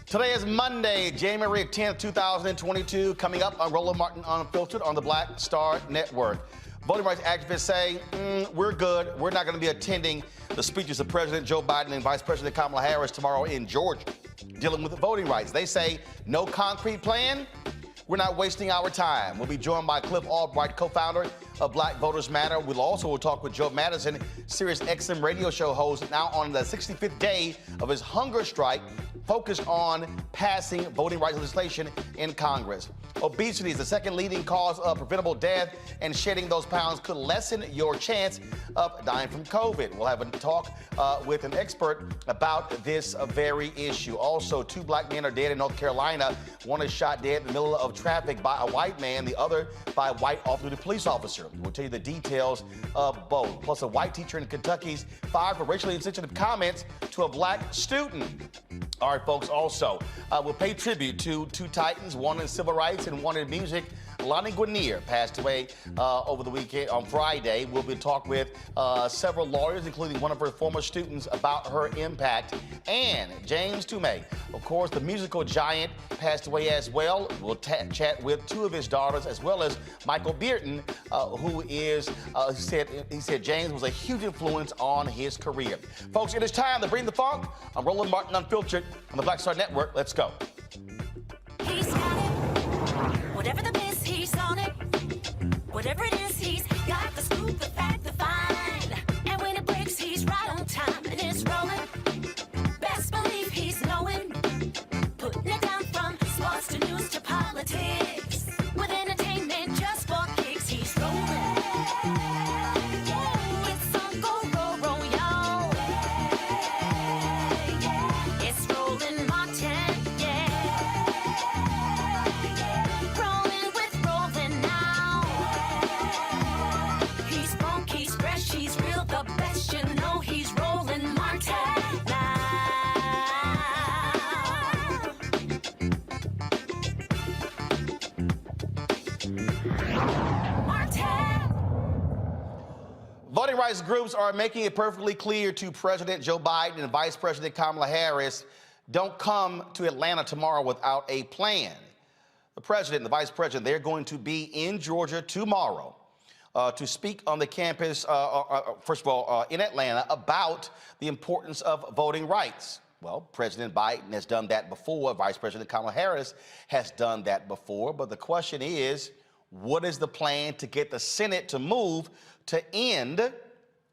Today is Monday, January 10th, 2022. Coming up on Roland Martin Unfiltered on the Black Star Network. Voting rights activists say, we're good. We're not going to be attending the speeches of President Joe Biden and Vice President Kamala Harris tomorrow in Georgia, dealing with voting rights. They say, no concrete plan. We're not wasting our time. We'll be joined by Cliff Albright, co-founder of Black Voters Matter. We'll talk with Joe Madison, Sirius XM radio show host, now on the 65th day of his hunger strike, focused on passing voting rights legislation in Congress. Obesity is the second leading cause of preventable death, and shedding those pounds could lessen your chance of dying from COVID. We'll have a talk with an expert about this very issue. Also, 2 black men are dead in North Carolina. One is shot dead in the middle of traffic by a white man, the other by a white off-duty police officer. We'll tell you the details of both. Plus, a white teacher in Kentucky's fired for racially insensitive comments to a black student. All right, folks, also, we'll pay tribute to 2 titans, one in civil rights and one in music. Lonnie Guinier passed away over the weekend on Friday. We'll be talking with several lawyers, including one of her former students, about her impact. And James Mtume, of course, the musical giant, passed away as well. We'll chat with 2 of his daughters, as well as Michael Bearden, who is, he said James was a huge influence on his career. Folks, it is time to bring the funk. I'm Roland Martin Unfiltered on the Black Star Network. Let's go. He's got it. Whatever the biz, he's on it. Whatever it is, he's got the scoop, the fact, the find. And when it breaks, he's right on time and it's rolling. Best believe he's knowing. Putting it down from sports to news to politics. With entertainment just for kicks, he's rolling. It's on go, roll, y'all. It's Roland Martin, rolling with Roland now. He's funk, he's fresh, he's real, the best, you know he's Roland Martin now. Voting rights groups are making it perfectly clear to President Joe Biden and Vice President Kamala Harris, don't come to Atlanta tomorrow without a plan. The president and the vice president, they're going to be in Georgia tomorrow to speak on the campus, first of all, in Atlanta, about the importance of voting rights. Well, President Biden has done that before. Vice President Kamala Harris has done that before. But the question is, what is the plan to get the Senate to move to end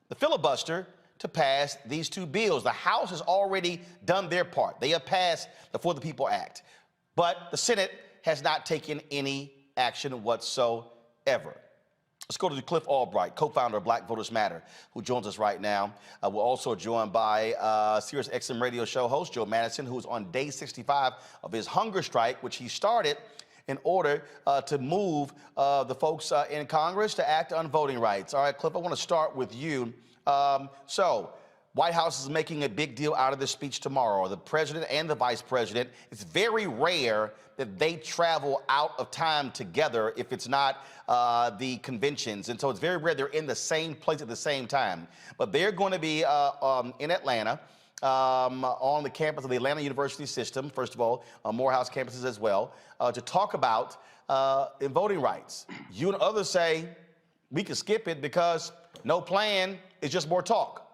the filibuster to pass these 2 bills? The House has already done their part. They have passed the For the People Act. But the Senate has not taken any action whatsoever. Let's go to Cliff Albright, co-founder of Black Voters Matter, who joins us right now. We're also joined by Sirius XM radio show host Joe Madison, who is on day 65 of his hunger strike, which he started in order to move the folks in Congress to act on voting rights. All right, Cliff, I want to start with you. So, White House is making a big deal out of this speech tomorrow. The president and the vice president, it's very rare that they travel out of time together if it's not the conventions. And so it's very rare they're in the same place at the same time. But they're going to be in Atlanta on the campus of the Atlanta University system, first of all, Morehouse campuses as well, to talk about in voting rights. You and others say we can skip it because no plan is just more talk.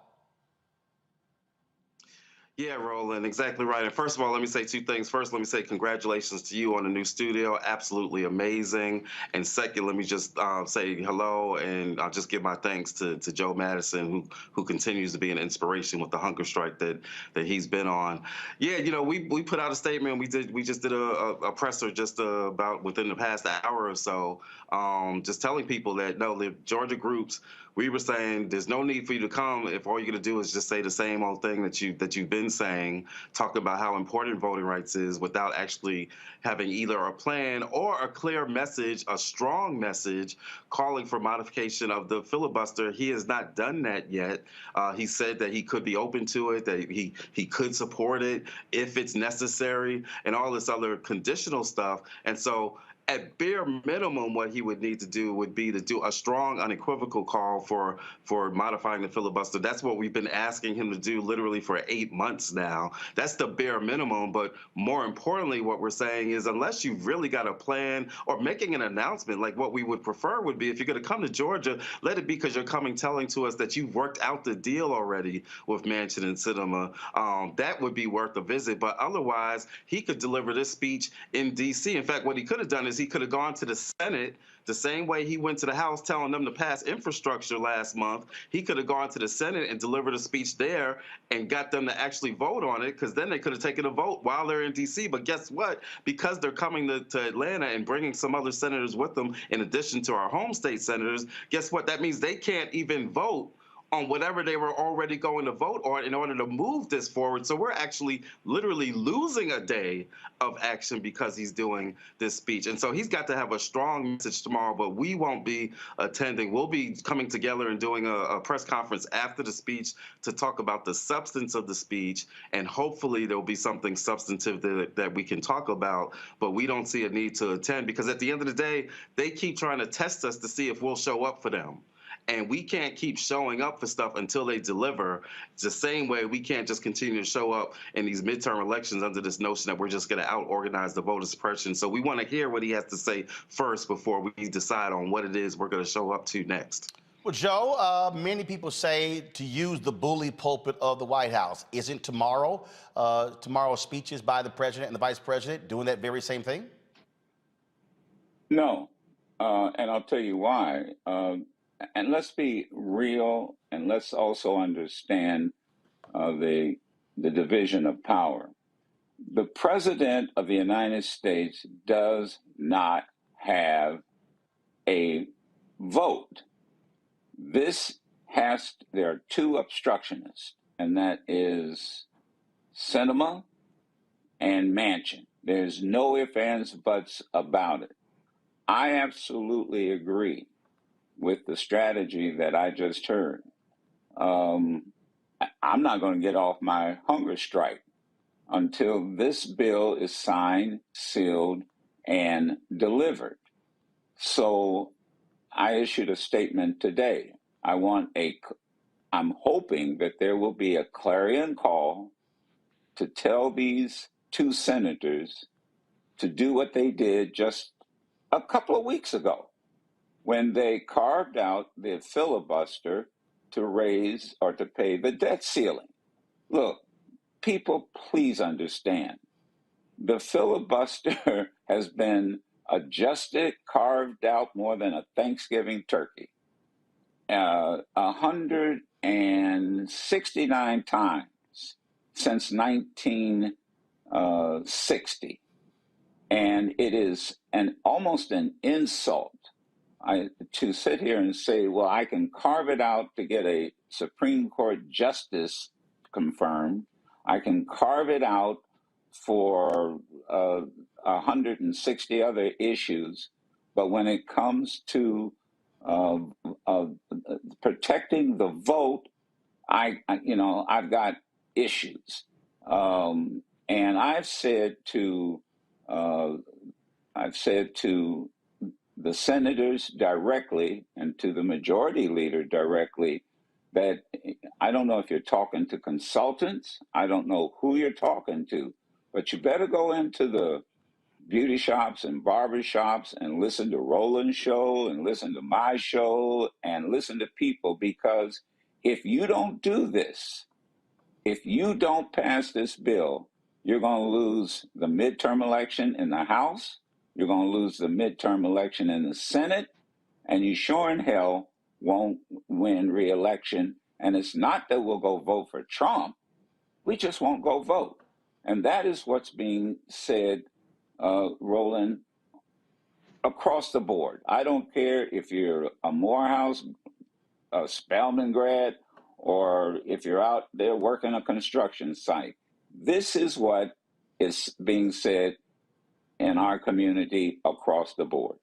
Yeah, Roland, exactly right. And first of all, let me say two things. First, let me say congratulations to you on the new studio. Absolutely amazing. And second, let me just say hello and I'll just give my thanks to Joe Madison, who continues to be an inspiration with the hunger strike that he's been on. Yeah, we put out a statement. We just did a presser just about within the past hour or so, just telling people that no, the Georgia groups. We were saying there's no need for you to come if all you're going to do is just say the same old thing that you've been saying, talk about how important voting rights is without actually having either a plan or a clear message, a strong message calling for modification of the filibuster. He has not done that yet. He said that he could be open to it, that he could support it if it's necessary, and all this other conditional stuff. And so at bare minimum, what he would need to do would be to do a strong, unequivocal call for modifying the filibuster. That's what we've been asking him to do literally for 8 months now. That's the bare minimum. But more importantly, what we're saying is unless you've really got a plan or making an announcement, like what we would prefer would be if you're going to come to Georgia, let it be because you're coming telling to us that you've worked out the deal already with Manchin and Sinema. That would be worth a visit. But otherwise, he could deliver this speech in D.C. In fact, what he could have done is he could have gone to the Senate the same way he went to the House telling them to pass infrastructure last month. He could have gone to the Senate and delivered a speech there and got them to actually vote on it, because then they could have taken a vote while they're in D.C. But guess what? Because they're coming to Atlanta and bringing some other senators with them in addition to our home state senators, guess what? That means they can't even vote on whatever they were already going to vote on in order to move this forward. So we're actually literally losing a day of action because he's doing this speech. And so he's got to have a strong message tomorrow, but we won't be attending. We'll be coming together and doing a press conference after the speech to talk about the substance of the speech, and hopefully there'll be something substantive that we can talk about, but we don't see a need to attend because at the end of the day, they keep trying to test us to see if we'll show up for them. And we can't keep showing up for stuff until they deliver. It's the same way we can't just continue to show up in these midterm elections under this notion that we're just going to out-organize the voter suppression. So we want to hear what he has to say first before we decide on what it is we're going to show up to next. Well, Joe, many people say to use the bully pulpit of the White House. Isn't tomorrow's speeches by the president and the vice president doing that very same thing? No, and I'll tell you why. And let's be real, and let's also understand the division of power. The President of the United States does not have a vote. There are two obstructionists, and that is Sinema and Manchin. There's no ifs, ands, buts about it. I absolutely agree with the strategy that I just heard. I'm not going to get off my hunger strike until this bill is signed, sealed, and delivered. So I issued a statement today. I'm hoping that there will be a clarion call to tell these two senators to do what they did just a couple of weeks ago when they carved out the filibuster to raise or to pay the debt ceiling. Look, people, please understand. The filibuster has been adjusted, carved out more than a Thanksgiving turkey. 169 times since 1960. And it is almost an insult to sit here and say, well, I can carve it out to get a Supreme Court justice confirmed. I can carve it out for 160 other issues. But when it comes to protecting the vote, I've got issues. And I've said to the senators directly and to the majority leader directly that I don't know if you're talking to consultants, I don't know who you're talking to, but you better go into the beauty shops and barber shops and listen to Roland's show and listen to my show and listen to people, because if you don't do this, if you don't pass this bill, you're going to lose the midterm election in the House, you're going to lose the midterm election in the Senate, and you sure in hell won't win re-election. And it's not that we'll go vote for Trump, we just won't go vote. And that is what's being said, Roland, across the board. I don't care if you're a Morehouse, a Spelman grad, or if you're out there working a construction site. This is what is being said in our community across the board.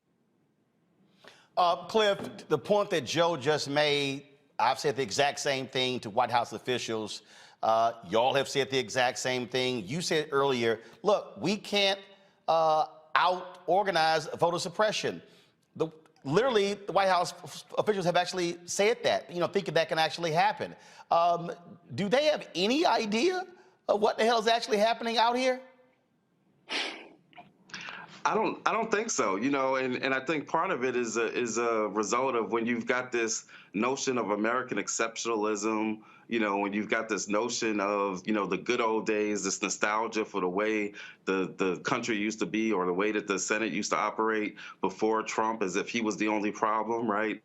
Cliff, the point that Joe just made, I've said the exact same thing to White House officials. Y'all have said the exact same thing. You said earlier, look, we can't out-organize voter suppression. Literally, the White House officials have actually said that, thinking that can actually happen. Do they have any idea of what the hell is actually happening out here? I don't think so, and I think part of it is a result of when you've got this notion of American exceptionalism, when you've got this notion of, the good old days, this nostalgia for the way the country used to be, or the way that the Senate used to operate before Trump, as if he was the only problem, right?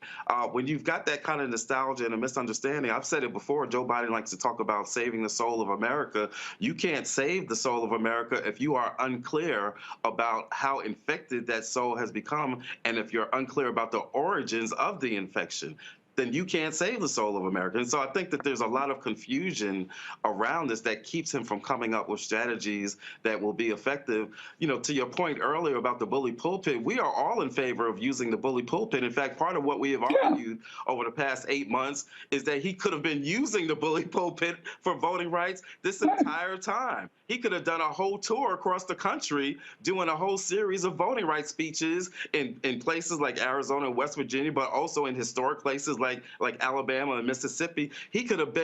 When you've got that kind of nostalgia and a misunderstanding, I've said it before, Joe Biden likes to talk about saving the soul of America. You can't save the soul of America if you are unclear about how infected that soul has become, and if you're unclear about the origins of the infection, then you can't save the soul of America. And so I think that there's a lot of confusion around this that keeps him from coming up with strategies that will be effective. To your point earlier about the bully pulpit, we are all in favor of using the bully pulpit. In fact, part of what we have argued over the past 8 months is that he could have been using the bully pulpit for voting rights this entire time. He could have done a whole tour across the country doing a whole series of voting rights speeches in places like Arizona and West Virginia, but also in historic places like Alabama and Mississippi. He could have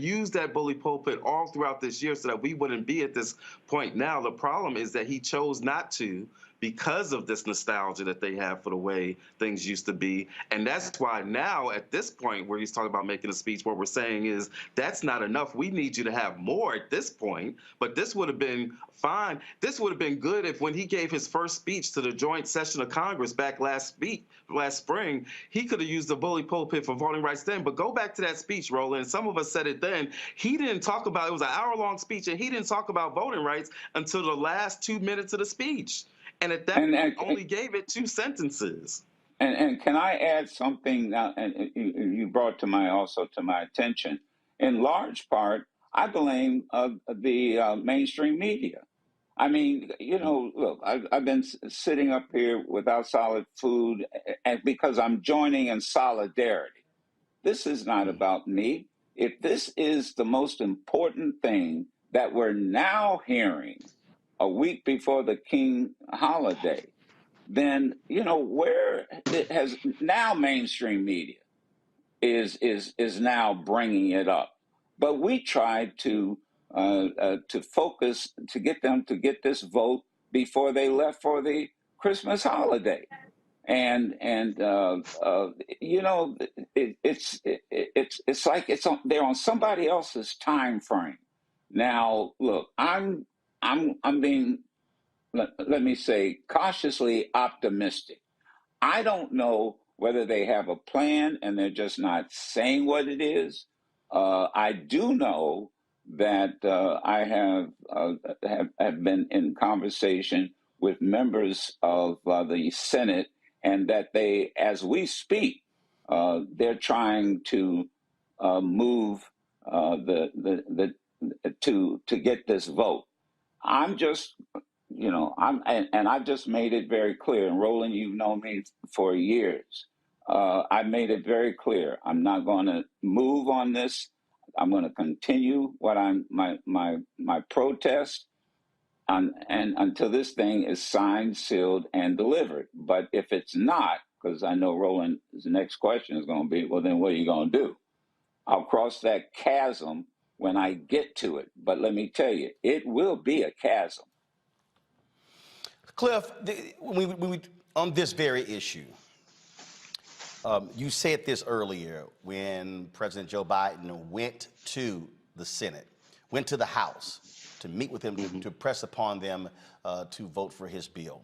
used that bully pulpit all throughout this year so that we wouldn't be at this point now. The problem is that he chose not to, because of this nostalgia that they have for the way things used to be. And that's why now, at this point where he's talking about making a speech, what we're saying is that's not enough. We need you to have more at this point. But this would have been fine. This would have been good if when he gave his first speech to the joint session of Congress back last spring, he could have used the bully pulpit for voting rights then. But go back to that speech, Roland. Some of us said it then. He didn't talk about, it was an hour-long speech, and he didn't talk about voting rights until the last 2 minutes of the speech. And at that point, only gave it 2 sentences. And can I add something now? And you brought to my attention. In large part, I blame the mainstream media. I mean, look, I've been sitting up here without solid food, and because I'm joining in solidarity. This is not about me. If this is the most important thing that we're now hearing a week before the King holiday, then where it has now mainstream media is now bringing it up. But we tried to focus to get them to get this vote before they left for the Christmas holiday, and it's like they're on somebody else's time frame. Now, look, I'm being, let me say, cautiously optimistic. I don't know whether they have a plan and they're just not saying what it is. I do know that I have been in conversation with members of the Senate, and that they, as we speak, they're trying to move to get this vote. I'm just, I've just made it very clear. And Roland, you've known me for years. I made it very clear. I'm not going to move on this. I'm going to continue my protest, and until this thing is signed, sealed, and delivered. But if it's not, because I know Roland's next question is going to be, well, then what are you going to do? I'll cross that chasm when I get to it. But let me tell you, it will be a chasm. Cliff, on this very issue, you said this earlier when President Joe Biden went to the Senate, went to the House to meet with him to press upon them to vote for his bill.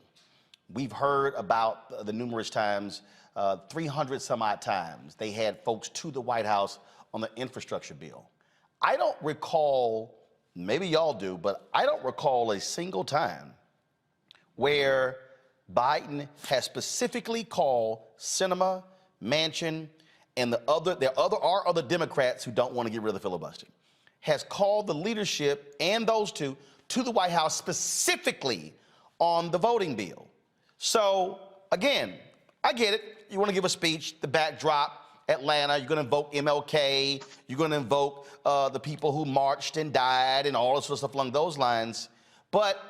We've heard about the numerous times, 300 some odd times, they had folks to the White House on the infrastructure bill. I don't recall, maybe y'all do, but I don't recall a single time where Biden has specifically called Sinema, Manchin, and there are other Democrats who don't want to get rid of the filibuster, has called the leadership and those two to the White House specifically on the voting bill. So again, I get it. You want to give a speech, the backdrop, Atlanta, you're going to invoke MLK, you're going to invoke the people who marched and died and all this sort of stuff along those lines. But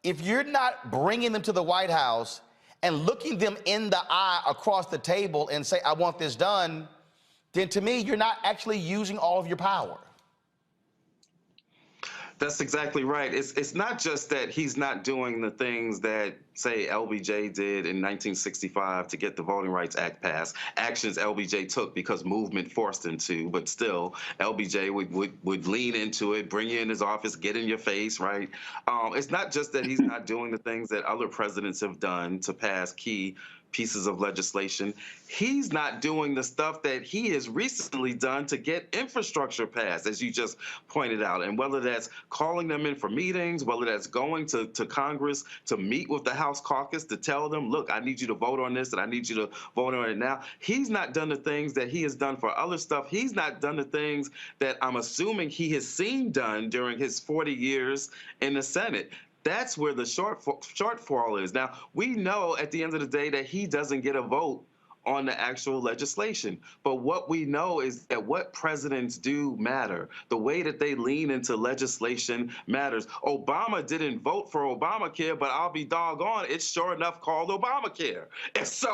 if you're not bringing them to the White House and looking them in the eye across the table and say, I want this done, then to me, you're not actually using all of your power. That's exactly right. It's not just that he's not doing the things that, say, LBJ did in 1965 to get the Voting Rights Act passed. Actions LBJ took because movement forced him to, but still, LBJ would lean into it, bring you in his office, get in your face, right? It's not just that he's not doing the things that other presidents have done to pass key pieces of legislation. He's not doing the stuff that he has recently done to get infrastructure passed, as you just pointed out. And whether that's calling them in for meetings, whether that's going to Congress to meet with the House caucus to tell them, look, I need you to vote on this and I need you to vote on it now. He's not done the things that he has done for other stuff. He's not done the things that I'm assuming he has seen done during his 40 years in the Senate. That's where the shortfall is. Now, we know at the end of the day that he doesn't get a vote on the actual legislation. But what we know is that what presidents do matter. The way that they lean into legislation matters. Obama didn't vote for Obamacare, but I'll be doggone, it's sure enough called Obamacare. And so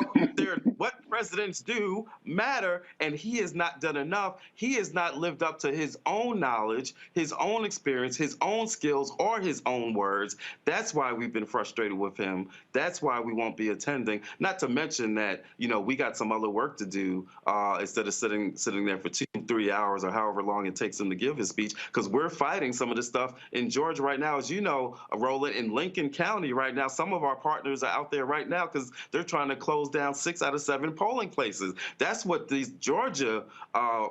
what presidents do matter, and he has not done enough. He has not lived up to his own knowledge, his own experience, his own skills, or his own words. That's why we've been frustrated with him. That's why we won't be attending. Not to mention that, you know, we got some other work to do instead of sitting there for 2-3 hours or however long it takes him to give his speech, because we're fighting some of this stuff in Georgia right now. As you know, Roland, in Lincoln County right now, some of our partners are out there right now because they're trying to close down 6 out of 7 polling places. That's what these Georgia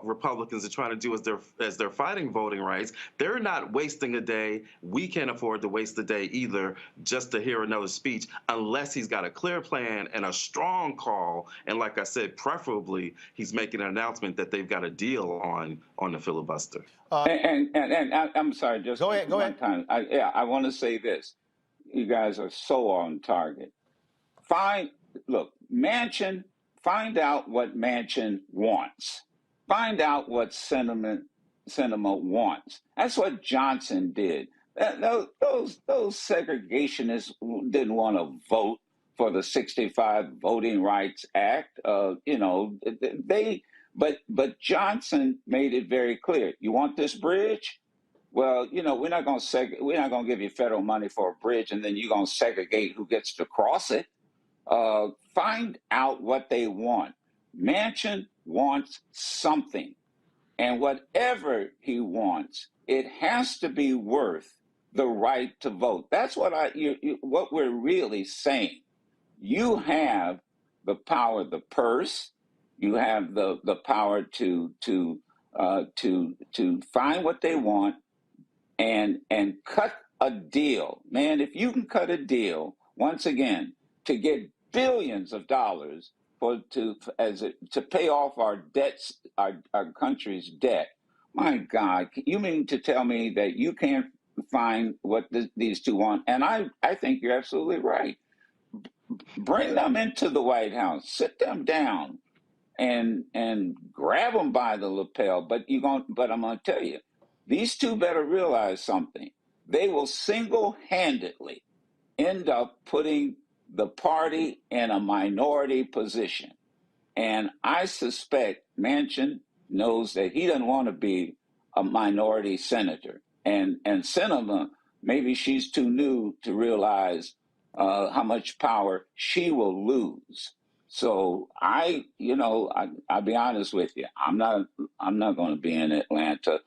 Republicans are trying to do as they're fighting voting rights. They're not wasting a day. We can't afford to waste a day either just to hear another speech unless he's got a clear plan and a strong call. And like I said, preferably he's making an announcement that they've got a deal on the filibuster. And I'm sorry, just Go ahead. time. I want to say this. You guys are so on target. Manchin, find out what Manchin wants. Find out what Sinema wants. That's what Johnson did. Those segregationists didn't want to vote for the 65 Voting Rights Act. But Johnson made it very clear. You want this bridge? Well, we're not going to give you federal money for a bridge, and then you're going to segregate who gets to cross it. Find out what they want. Manchin wants something, and whatever he wants, it has to be worth the right to vote. That's what what we're really saying. You have the power of the purse. You have the power to find what they want and cut a deal. Man, if you can cut a deal, once again, to get billions of dollars to pay off our debts, our country's debt. My God, you mean to tell me that you can't find what these two want? And I think you're absolutely right. Bring them into the White House, sit them down, and grab them by the lapel. But I'm going to tell you, these two better realize something. They will single-handedly end up putting the party in a minority position. And I suspect Manchin knows that he doesn't want to be a minority senator. And Sinema, maybe she's too new to realize how much power she will lose. So I'll be honest with you. I'm not going to be in Atlanta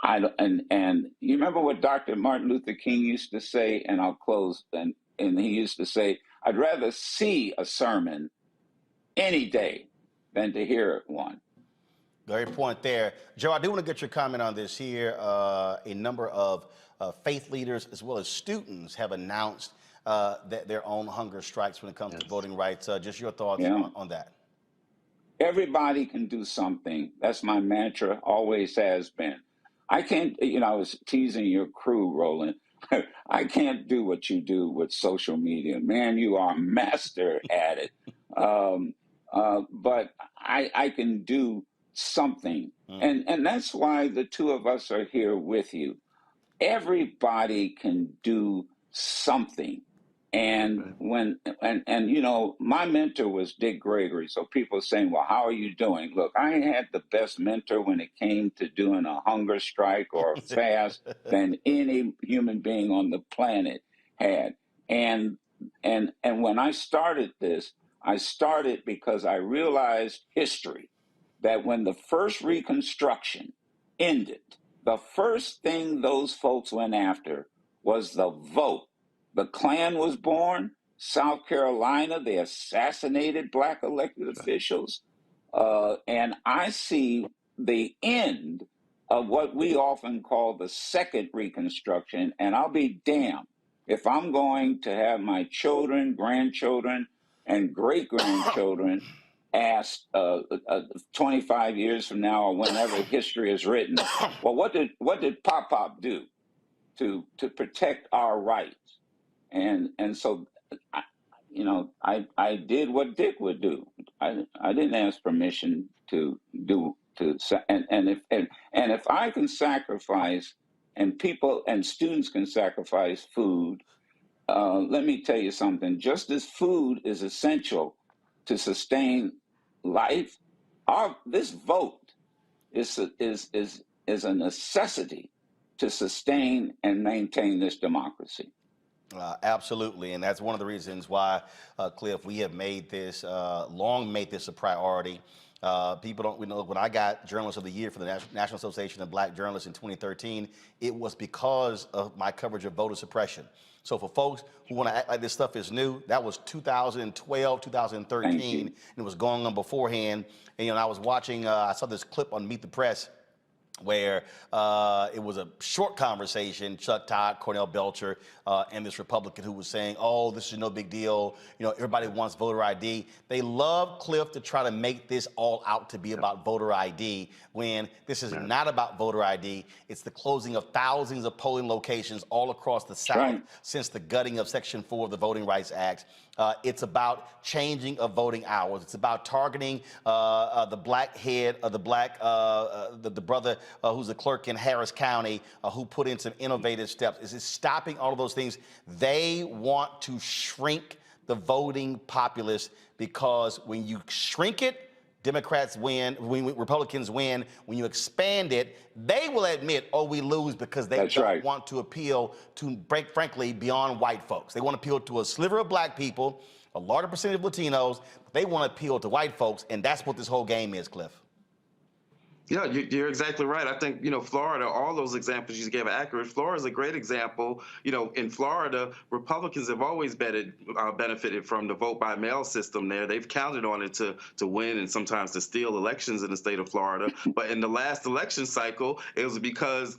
And you remember what Dr. Martin Luther King used to say, and I'll close, and he used to say, I'd rather see a sermon any day than to hear one. Great point there. Joe, I do want to get your comment on this here. A number of faith leaders as well as students have announced that their own hunger strikes when it comes to voting rights. Just your thoughts on that. Everybody can do something. That's my mantra, always has been. I can't, I was teasing your crew, Roland. I can't do what you do with social media. Man, you are a master at it. But I can do something. And that's why the two of us are here with you. Everybody can do something. And my mentor was Dick Gregory. So people are saying, well, how are you doing? Look, I had the best mentor when it came to doing a hunger strike or a fast than any human being on the planet had. And when I started this, I started because I realized history, that when the first Reconstruction ended, the first thing those folks went after was the vote. The Klan was born. South Carolina, they assassinated black elected officials. And I see the end of what we often call the second Reconstruction. And I'll be damned if I'm going to have my children, grandchildren, and great-grandchildren asked 25 years from now or whenever history is written, well, what did Pop do to protect our rights? And so, I did what Dick would do. I didn't ask permission to do and if I can sacrifice, and people and students can sacrifice food, let me tell you something. Just as food is essential to sustain life, this vote is a necessity to sustain and maintain this democracy. Absolutely, and that's one of the reasons why, Cliff, we have long made this a priority. People don't know, when I got Journalist of the Year for the National Association of Black Journalists in 2013, it was because of my coverage of voter suppression. So for folks who want to act like this stuff is new, that was 2012, 2013, and it was going on beforehand. And I was watching, I saw this clip on Meet the Press where it was a short conversation, Chuck Todd, Cornell Belcher, and this Republican who was saying, oh, this is no big deal. Everybody wants voter ID. They love, Cliff, to try to make this all out to be about voter ID when this is not about voter ID. It's the closing of thousands of polling locations all across the South since the gutting of Section 4 of the Voting Rights Act. It's about changing of voting hours. It's about targeting the black head of the brother who's a clerk in Harris County who put in some innovative steps. It's stopping all of those things. They want to shrink the voting populace because when you shrink it, Democrats win, when Republicans win. When you expand it, they will admit, oh, we lose because they don't want to appeal to, frankly, beyond white folks. They want to appeal to a sliver of black people, a larger percentage of Latinos. But they want to appeal to white folks, and that's what this whole game is, Cliff. Yeah, you're exactly right. I think, Florida, all those examples you gave are accurate. Florida is a great example. In Florida, Republicans have always benefited from the vote by mail system there. They've counted on it to win and sometimes to steal elections in the state of Florida. But in the last election cycle, it was because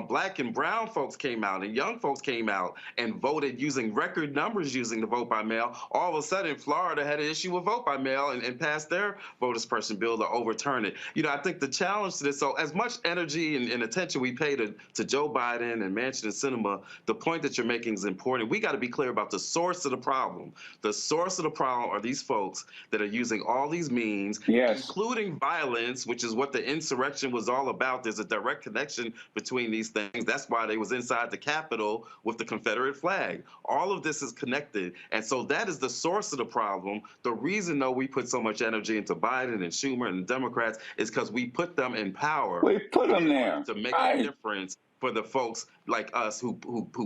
black and brown folks came out and young folks came out and voted using record numbers using the vote by mail. All of a sudden, Florida had an issue with vote by mail and passed their voter suppression bill to overturn it. I think the challenge to this, so as much energy and attention we pay to Joe Biden and Manchin and Sinema, the point that you're making is important. We got to be clear about the source of the problem. The source of the problem are these folks that are using all these means, including violence, which is what the insurrection was all about. There's a direct connection between these things. That's why they was inside the Capitol with the Confederate flag. All of this is connected. And so that is the source of the problem. The reason, though, we put so much energy into Biden and Schumer and the Democrats is because we put them in power. We put them there to make a difference for the folks like us who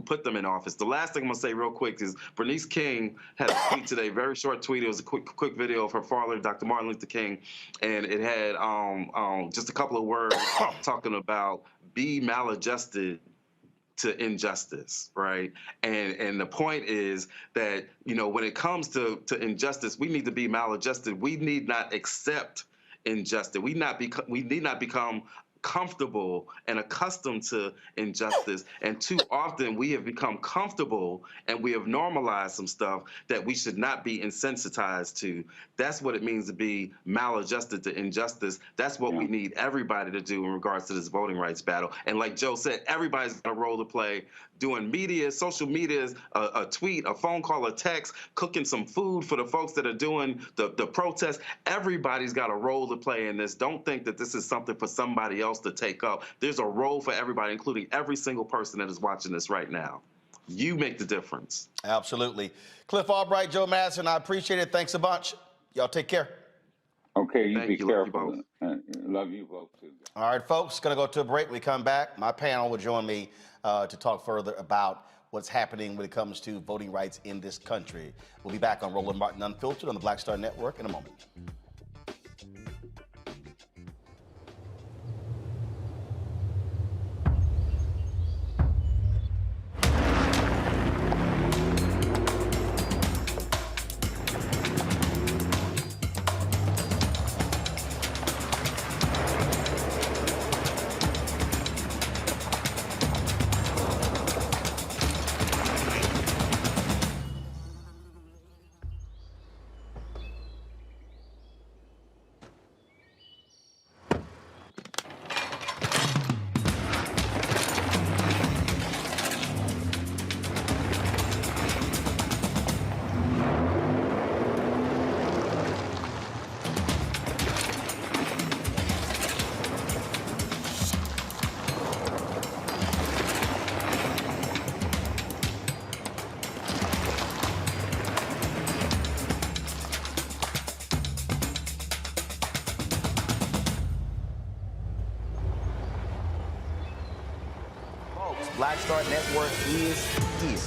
put them in office. The last thing I'm gonna say real quick is Bernice King had a tweet today, very short tweet. It was a quick video of her father, Dr. Martin Luther King, and it had just a couple of words talking about be maladjusted to injustice, right? And the point is that, you know, when it comes to injustice, we need to be maladjusted. We need not accept injustice. We need not become comfortable and accustomed to injustice. And too often we have become comfortable and we have normalized some stuff that we should not be insensitized to. That's what it means to be maladjusted to injustice. That's what we need everybody to do in regards to this voting rights battle. And like Joe said, everybody's got a role to play. Doing media, social media, a tweet, a phone call, a text, cooking some food for the folks that are doing the protests. Everybody's got a role to play in this. Don't think that this is something for somebody else to take up. There's a role for everybody, including every single person that is watching this right now. You make the difference. Absolutely. Cliff Albright, Joe Madison, I appreciate it. Thanks a bunch. Y'all take care. Okay, you Thank be you. Love you careful. Love you both too. All right, folks, going to go to a break. When we come back, my panel will join me to talk further about what's happening when it comes to voting rights in this country. We'll be back on Roland Martin Unfiltered on the Black Star Network in a moment. Black Star Network is here.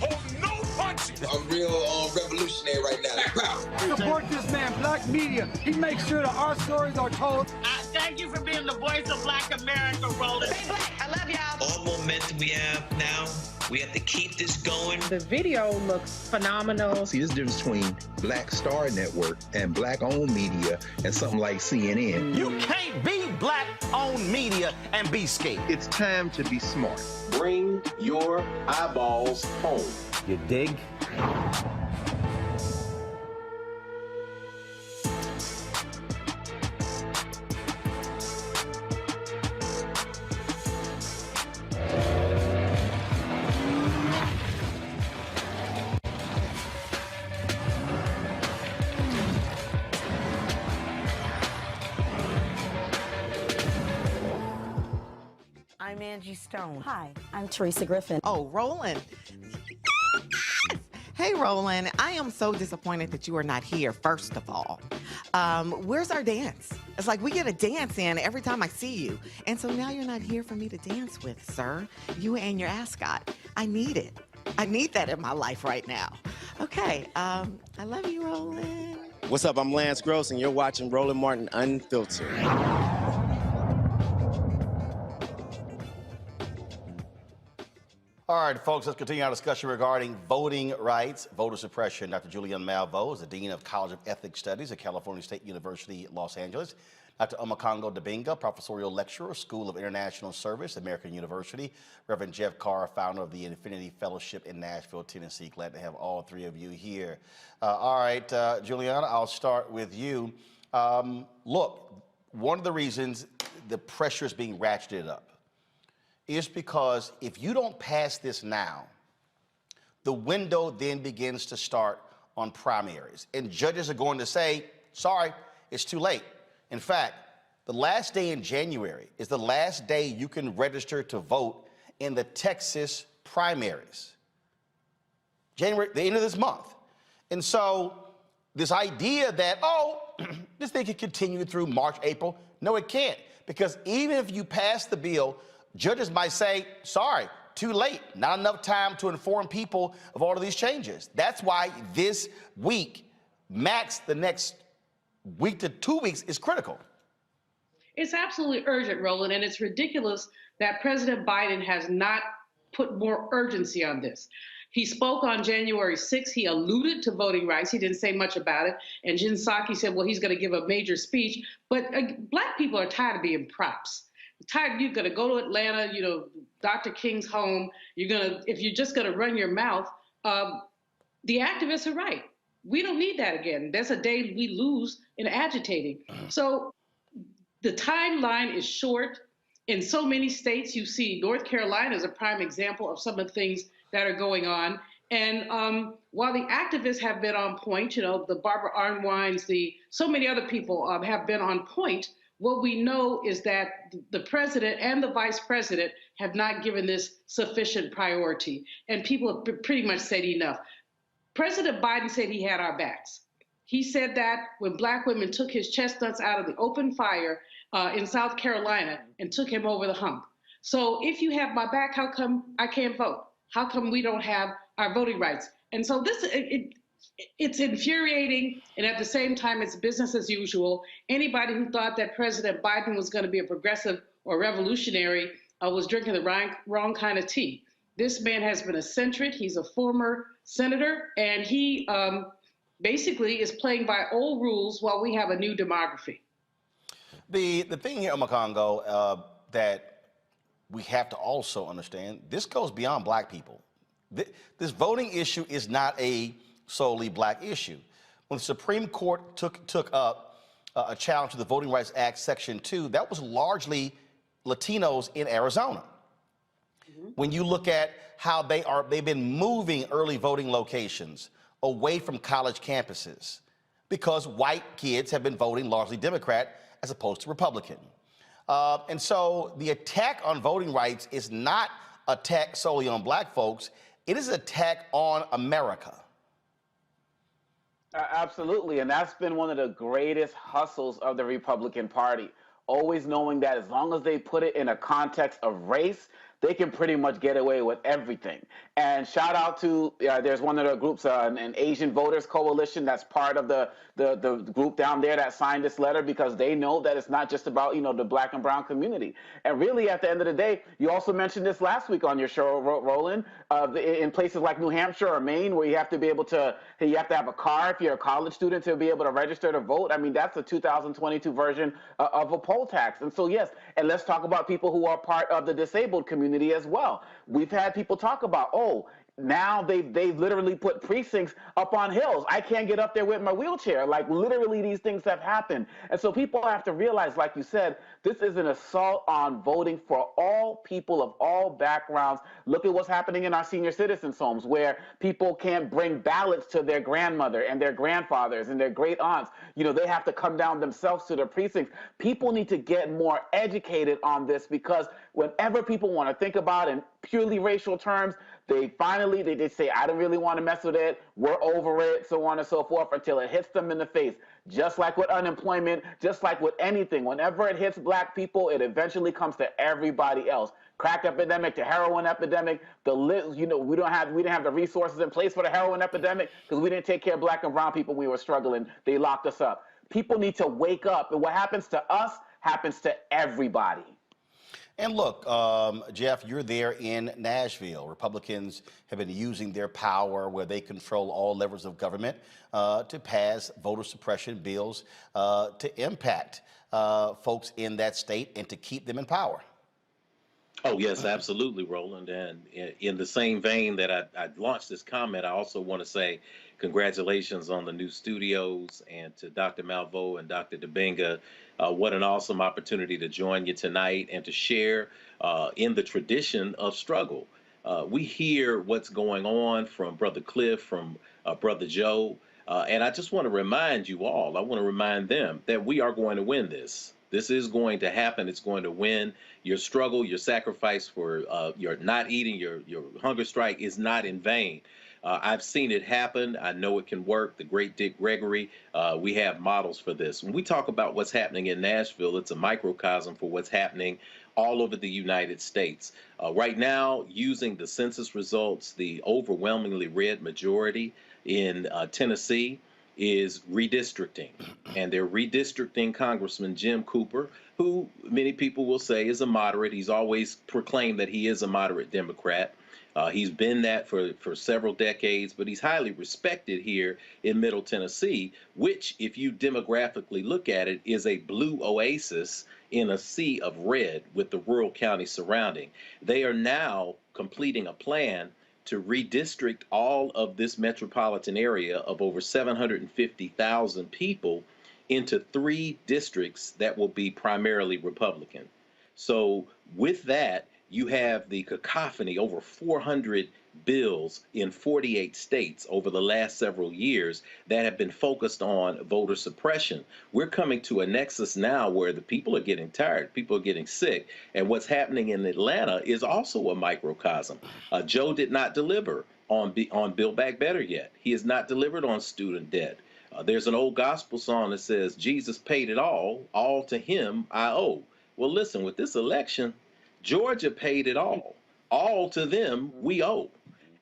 Oh, no punches! I'm real revolutionary right now. Support this man, Black Media. He makes sure that our stories are told. Thank you for being the voice of Black America, Roland. Stay black. I love y'all. All momentum we have now, we have to keep this going. The video looks phenomenal. See, there's a difference between Black Star Network and Black-owned media and something like CNN. You can't be Black-owned media and be scared. It's time to be smart. Bring your eyeballs home. You dig? I'm Angie Stone. Hi, I'm Teresa Griffin. Oh, Roland. Hey, Roland, I am so disappointed that you are not here, first of all. Where's our dance? It's like we get a dance in every time I see you. And so now you're not here for me to dance with, sir. You and your ascot. I need it. I need that in my life right now. Okay, I love you, Roland. What's up? I'm Lance Gross, and you're watching Roland Martin Unfiltered. All right, folks, let's continue our discussion regarding voting rights, voter suppression. Dr. Julian Malvo is the Dean of College of Ethics Studies at California State University, Los Angeles. Dr. Omokongo Dabinga, Professorial Lecturer, School of International Service, American University. Reverend Jeff Carr, founder of the Infinity Fellowship in Nashville, Tennessee. Glad to have all three of you here. All right, Juliana, I'll start with you. Look, one of the reasons the pressure is being ratcheted up is because if you don't pass this now, the window then begins to start on primaries. And judges are going to say, sorry, it's too late. In fact, the last day in January is the last day you can register to vote in the Texas primaries. January, the end of this month. And so this idea that, oh, this thing can continue through March, April, no, it can't. Because even if you pass the bill judges might say, sorry, too late, not enough time to inform people of all of these changes. That's why this week, max the next week to 2 weeks, is critical. It's absolutely urgent, Roland, and it's ridiculous that President Biden has not put more urgency on this. He spoke on January 6th. He alluded to voting rights. He didn't say much about it. And Jen Psaki said, well, he's going to give a major speech. But Black people are tired of being props. Tired, you're going to go to Atlanta, Dr. King's home. If you're just going to run your mouth, the activists are right. We don't need that again. That's a day we lose in agitating. So the timeline is short. In so many states, you see North Carolina is a prime example of some of the things that are going on. And while the activists have been on point, the Barbara Arnwines, so many other people have been on point, what we know is that the president and the vice president have not given this sufficient priority. And people have pretty much said enough. President Biden said he had our backs. He said that when Black women took his chestnuts out of the open fire in South Carolina and took him over the hump. So if you have my back, how come I can't vote? How come we don't have our voting rights? And so it's infuriating, and at the same time, it's business as usual. Anybody who thought that President Biden was going to be a progressive or revolutionary was drinking the wrong kind of tea. This man has been a centrist. He's a former senator, and he basically is playing by old rules while we have a new demography. The thing here, Omakongo, that we have to also understand, this goes beyond Black people. This voting issue is not a solely Black issue. When the Supreme Court took up a challenge to the Voting Rights Act, Section 2, that was largely Latinos in Arizona. When you look at how they've been moving early voting locations away from college campuses because white kids have been voting largely Democrat as opposed to Republican. And so the attack on voting rights is not an attack solely on Black folks. It is an attack on America. Absolutely, and that's been one of the greatest hustles of the Republican Party. Always knowing that as long as they put it in a context of race, they can pretty much get away with everything. And shout out to, there's one of the groups, an Asian Voters Coalition that's part of the group down there that signed this letter, because they know that it's not just about, the Black and brown community. And really, at the end of the day, you also mentioned this last week on your show, Roland, in places like New Hampshire or Maine, where you have to have a car if you're a college student to be able to register to vote. I mean, that's the 2022 version of a poll tax. And so, yes, and let's talk about people who are part of the disabled community as well. We've had people talk about, now they've literally put precincts up on hills. I can't get up there with my wheelchair. Like, literally, these things have happened. And so people have to realize, like you said, this is an assault on voting for all people of all backgrounds. Look at what's happening in our senior citizens' homes, where people can't bring ballots to their grandmother and their grandfathers and their great aunts. They have to come down themselves to the precincts. People need to get more educated on this, because whenever people want to think about it in purely racial terms, they say, I don't really want to mess with it, we're over it, so on and so forth, until it hits them in the face. Just like with unemployment, just like with anything, whenever it hits Black people, it eventually comes to everybody else. Crack epidemic to heroin epidemic, we didn't have the resources in place for the heroin epidemic because we didn't take care of Black and brown people when we were struggling. They locked us up. People need to wake up, and what happens to us happens to everybody. And look, Jeff, you're there in Nashville. Republicans have been using their power where they control all levers of government to pass voter suppression bills to impact folks in that state and to keep them in power. Oh, yes, absolutely, Roland. And in the same vein that I launched this comment, I also want to say congratulations on the new studios, and to Dr. Malveaux and Dr. Dibinga. What an awesome opportunity to join you tonight and to share in the tradition of struggle. We hear what's going on from Brother Cliff, from Brother Joe, and I just want to remind you all, I want to remind them that we are going to win this. This is going to happen. It's going to win. Your struggle, your sacrifice for your not eating, your hunger strike is not in vain. I've seen it happen. I know it can work. The great Dick Gregory, we have models for this. When we talk about what's happening in Nashville, it's a microcosm for what's happening all over the United States. Right now, using the census results, the overwhelmingly red majority in Tennessee is redistricting. And they're redistricting Congressman Jim Cooper, who many people will say is a moderate. He's always proclaimed that he is a moderate Democrat. He's been that for several decades, but he's highly respected here in Middle Tennessee, which, if you demographically look at it, is a blue oasis in a sea of red with the rural counties surrounding. They are now completing a plan to redistrict all of this metropolitan area of over 750,000 people into 3 districts that will be primarily Republican. So with that, you have the cacophony, over 400 bills in 48 states over the last several years that have been focused on voter suppression. We're coming to a nexus now where the people are getting tired, people are getting sick, and what's happening in Atlanta is also a microcosm. Joe did not deliver on Build Back Better yet. He has not delivered on student debt. There's an old gospel song that says, Jesus paid it all to him I owe. Well, listen, with this election, Georgia paid it all to them we owe.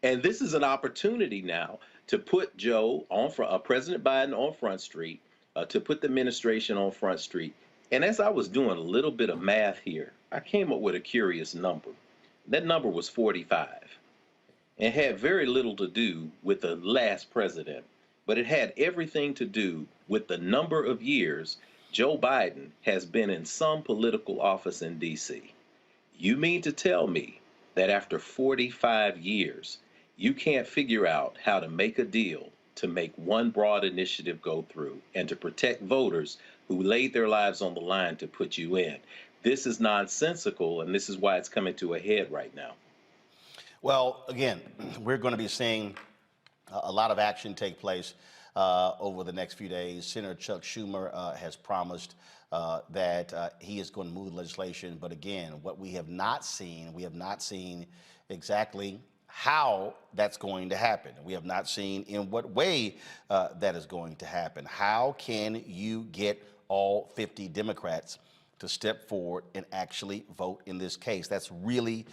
And this is an opportunity now to put Joe on President Biden on Front Street, to put the administration on Front Street. And as I was doing a little bit of math here, I came up with a curious number. That number was 45 and had very little to do with the last president, but it had everything to do with the number of years Joe Biden has been in some political office in D.C. You mean to tell me that after 45 years, you can't figure out how to make a deal to make one broad initiative go through and to protect voters who laid their lives on the line to put you in? This is nonsensical, and this is why it's coming to a head right now. Well, again, we're going to be seeing a lot of action take place over the next few days. Senator Chuck Schumer has promised that he is going to move legislation. But again, what we have not seen exactly how that's going to happen. We have not seen in what way that is going to happen. How can you get all 50 Democrats to step forward and actually vote in this case? That's really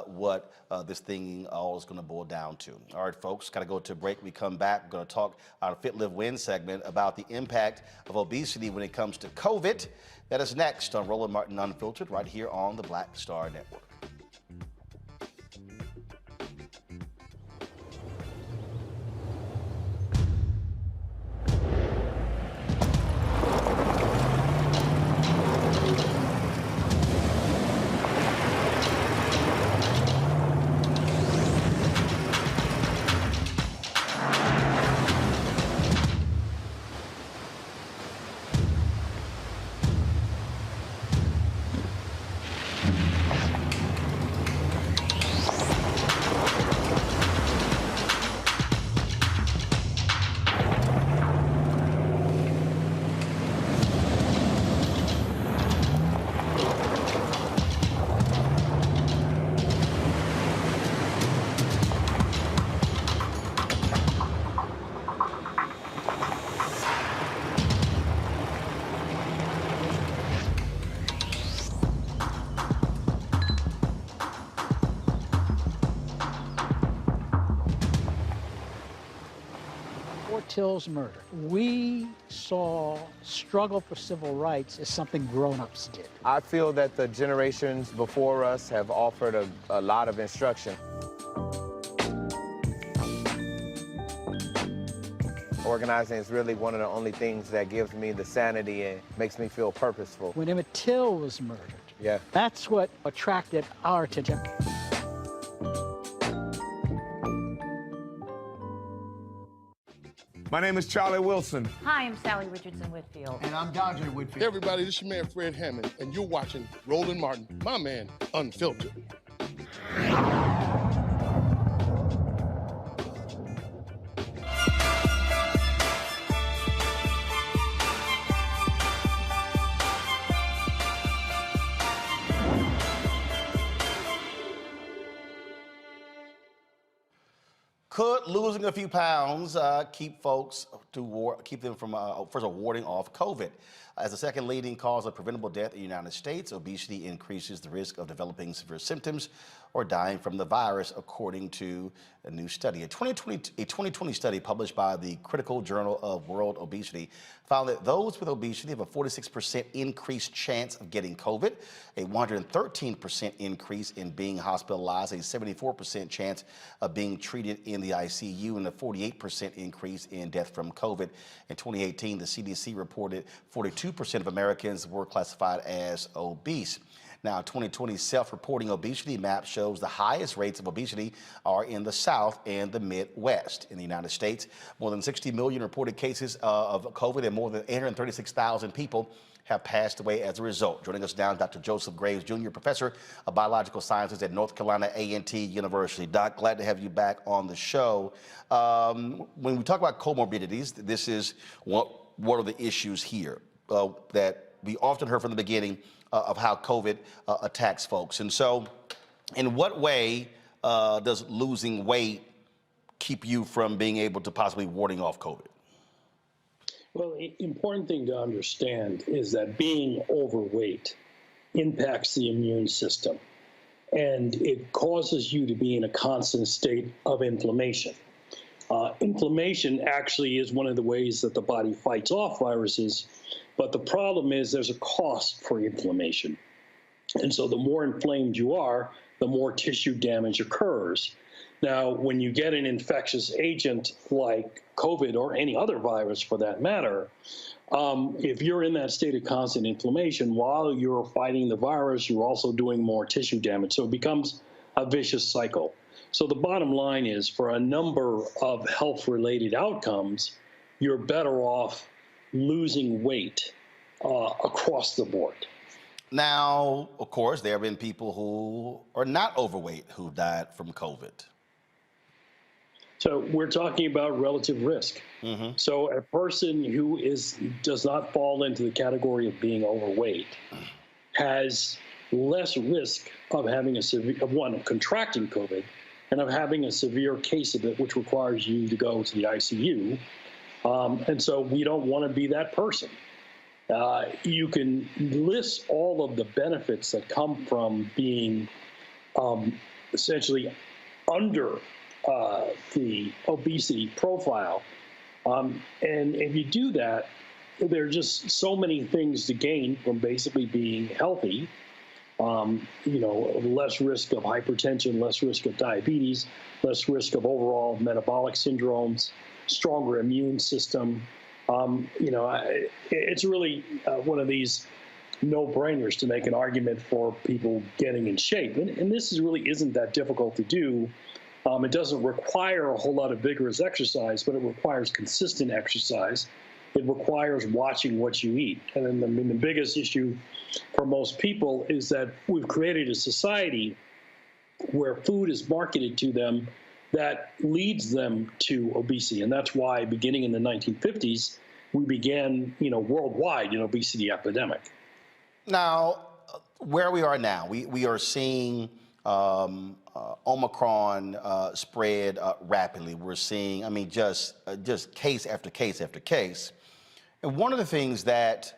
what this thing all is going to boil down to. All right, folks, got to go to a break. We come back, we're going to talk our Fit, Live, Win segment about the impact of obesity when it comes to COVID. That is next on Roland Martin Unfiltered, right here on the Black Star Network. Till's murder, we saw struggle for civil rights as something grown-ups did. I feel that the generations before us have offered a lot of instruction. Organizing is really one of the only things that gives me the sanity and makes me feel purposeful. When Emmett Till was murdered, that's what attracted our attention. My name is Charlie Wilson. Hi, I'm Sally Richardson Whitfield. And I'm Dodger Whitfield. Hey everybody, this is your man Fred Hammond, and you're watching Roland Martin, my man, Unfiltered. Could losing a few pounds keep them from first of all, warding off COVID? As the second leading cause of preventable death in the United States, obesity increases the risk of developing severe symptoms or dying from the virus, according to a new study. A 2020 study published by the Critical Journal of World Obesity found that those with obesity have a 46% increased chance of getting COVID, a 113% increase in being hospitalized, a 74% chance of being treated in the ICU, and a 48% increase in death from COVID. In 2018, the CDC reported 42% of Americans were classified as obese. Now, 2020 self-reporting obesity map shows the highest rates of obesity are in the South and the Midwest. In the United States, more than 60 million reported cases of COVID and more than 836,000 people have passed away as a result. Joining us now, Dr. Joseph Graves, Jr., professor of biological sciences at North Carolina A&T University. Doc, glad to have you back on the show. When we talk about comorbidities, this is one of the issues here that we often heard from the beginning of how COVID attacks folks. And so in what way does losing weight keep you from being able to possibly warding off COVID? Well, the important thing to understand is that being overweight impacts the immune system, and it causes you to be in a constant state of inflammation. Inflammation actually is one of the ways that the body fights off viruses, but the problem is there's a cost for inflammation. And so the more inflamed you are, the more tissue damage occurs. Now, when you get an infectious agent like COVID or any other virus for that matter, if you're in that state of constant inflammation, while you're fighting the virus, you're also doing more tissue damage. So it becomes a vicious cycle. So the bottom line is, for a number of health-related outcomes, you're better off losing weight across the board. Now, of course, there have been people who are not overweight who died from COVID. So we're talking about relative risk. So a person who does not fall into the category of being overweight has less risk of having of contracting COVID and of having a severe case of it, which requires you to go to the ICU. And so we don't want to be that person. You can list all of the benefits that come from being essentially under the obesity profile. And if you do that, there are just so many things to gain from basically being healthy. Less risk of hypertension, less risk of diabetes, less risk of overall metabolic syndromes, stronger immune system. It's really one of these no-brainers to make an argument for people getting in shape. And this really isn't that difficult to do. It doesn't require a whole lot of vigorous exercise, but it requires consistent exercise. It requires watching what you eat. And then the biggest issue for most people is that we've created a society where food is marketed to them that leads them to obesity. And that's why, beginning in the 1950s, we began, worldwide an obesity epidemic. Now, where we are now, we are seeing Omicron spread rapidly. We're seeing, just case after case after case. And one of the things that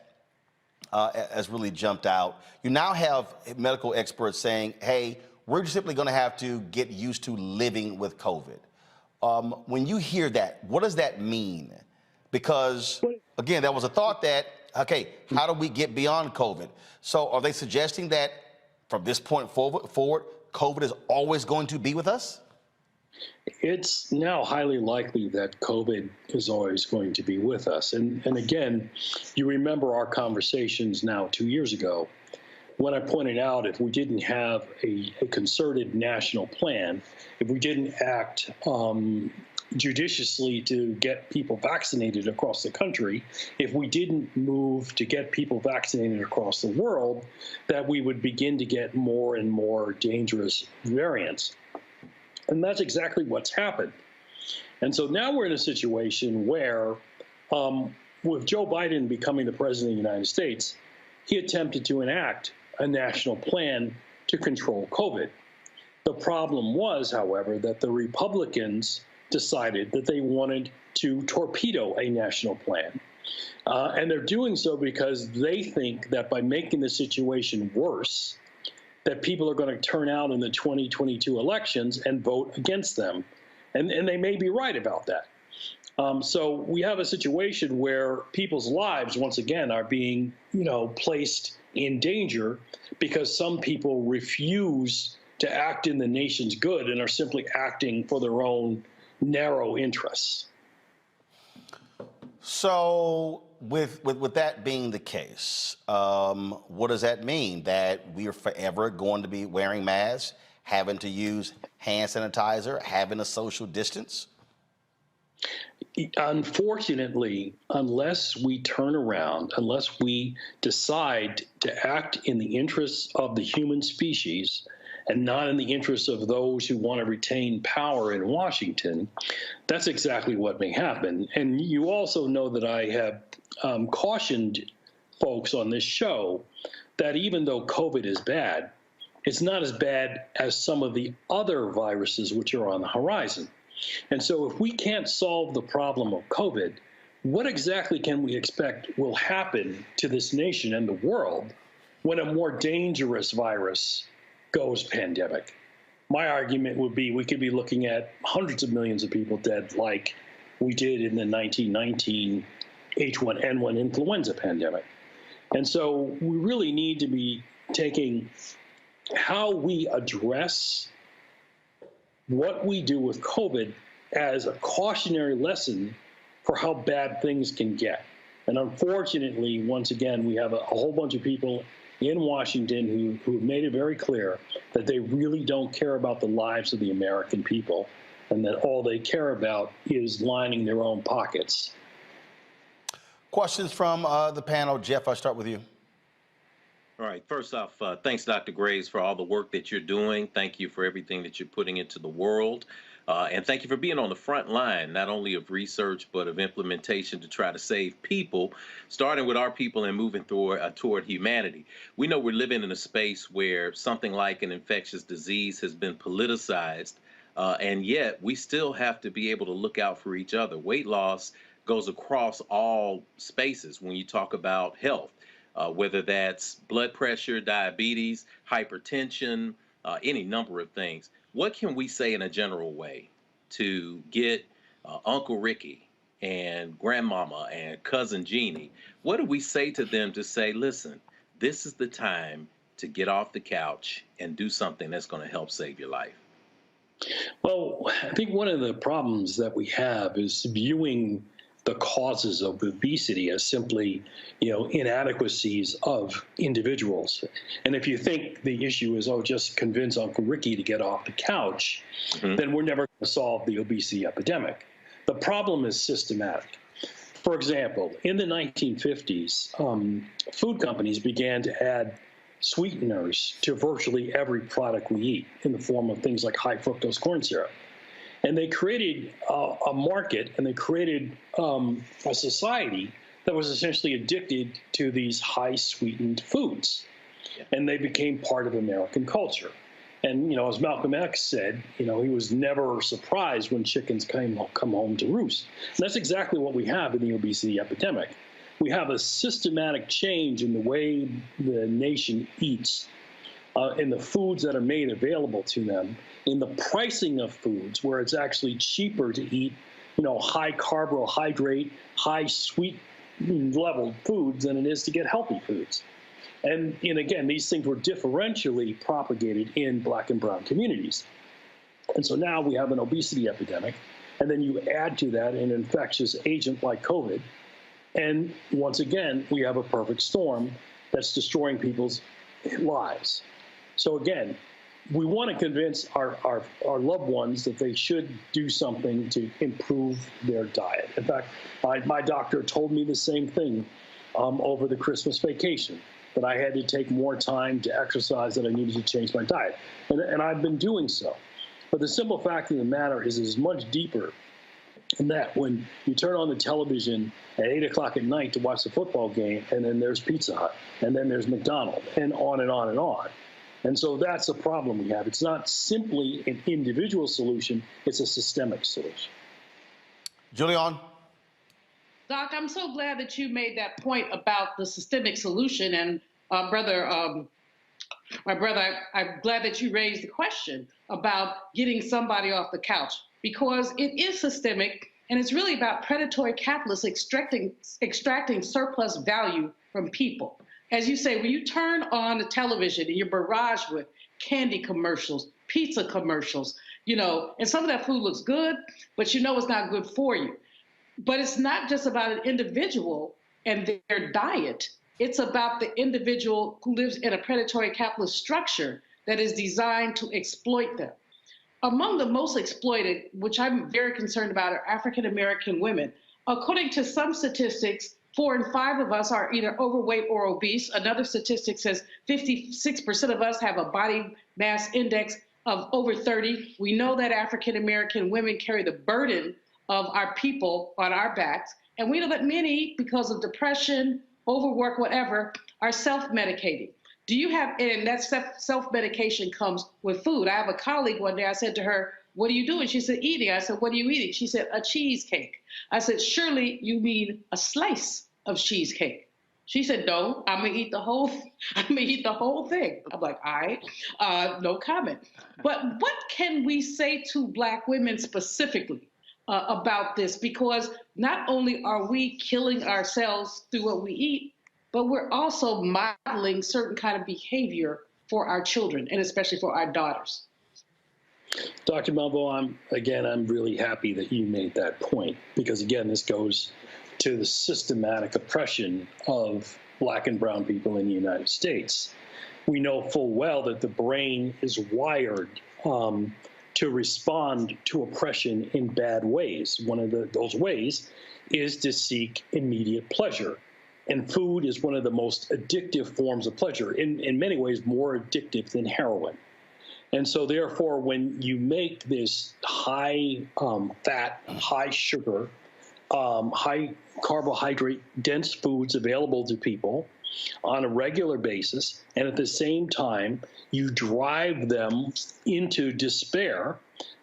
has really jumped out, you now have medical experts saying, hey, we're just simply going to have to get used to living with COVID. When you hear that, what does that mean? Because, again, there was a thought that, okay, how do we get beyond COVID? So are they suggesting that from this point forward, COVID is always going to be with us? It's now highly likely that COVID is always going to be with us. And again, you remember our conversations now 2 years ago when I pointed out if we didn't have a concerted national plan, if we didn't act judiciously to get people vaccinated across the country, if we didn't move to get people vaccinated across the world, that we would begin to get more and more dangerous variants. And that's exactly what's happened. And so now we're in a situation where, with Joe Biden becoming the president of the United States, he attempted to enact a national plan to control COVID. The problem was, however, that the Republicans decided that they wanted to torpedo a national plan. And they're doing so because they think that by making the situation worse, that people are going to turn out in the 2022 elections and vote against them. And they may be right about that. So we have a situation where people's lives, once again, are being, placed in danger because some people refuse to act in the nation's good and are simply acting for their own narrow interests. So with that being the case, what does that mean? That we are forever going to be wearing masks, having to use hand sanitizer, having a social distance? Unfortunately, unless we turn around, unless we decide to act in the interests of the human species and not in the interests of those who want to retain power in Washington, that's exactly what may happen. And you also know that I have cautioned folks on this show that even though COVID is bad, it's not as bad as some of the other viruses which are on the horizon. And so if we can't solve the problem of COVID, what exactly can we expect will happen to this nation and the world when a more dangerous virus goes pandemic? My argument would be we could be looking at hundreds of millions of people dead like we did in the 1919 H1N1 influenza pandemic. And so we really need to be taking how we address what we do with COVID as a cautionary lesson for how bad things can get. And unfortunately, once again, we have a whole bunch of people in Washington who have made it very clear that they really don't care about the lives of the American people and that all they care about is lining their own pockets. Questions from the panel. Jeff, I'll start with you. All right. First off, thanks, Dr. Graves, for all the work that you're doing. Thank you for everything that you're putting into the world. And thank you for being on the front line, not only of research, but of implementation to try to save people, starting with our people and moving toward humanity. We know we're living in a space where something like an infectious disease has been politicized, and yet we still have to be able to look out for each other. Weight loss goes across all spaces when you talk about health. Whether that's blood pressure, diabetes, hypertension, any number of things. What can we say in a general way to get Uncle Ricky and Grandmama and Cousin Jeannie? What do we say to them to say, listen, this is the time to get off the couch and do something that's going to help save your life? Well, I think one of the problems that we have is viewing the causes of obesity as simply, inadequacies of individuals. And if you think the issue is, just convince Uncle Ricky to get off the couch, then we're never going to solve the obesity epidemic. The problem is systematic. For example, in the 1950s, food companies began to add sweeteners to virtually every product we eat in the form of things like high fructose corn syrup. And they created a market, and they created a society that was essentially addicted to these high-sweetened foods. And they became part of American culture. And, as Malcolm X said, he was never surprised when chickens come home to roost. And that's exactly what we have in the obesity epidemic. We have a systematic change in the way the nation eats, in the foods that are made available to them, in the pricing of foods, where it's actually cheaper to eat, high carbohydrate, high sweet level foods than it is to get healthy foods. And again, these things were differentially propagated in Black and brown communities. And so now we have an obesity epidemic, and then you add to that an infectious agent like COVID. And once again, we have a perfect storm that's destroying people's lives. So again, we want to convince our loved ones that they should do something to improve their diet. In fact, my doctor told me the same thing over the Christmas vacation, that I had to take more time to exercise, that I needed to change my diet. And I've been doing so. But the simple fact of the matter is much deeper than that. When you turn on the television at 8 o'clock at night to watch the football game, and then there's Pizza Hut, and then there's McDonald's, and on and on and on. And so that's the problem we have. It's not simply an individual solution, it's a systemic solution. Julian? Doc, I'm so glad that you made that point about the systemic solution. And my brother, I'm glad that you raised the question about getting somebody off the couch, because it is systemic, and it's really about predatory capitalists extracting surplus value from people. As you say, when you turn on the television and you're barraged with candy commercials, pizza commercials, and some of that food looks good, but it's not good for you. But it's not just about an individual and their diet. It's about the individual who lives in a predatory capitalist structure that is designed to exploit them. Among the most exploited, which I'm very concerned about, are African American women. According to some statistics, 4 in 5 of us are either overweight or obese. Another statistic says 56% of us have a body mass index of over 30. We know that African American women carry the burden of our people on our backs. And we know that many, because of depression, overwork, whatever, are self-medicating. Do you have, and that self-medication comes with food. I have a colleague one day, I said to her, "What are you doing?" She said, "Eating." I said, "What are you eating?" She said, "A cheesecake." I said, "Surely you mean a slice of cheesecake." She said, "No, I'm gonna eat the whole thing." I'm like, all right, no comment. But what can we say to Black women specifically about this? Because not only are we killing ourselves through what we eat, but we're also modeling certain kind of behavior for our children, and especially for our daughters. Dr. Malvo, I'm really happy that you made that point, because again, this goes to the systematic oppression of Black and brown people in the United States. We know full well that the brain is wired to respond to oppression in bad ways. One of those ways is to seek immediate pleasure. And food is one of the most addictive forms of pleasure, in many ways more addictive than heroin. And so therefore, when you make this high fat, high sugar, high carbohydrate dense foods available to people on a regular basis, and at the same time, you drive them into despair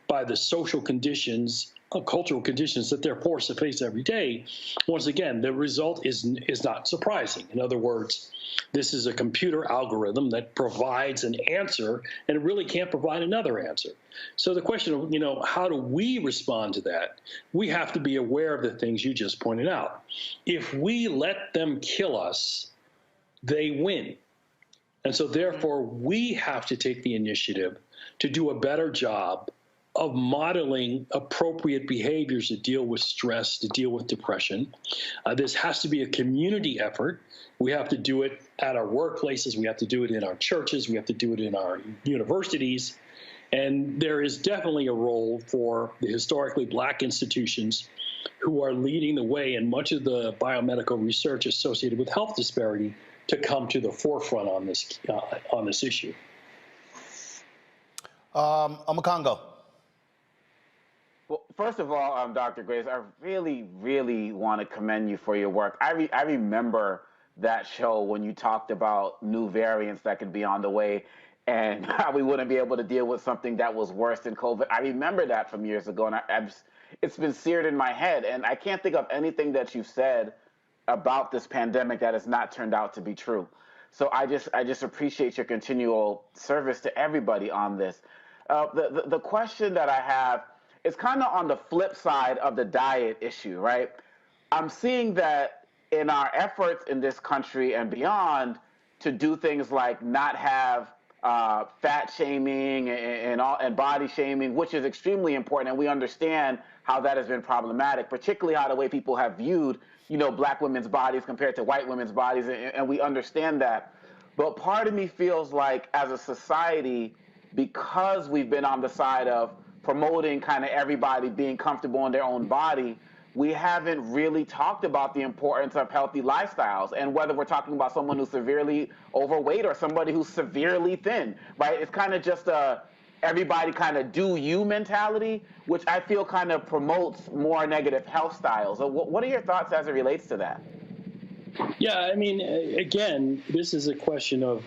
by the social conditions, cultural conditions that they're forced to face every day, once again, the result is not surprising. In other words, this is a computer algorithm that provides an answer, and it really can't provide another answer. So the question of, how do we respond to that? We have to be aware of the things you just pointed out. If we let them kill us, they win. And so therefore, we have to take the initiative to do a better job of modeling appropriate behaviors to deal with stress, to deal with depression. This has to be a community effort. We have to do it at our workplaces. We have to do it in our churches. We have to do it in our universities. And there is definitely a role for the historically Black institutions who are leading the way in much of the biomedical research associated with health disparity to come to the forefront on this issue. Omokongo. Well, first of all, Dr. Grace, I really, really want to commend you for your work. I remember that show when you talked about new variants that could be on the way and how we wouldn't be able to deal with something that was worse than COVID. I remember that from years ago, and it's been seared in my head. And I can't think of anything that you've said about this pandemic that has not turned out to be true. So I just appreciate your continual service to everybody on this. The question that I have is kind of on the flip side of the diet issue, right? I'm seeing that in our efforts in this country and beyond to do things like not have fat shaming and body shaming, which is extremely important, and we understand how that has been problematic, particularly how the way people have viewed, Black women's bodies compared to white women's bodies, and we understand that. But part of me feels like, as a society, because we've been on the side of promoting kind of everybody being comfortable in their own body, we haven't really talked about the importance of healthy lifestyles, and whether we're talking about someone who's severely overweight or somebody who's severely thin, right? It's kind of just a everybody kind of do you mentality, which I feel kind of promotes more negative health styles. So what are your thoughts as it relates to that? Yeah, I mean, again, this is a question of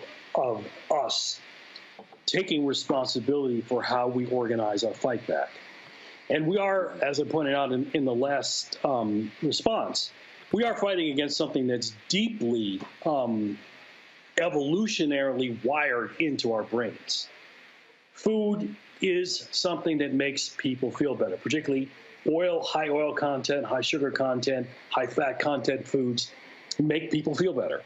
us taking responsibility for how we organize our fight back. And we are, as I pointed out in the last response, we are fighting against something that's deeply evolutionarily wired into our brains. Food is something that makes people feel better, particularly high oil content, high sugar content, high fat content foods make people feel better.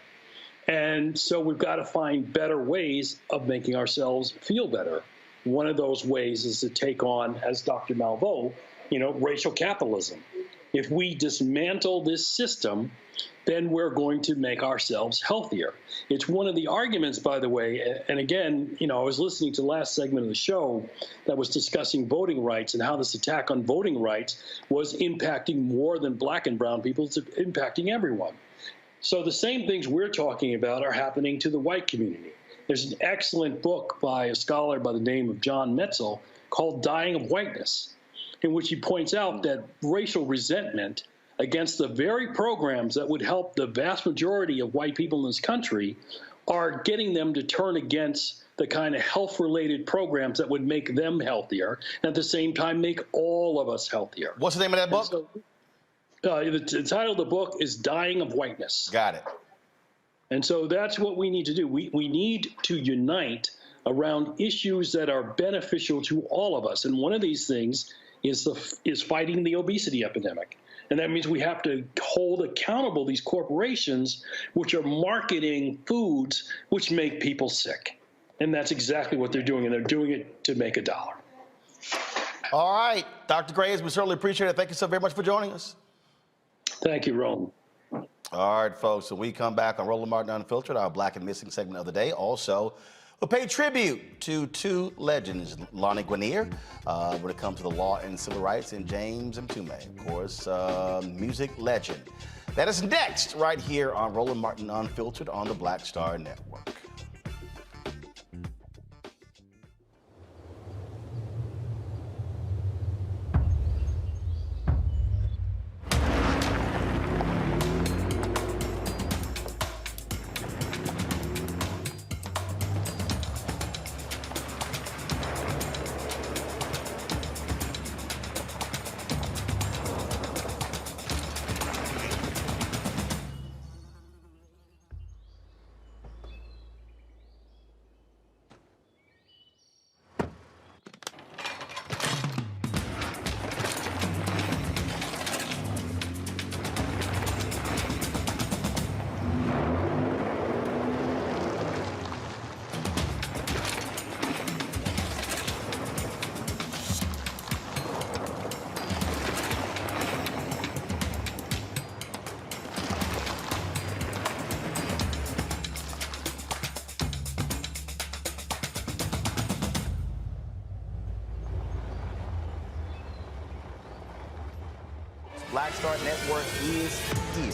And so we've got to find better ways of making ourselves feel better. One of those ways is to take on, as Dr. Malveaux, racial capitalism. If we dismantle this system, then we're going to make ourselves healthier. It's one of the arguments, by the way, and again, I was listening to the last segment of the show that was discussing voting rights and how this attack on voting rights was impacting more than black and brown people. It's impacting everyone. So the same things we're talking about are happening to the white community. There's an excellent book by a scholar by the name of John Metzl called Dying of Whiteness, in which he points out that racial resentment against the very programs that would help the vast majority of white people in this country are getting them to turn against the kind of health-related programs that would make them healthier and at the same time make all of us healthier. What's the name of that book? The title of the book is Dying of Whiteness. Got it. And so that's what we need to do. We need to unite around issues that are beneficial to all of us. And one of these things is fighting the obesity epidemic. And that means we have to hold accountable these corporations which are marketing foods which make people sick. And that's exactly what they're doing, and they're doing it to make a dollar. All right, Dr. Graves, we certainly appreciate it. Thank you so very much for joining us. Thank you, Roland. All right, folks, when we come back on Roland Martin Unfiltered, our Black and Missing segment of the day, also, we'll pay tribute to two legends, Lonnie Guinier, when it comes to the law and civil rights, and James Mtume, of course, music legend. That is next, right here on Roland Martin Unfiltered on the Black Star Network. Black Star Network is here.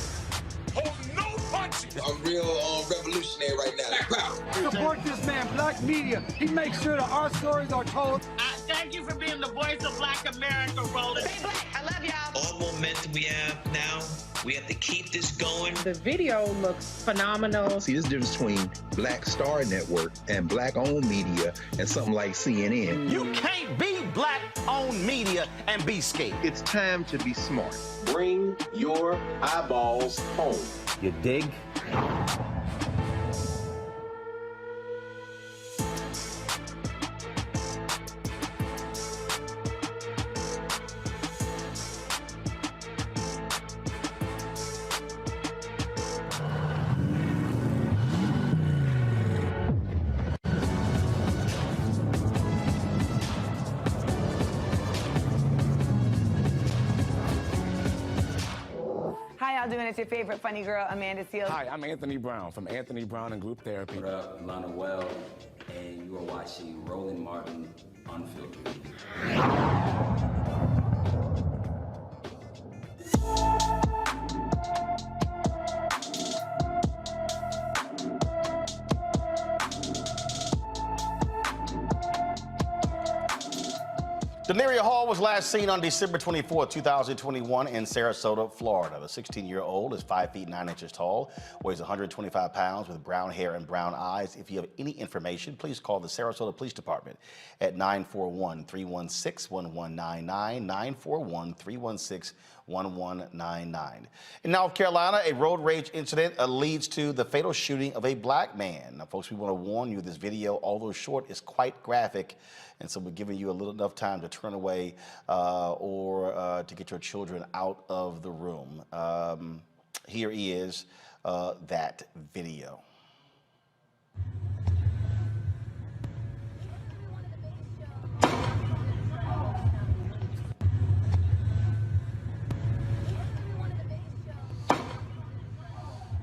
Oh, no punching! I'm real revolutionary right now. Support this man, Black Media. He makes sure that our stories are told. Thank you for being the voice of Black America, Roland. Stay black. I love y'all. All momentum we have now, we have to keep this going. The video looks phenomenal. See, there's a difference between Black Star Network and black-owned media and something like CNN. You can't be black-owned media and be scared. It's time to be smart. Bring your eyeballs home. You dig? How y'all doing? It's your favorite funny girl, Amanda Seals. Hi, I'm Anthony Brown from Anthony Brown and Group Therapy. What up, Lana Well, and you are watching Roland Martin Unfiltered. Guinier Hall was last seen on December 24, 2021 in Sarasota, Florida. The 16-year-old is 5 feet 9 inches tall, weighs 125 pounds with brown hair and brown eyes. If you have any information, please call the Sarasota Police Department at 941-316-1199, 941-316-1199. In North Carolina, a road rage incident leads to the fatal shooting of a black man. Now, folks, we want to warn you, this video, although short, is quite graphic, and so we're giving you a little enough time to turn away or to get your children out of the room. Here is that video.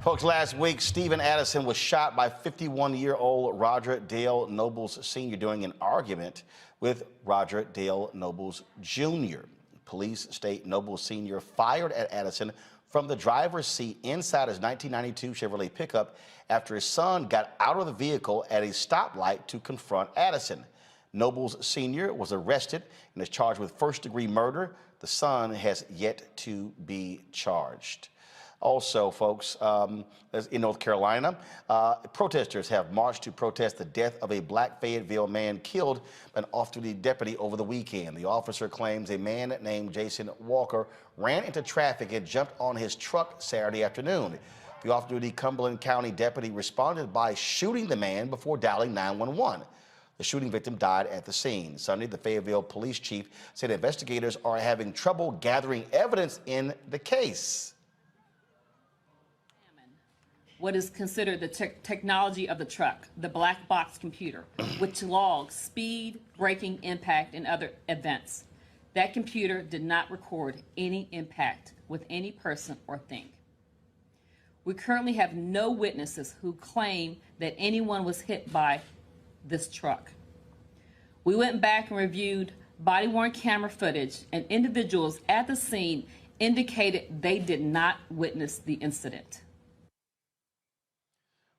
Folks, last week, Stephen Addison was shot by 51-year-old Roger Dale Nobles Sr. during an argument with Roger Dale Nobles Jr. Police state Nobles Sr. fired at Addison from the driver's seat inside his 1992 Chevrolet pickup after his son got out of the vehicle at a stoplight to confront Addison. Nobles Sr. was arrested and is charged with first-degree murder. The son has yet to be charged. Also, folks, in North Carolina, protesters have marched to protest the death of a black Fayetteville man killed by an off-duty deputy over the weekend. The officer claims a man named Jason Walker ran into traffic and jumped on his truck Saturday afternoon. The off-duty Cumberland County deputy responded by shooting the man before dialing 911. The shooting victim died at the scene. Sunday, the Fayetteville police chief said investigators are having trouble gathering evidence in the case. What is considered the technology of the truck, the black box computer, which logs speed, braking, impact, and other events. That computer did not record any impact with any person or thing. We currently have no witnesses who claim that anyone was hit by this truck. We went back and reviewed body-worn camera footage, and individuals at the scene indicated they did not witness the incident.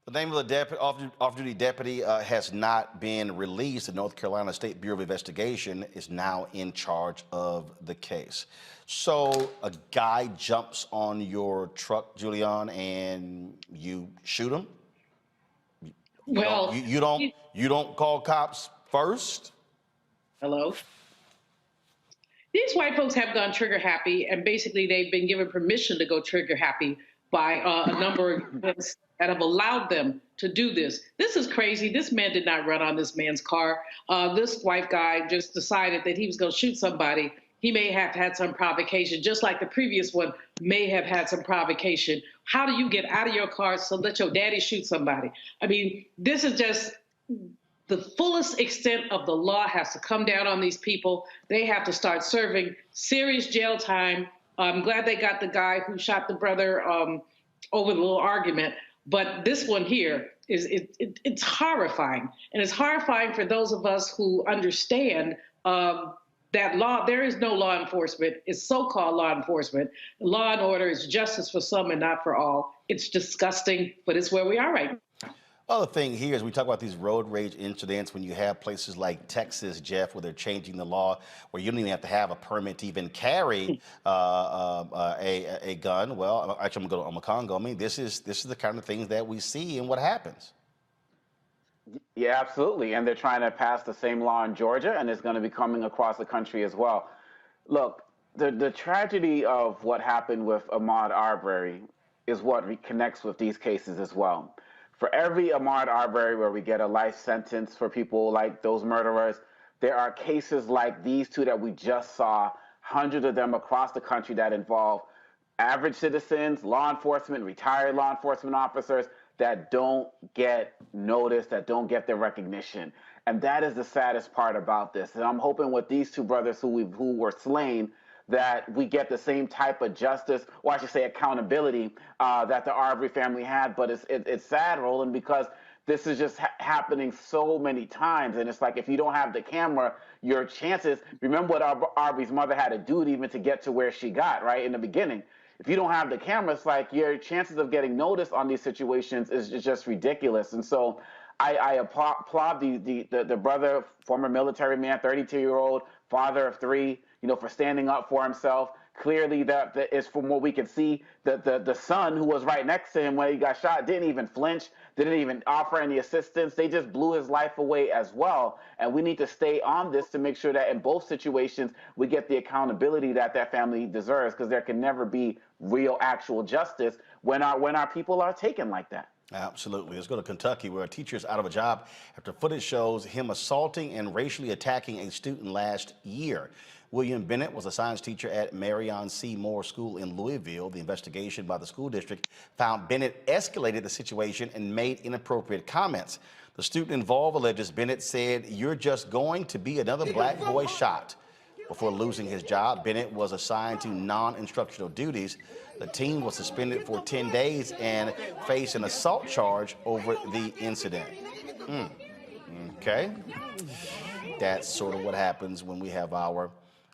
The name of the off-duty deputy has not been released. The North Carolina State Bureau of Investigation is now in charge of the case. So a guy jumps on your truck, Julian, and you shoot him? Well, you don't call cops first? Hello? These white folks have gone trigger happy, and basically they've been given permission to go trigger happy by a number of events that have allowed them to do this. This is crazy. This man did not run on this man's car. This white guy just decided that he was going to shoot somebody. He may have had some provocation, just like the previous one may have had some provocation. How do you get out of your car so let your daddy shoot somebody? I mean, this is just the fullest extent of the law has to come down on these people. They have to start serving serious jail time. I'm glad they got the guy who shot the brother over the little argument. But this one here it's horrifying. And it's horrifying for those of us who understand that law, there is no law enforcement. It's so-called law enforcement. Law and order is justice for some and not for all. It's disgusting, but it's where we are right now. Other thing here is we talk about these road rage incidents when you have places like Texas, Jeff, where they're changing the law, where you don't even have to have a permit to even carry a gun. Well, actually, I'm going to go to Congo. I mean, this is the kind of things that we see and what happens. Yeah, absolutely. And they're trying to pass the same law in Georgia, and it's going to be coming across the country as well. Look, the tragedy of what happened with Ahmaud Arbery is what connects with these cases as well. For every Ahmaud Arbery where we get a life sentence for people like those murderers, there are cases like these two that we just saw, hundreds of them across the country that involve average citizens, law enforcement, retired law enforcement officers that don't get noticed, that don't get their recognition. And that is the saddest part about this. And I'm hoping with these two brothers who were slain, that we get the same type of justice, or I should say accountability, that the Arbery family had. But it's sad, Roland, because this is just happening so many times. And it's like, if you don't have the camera, your chances, remember what Arbery's mother had to do even to get to where she got, right, in the beginning. If you don't have the camera, it's like your chances of getting noticed on these situations is just ridiculous. And so I applaud the brother, former military man, 32-year-old, father of 3, for standing up for himself. Clearly, that is from what we can see. The son who was right next to him when he got shot didn't even flinch, didn't even offer any assistance. They just blew his life away as well. And we need to stay on this to make sure that in both situations we get the accountability that family deserves, because there can never be real, actual justice when our people are taken like that. Absolutely. Let's go to Kentucky, where a teacher is out of a job after footage shows him assaulting and racially attacking a student last year. William Bennett was a science teacher at Marion C. Moore School in Louisville. The investigation by the school district found Bennett escalated the situation and made inappropriate comments. The student involved alleges Bennett said, "You're just going to be another black boy shot." Before losing his job, Bennett was assigned to non-instructional duties. The teen was suspended for 10 days and faced an assault charge over the incident. Okay. That's sort of what happens when we have our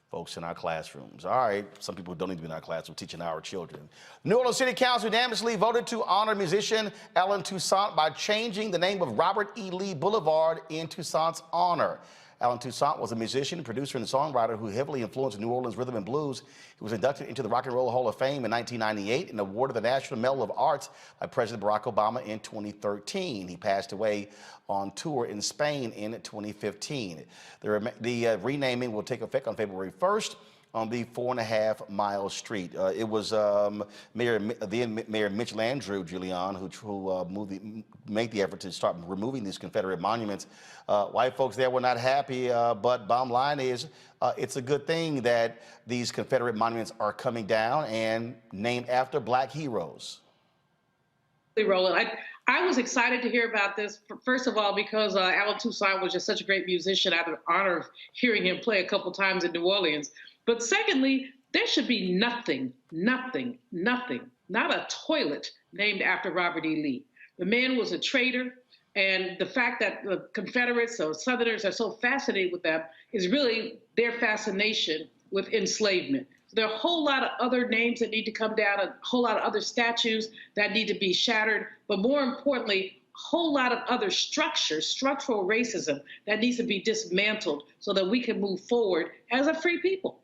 folks in our classrooms. All right, some people don't need to be in our classroom teaching our children. New Orleans City Council unanimously voted to honor musician Alan Toussaint by changing the name of Robert E. Lee Boulevard in Toussaint's honor. Alan Toussaint was a musician, producer, and songwriter who heavily influenced New Orleans rhythm and blues. He was inducted into the Rock and Roll Hall of Fame in 1998 and awarded the National Medal of Arts by President Barack Obama in 2013. He passed away on tour in Spain in 2015. The renaming will take effect on February 1st on the 4.5-mile street. It was then Mayor Mitch Landrieu, Julian, who made the effort to start removing these Confederate monuments. White folks there were not happy, but bottom line is it's a good thing that these Confederate monuments are coming down and named after black heroes. Roland, I was excited to hear about this, first of all, because Alan Toussaint was just such a great musician. I had the honor of hearing him play a couple times in New Orleans. But secondly, there should be nothing, not a toilet named after Robert E. Lee. The man was a traitor, and the fact that the Confederates or Southerners are so fascinated with them is really their fascination with enslavement. There are a whole lot of other names that need to come down, a whole lot of other statues that need to be shattered, but more importantly, a whole lot of other structural racism that needs to be dismantled so that we can move forward as a free people.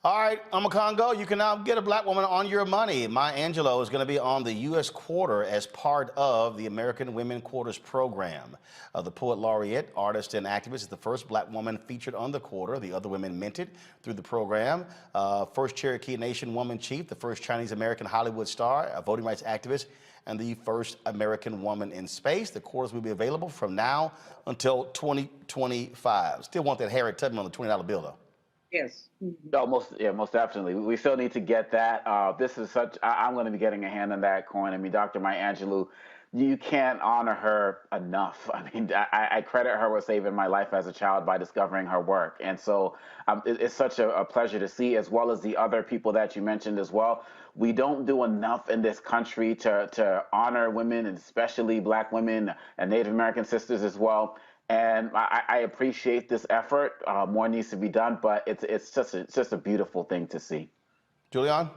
All right, Congo, you can now get a black woman on your money. Maya Angelou is going to be on the U.S. Quarter as part of the American Women Quarters program. The poet laureate, artist, and activist is the first black woman featured on the quarter. The other women minted through the program. First Cherokee Nation woman chief, the first Chinese-American Hollywood star, a voting rights activist, and the first American woman in space. The quarters will be available from now until 2025. Still want that Harriet Tubman on the $20 bill, though. Yes. No, most definitely. We still need to get that. This is I'm going to be getting a hand on that coin. I mean, Dr. Maya Angelou, you can't honor her enough. I mean, I credit her with saving my life as a child by discovering her work. And so it's such a pleasure to see, as well as the other people that you mentioned as well. We don't do enough in this country to honor women, and especially black women and Native American sisters as well. And I appreciate this effort. More needs to be done, but it's just a beautiful thing to see. Julian?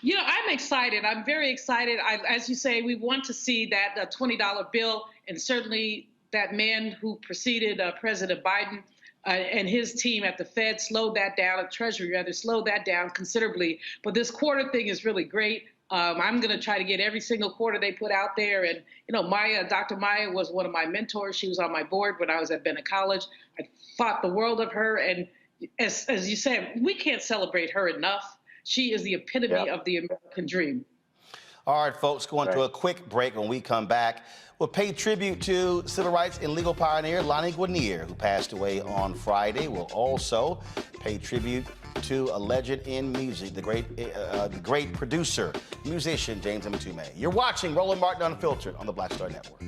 You know, I'm excited. I'm very excited. As you say, we want to see that $20 bill, and certainly that man who preceded President Biden and his team at the Fed slowed that down, at Treasury rather, slowed that down considerably. But this quarter thing is really great. I'm going to try to get every single quarter they put out there. And, you know, Dr. Maya was one of my mentors. She was on my board when I was at Bennett College. I thought the world of her. And as you said, we can't celebrate her enough. She is the epitome of the American dream. All right, folks, going to a quick break. When we come back, we'll pay tribute to civil rights and legal pioneer Lonnie Guinier, who passed away on Friday. We'll also pay tribute to a legend in music, the great producer, musician, James Mtume. You're watching Roland Martin Unfiltered on the Black Star Network.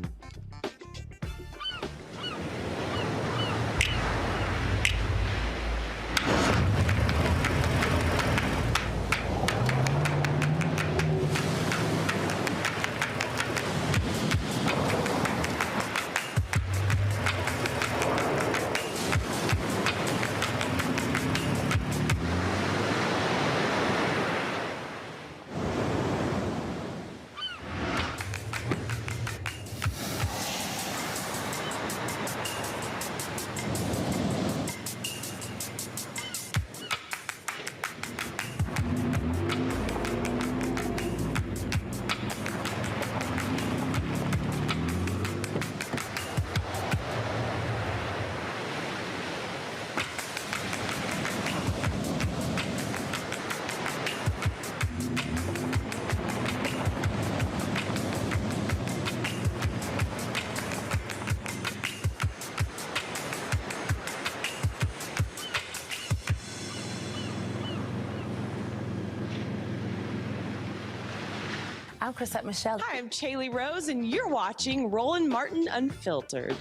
I'm Chrisette Michelle. Hi, I'm Chaley Rose, and you're watching Roland Martin Unfiltered.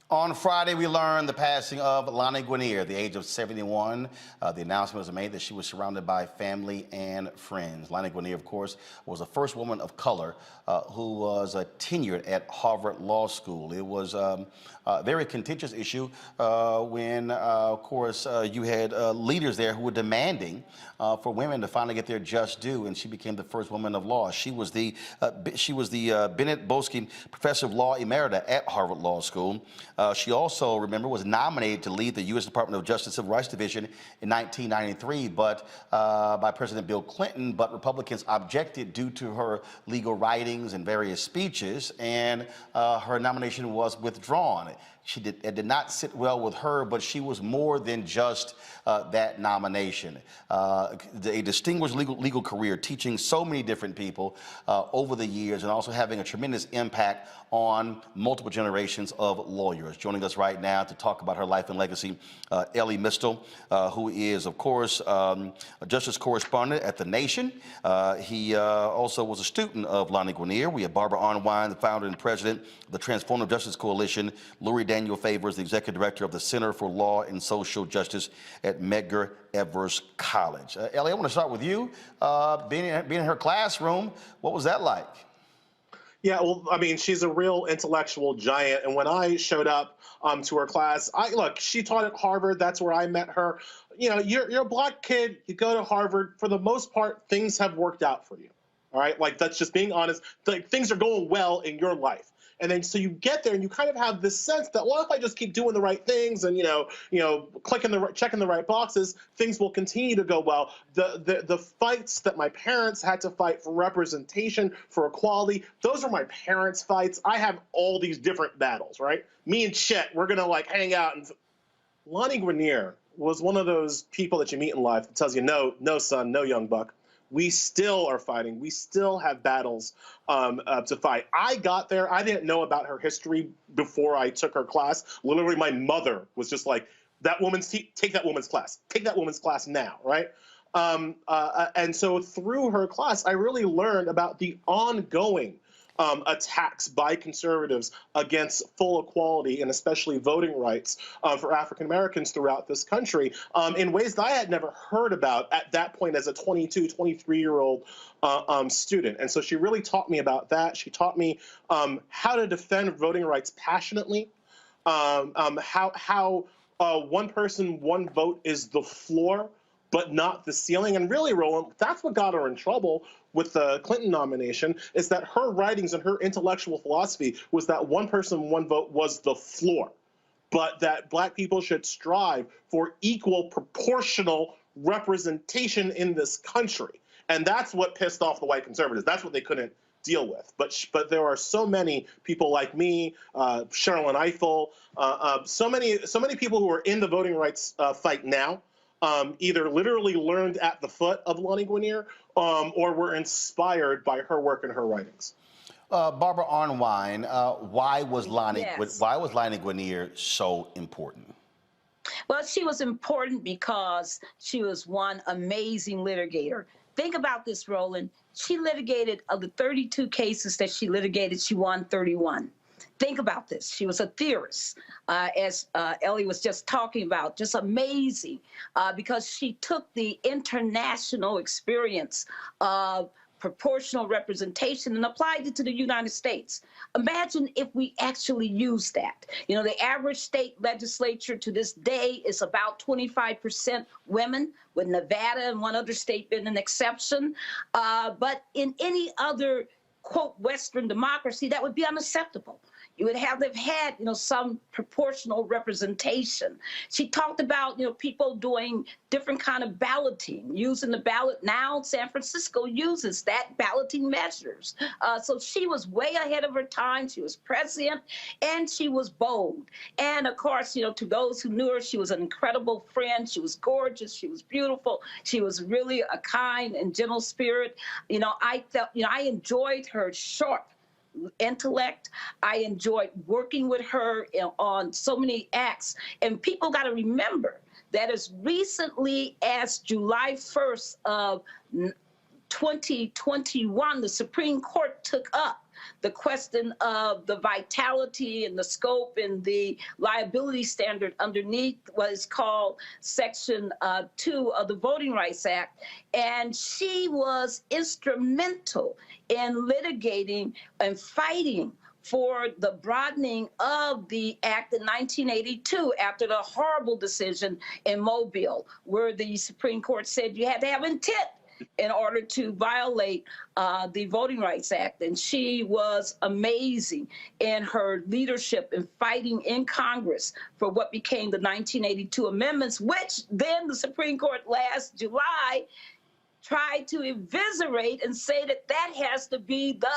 On Friday, we learned the passing of Lonnie Guinier at the age of 71. The announcement was made that she was surrounded by family and friends. Lonnie Guinier, of course, was the first woman of color who was tenured at Harvard Law School. It was a very contentious issue when, of course, you had leaders there who were demanding for women to finally get their just due, and she became the first woman of law. She was the Bennett Bosky Professor of Law Emerita at Harvard Law School. She also, remember, was nominated to lead the U.S. Department of Justice Civil Rights Division in 1993, but by President Bill Clinton. But Republicans objected due to her legal writings and various speeches, and her nomination was withdrawn. It did not sit well with her, but she was more than just that nomination. A distinguished legal career, teaching so many different people over the years, and also having a tremendous impact on multiple generations of lawyers. Joining us right now to talk about her life and legacy, Elie Mystal, who is, of course, a justice correspondent at The Nation. He also was a student of Lonnie Guinier. We have Barbara Arnwine, the founder and president of the Transformative Justice Coalition. Lori Daniel Favors, the executive director of the Center for Law and Social Justice at Medgar Evers College. Elie, I want to start with you. Being in her classroom, what was that like? Yeah, well, I mean, she's a real intellectual giant. And when I showed up to her class, look, she taught at Harvard. That's where I met her. You know, you're a black kid. You go to Harvard. For the most part, things have worked out for you. All right, like that's just being honest. Like, things are going well in your life. And then so you get there and you kind of have this sense that, well, if I just keep doing the right things and checking the right boxes, things will continue to go well. The fights that my parents had to fight for representation, for equality, those are my parents' fights. I have all these different battles, right? Me and Chet, we're gonna like hang out. And Lonnie Guinier was one of those people that you meet in life that tells you, no, son, no, young buck. We still are fighting. We still have battles to fight. I got there. I didn't know about her history before I took her class. Literally, my mother was just like, take that woman's class. Take that woman's class now, right? And so through her class, I really learned about the ongoing attacks by conservatives against full equality and especially voting rights for African Americans throughout this country in ways that I had never heard about at that point as a 22, 23-year-old student. And so she really taught me about that. She taught me how to defend voting rights passionately, how one person, one vote is the floor, but not the ceiling. And really, Roland, that's what got her in trouble with the Clinton nomination, is that her writings and her intellectual philosophy was that one person, one vote was the floor, but that black people should strive for equal proportional representation in this country. And that's what pissed off the white conservatives. That's what they couldn't deal with. But there are so many people like me, Sherrilyn Ifill, so many people who are in the voting rights fight now, either literally learned at the foot of Lonnie Guinier or were inspired by her work and her writings. Barbara Arnwine, why was Lonnie Guinier so important? Well, she was important because she was one amazing litigator. Think about this, Roland. She litigated, of the 32 cases that she litigated, she won 31. Think about this. She was a theorist, as Elie was just talking about, just amazing, because she took the international experience of proportional representation and applied it to the United States. Imagine if we actually used that. You know, the average state legislature to this day is about 25% women, with Nevada and one other state being an exception. But in any other, quote, Western democracy, that would be unacceptable. You would have to have had, you know, some proportional representation. She talked about, you know, people doing different kind of balloting, using the ballot. Now San Francisco uses that balloting measures. So she was way ahead of her time. She was prescient, and she was bold. And of course, you know, to those who knew her, she was an incredible friend. She was gorgeous. She was beautiful. She was really a kind and gentle spirit. You know, I felt, you know, I enjoyed her sharp intellect. I enjoyed working with her on so many acts. And people got to remember that as recently as July 1st of 2021, the Supreme Court took up the question of the vitality and the scope and the liability standard underneath what is called Section 2 of the Voting Rights Act. And she was instrumental in litigating and fighting for the broadening of the act in 1982 after the horrible decision in Mobile, where the Supreme Court said you had to have intent in order to violate the Voting Rights Act. And she was amazing in her leadership in fighting in Congress for what became the 1982 amendments, which then the Supreme Court last July tried to eviscerate and say that that has to be the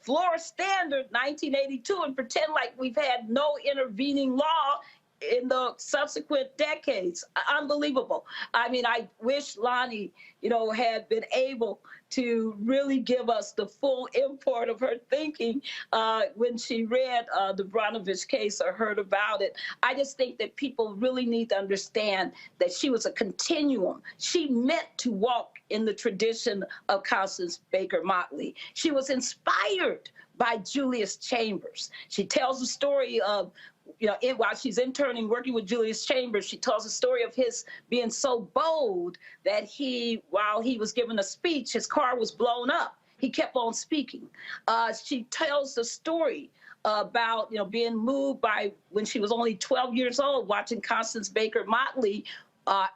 floor standard 1982 and pretend like we've had no intervening law in the subsequent decades. Unbelievable. I mean, I wish Lonnie, you know, had been able to really give us the full import of her thinking when she read the Brnovich case or heard about it. I just think that people really need to understand that she was a continuum. She meant to walk in the tradition of Constance Baker Motley. She was inspired by Julius Chambers. She tells the story of, you know, while she's interning, working with Julius Chambers, she tells the story of his being so bold that while he was giving a speech, his car was blown up. He kept on speaking. She tells the story about, you know, being moved by, when she was only 12 years old, watching Constance Baker Motley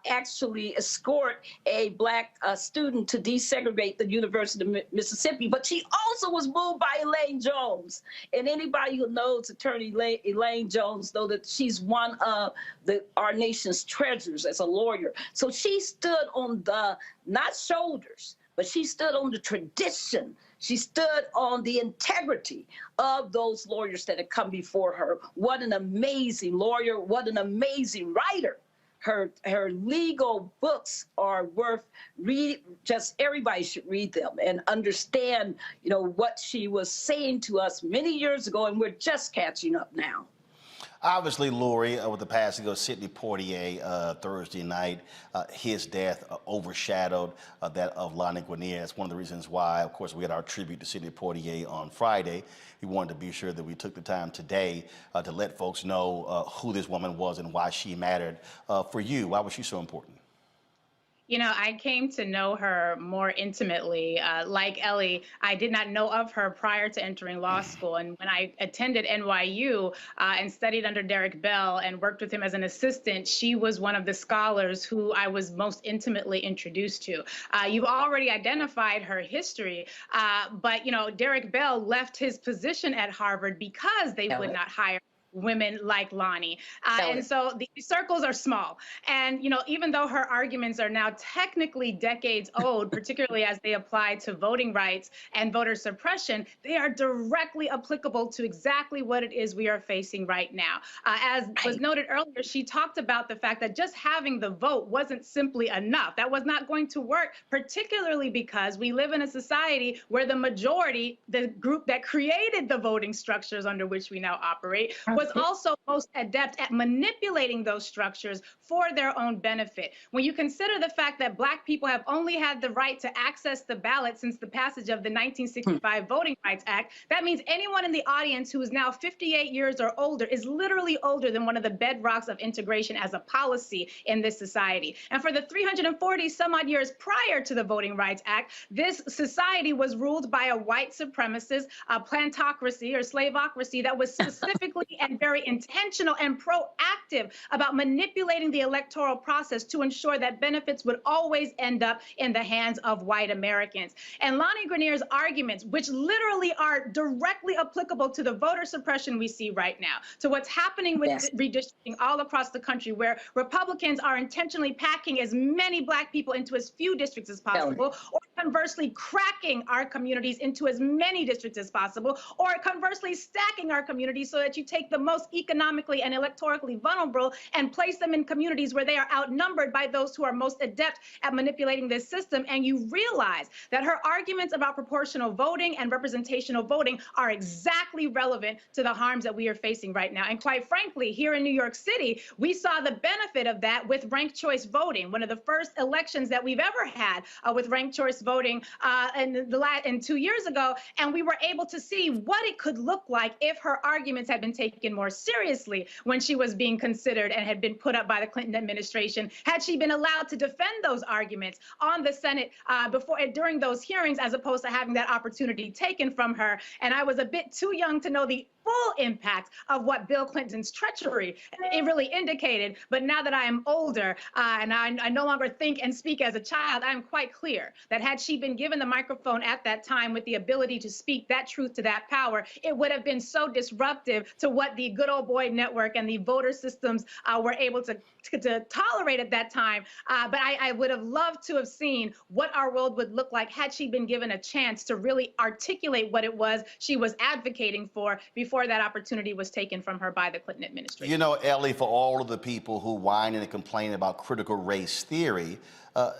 actually escort a black student to desegregate the University of Mississippi. But she also was moved by Elaine Jones. And anybody who knows Attorney Elaine Jones knows that she's one of our nation's treasures as a lawyer. So she stood on the, not shoulders, but she stood on the tradition. She stood on the integrity of those lawyers that had come before her. What an amazing lawyer, what an amazing writer. Her legal books are worth reading. Just everybody should read them and understand, you know, what she was saying to us many years ago, and we're just catching up now. Obviously, Lori, with the passing of Sidney Poitier Thursday night, his death overshadowed that of Lonnie Guinier. That's one of the reasons why, of course, we had our tribute to Sidney Poitier on Friday. We wanted to be sure that we took the time today to let folks know who this woman was and why she mattered. For you, why was she so important? You know, I came to know her more intimately. Like Ellie, I did not know of her prior to entering law school. And when I attended NYU and studied under Derek Bell and worked with him as an assistant, she was one of the scholars who I was most intimately introduced to. You've already identified her history, but, you know, Derek Bell left his position at Harvard because they would not hire women like Lonnie. And so the circles are small. And, you know, even though her arguments are now technically decades old, particularly as they apply to voting rights and voter suppression, they are directly applicable to exactly what it is we are facing right now. As was noted earlier, she talked about the fact that just having the vote wasn't simply enough. That was not going to work, particularly because we live in a society where the majority, the group that created the voting structures under which we now operate, was was also most adept at manipulating those structures for their own benefit. When you consider the fact that Black people have only had the right to access the ballot since the passage of the 1965 Voting Rights Act, that means anyone in the audience who is now 58 years or older is literally older than one of the bedrocks of integration as a policy in this society. And for the 340 some odd years prior to the Voting Rights Act, this society was ruled by a white supremacist plantocracy or slaveocracy that was specifically and very intentional and proactive about manipulating the electoral process to ensure that benefits would always end up in the hands of white Americans. And Lonnie Guinier's arguments, which literally are directly applicable to the voter suppression we see right now, to what's happening with redistricting all across the country, where Republicans are intentionally packing as many Black people into as few districts as possible, or conversely cracking our communities into as many districts as possible, or conversely stacking our communities so that you take the most economically and electorally vulnerable and place them in communities where they are outnumbered by those who are most adept at manipulating this system. And you realize that her arguments about proportional voting and representational voting are exactly relevant to the harms that we are facing right now. And quite frankly, here in New York City, we saw the benefit of that with ranked choice voting, one of the first elections that we've ever had with ranked choice voting in 2 years ago. And we were able to see what it could look like if her arguments had been taken more seriously when she was being considered and had been put up by the Clinton administration, had she been allowed to defend those arguments on the Senate during those hearings, as opposed to having that opportunity taken from her. And I was a bit too young to know the full impact of what Bill Clinton's treachery it really indicated. But now that I am older and I no longer think and speak as a child, I'm quite clear that had she been given the microphone at that time with the ability to speak that truth to that power, it would have been so disruptive to what the good old boy network and the voter systems were able to tolerate at that time. But I would have loved to have seen what our world would look like had she been given a chance to really articulate what it was she was advocating for before that opportunity was taken from her by the Clinton administration. You know, Ellie, for all of the people who whine and complain about critical race theory,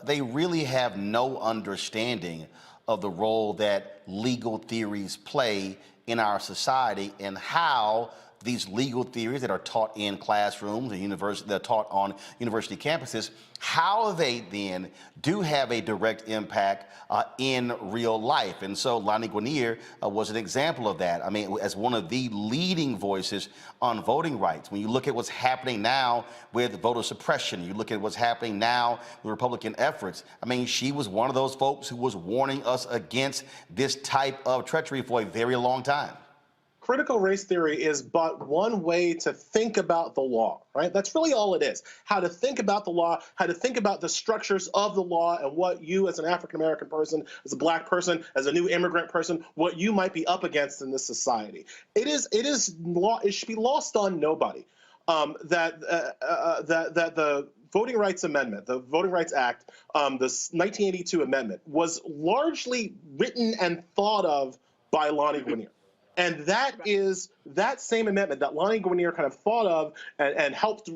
they really have no understanding of the role that legal theories play in our society and how these legal theories that are taught in classrooms and that are taught on university campuses, how they then do have a direct impact in real life. And so Lonnie Guinier was an example of that. I mean, as one of the leading voices on voting rights. When you look at what's happening now with voter suppression, you look at what's happening now with Republican efforts. I mean, she was one of those folks who was warning us against this type of treachery for a very long time. Critical race theory is but one way to think about the law, right? That's really all it is. How to think about the law, how to think about the structures of the law and what you as an African-American person, as a Black person, as a new immigrant person, what you might be up against in this society. It should be lost on nobody that the Voting Rights Amendment, the Voting Rights Act, the 1982 amendment was largely written and thought of by Lonnie Guinier. And that is that same amendment that Lonnie Guinier kind of thought of and helped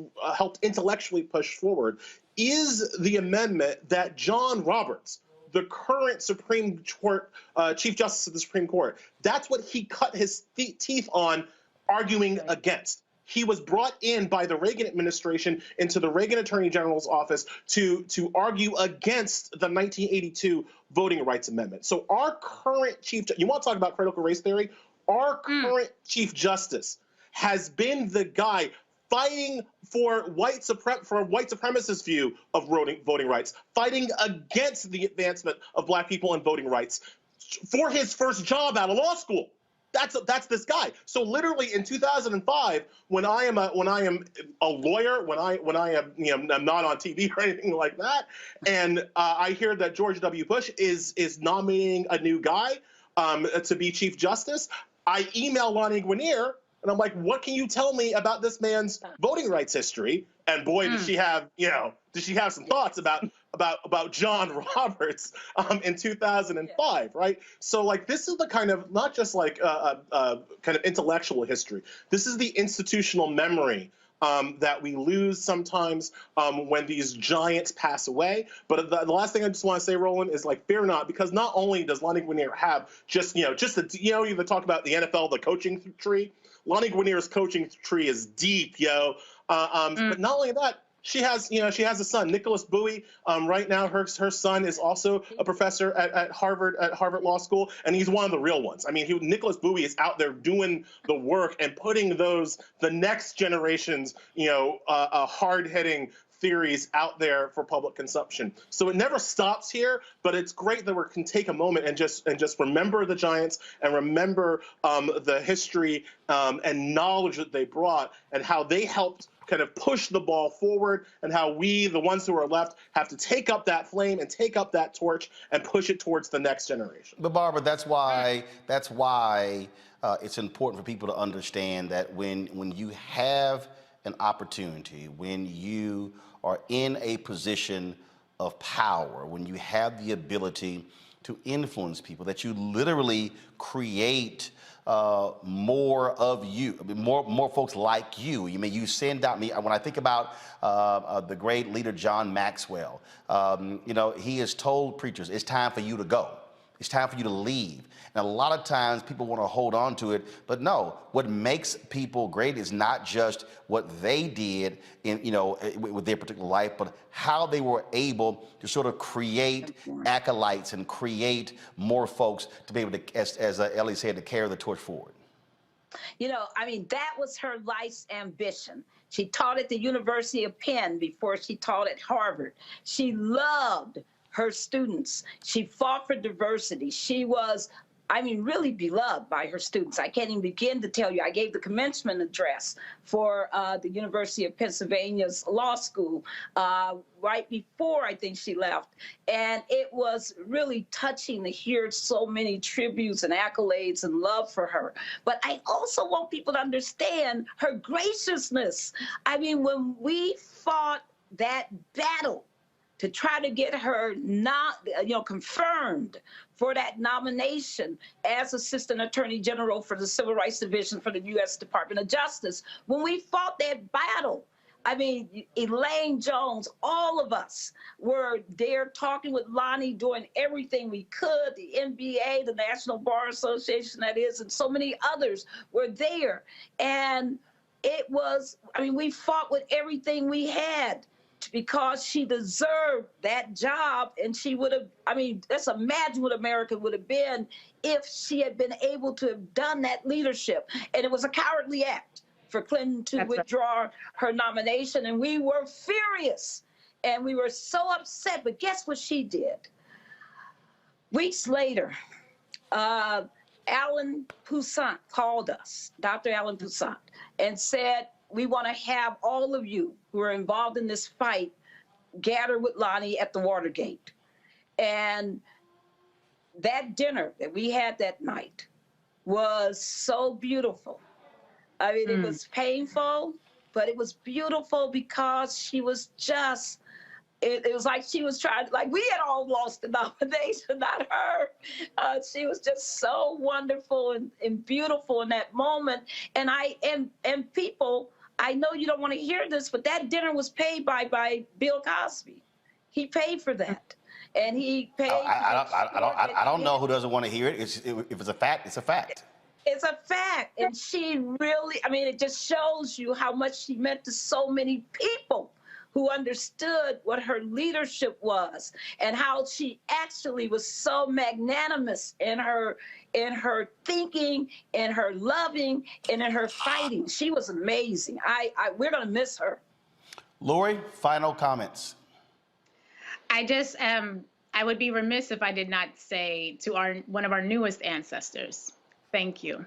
intellectually push forward is the amendment that John Roberts, the current Supreme Court Chief Justice of the Supreme Court, that's what he cut his teeth on arguing against. He was brought in by the Reagan administration into the Reagan Attorney General's office to argue against the 1982 Voting Rights Amendment. So our current you want to talk about critical race theory? Our current Chief Justice has been the guy fighting for white supremacist view of voting rights, fighting against the advancement of Black people and voting rights for his first job out of law school. That's this guy. So literally in 2005, when I am a lawyer, when I am I'm not on TV or anything like that, and I hear that George W. Bush is nominating a new guy to be Chief Justice, I email Lonnie Guinier and I'm like, what can you tell me about this man's voting rights history? And boy, does she have some thoughts about John Roberts in 2005, right? So like this is the kind of not just like kind of intellectual history. This is the institutional memory that we lose sometimes when these giants pass away. But the last thing I just want to say, Roland, is like fear not, because not only does Lonnie Guinier have just you talk about the NFL, the coaching tree. Lonnie Guinier's coaching tree is deep, yo. But not only that, she has a son, Nicholas Bowie. Right now, her son is also a professor at Harvard Law School, and he's one of the real ones. I mean, Nicholas Bowie is out there doing the work and putting the next generation's, hard-hitting theories out there for public consumption. So it never stops here, but it's great that we can take a moment and just remember the giants and remember the history and knowledge that they brought and how they helped kind of push the ball forward, and how we, the ones who are left, have to take up that flame and take up that torch and push it towards the next generation. But Barbara, that's why it's important for people to understand that when you have an opportunity, when you are in a position of power, when you have the ability to influence people, that you literally create more of you, more folks like you. You send out me. When I think about the great leader John Maxwell, he has told preachers, it's time for you to go. It's time for you to leave. And a lot of times people want to hold on to it, but no, what makes people great is not just what they did in, with their particular life, but how they were able to sort of create acolytes and create more folks to be able to, as Ellie said, to carry the torch forward. That was her life's ambition. She taught at the University of Penn before she taught at Harvard. She loved her students. She fought for diversity. She was, really beloved by her students. I can't even begin to tell you. I gave the commencement address for the University of Pennsylvania's law school right before I think she left. And it was really touching to hear so many tributes and accolades and love for her. But I also want people to understand her graciousness. When we fought that battle to try to get her confirmed for that nomination as Assistant Attorney General for the Civil Rights Division for the U.S. Department of Justice. When we fought that battle, Elaine Jones, all of us were there talking with Lonnie, doing everything we could, the NBA, the National Bar Association, that is, and so many others were there. And it was, we fought with everything we had, because she deserved that job, and she would have, let's imagine what America would have been if she had been able to have done that leadership. And it was a cowardly act for Clinton to withdraw her nomination, and we were furious, and we were so upset. But guess what she did? Weeks later, Alan Poussaint called us, Dr. Alan Poussaint, and said, we want to have all of you who are involved in this fight gather with Lonnie at the Watergate. And that dinner that we had that night was so beautiful. It was painful, but it was beautiful because she was just, it was like she was trying, like we had all lost the nomination, not her. She was just so wonderful and beautiful in that moment. And people, I know you don't want to hear this, but that dinner was paid by Bill Cosby. He paid for that, and he paid. I don't know who doesn't want to hear it. If it's a fact, it's a fact. It's a fact, and she really. It just shows you how much she meant to so many people who understood what her leadership was, and how she actually was so magnanimous in her thinking, in her loving, and in her fighting. She was amazing. We're going to miss her. Lori, final comments. I would be remiss if I did not say to one of our newest ancestors, thank you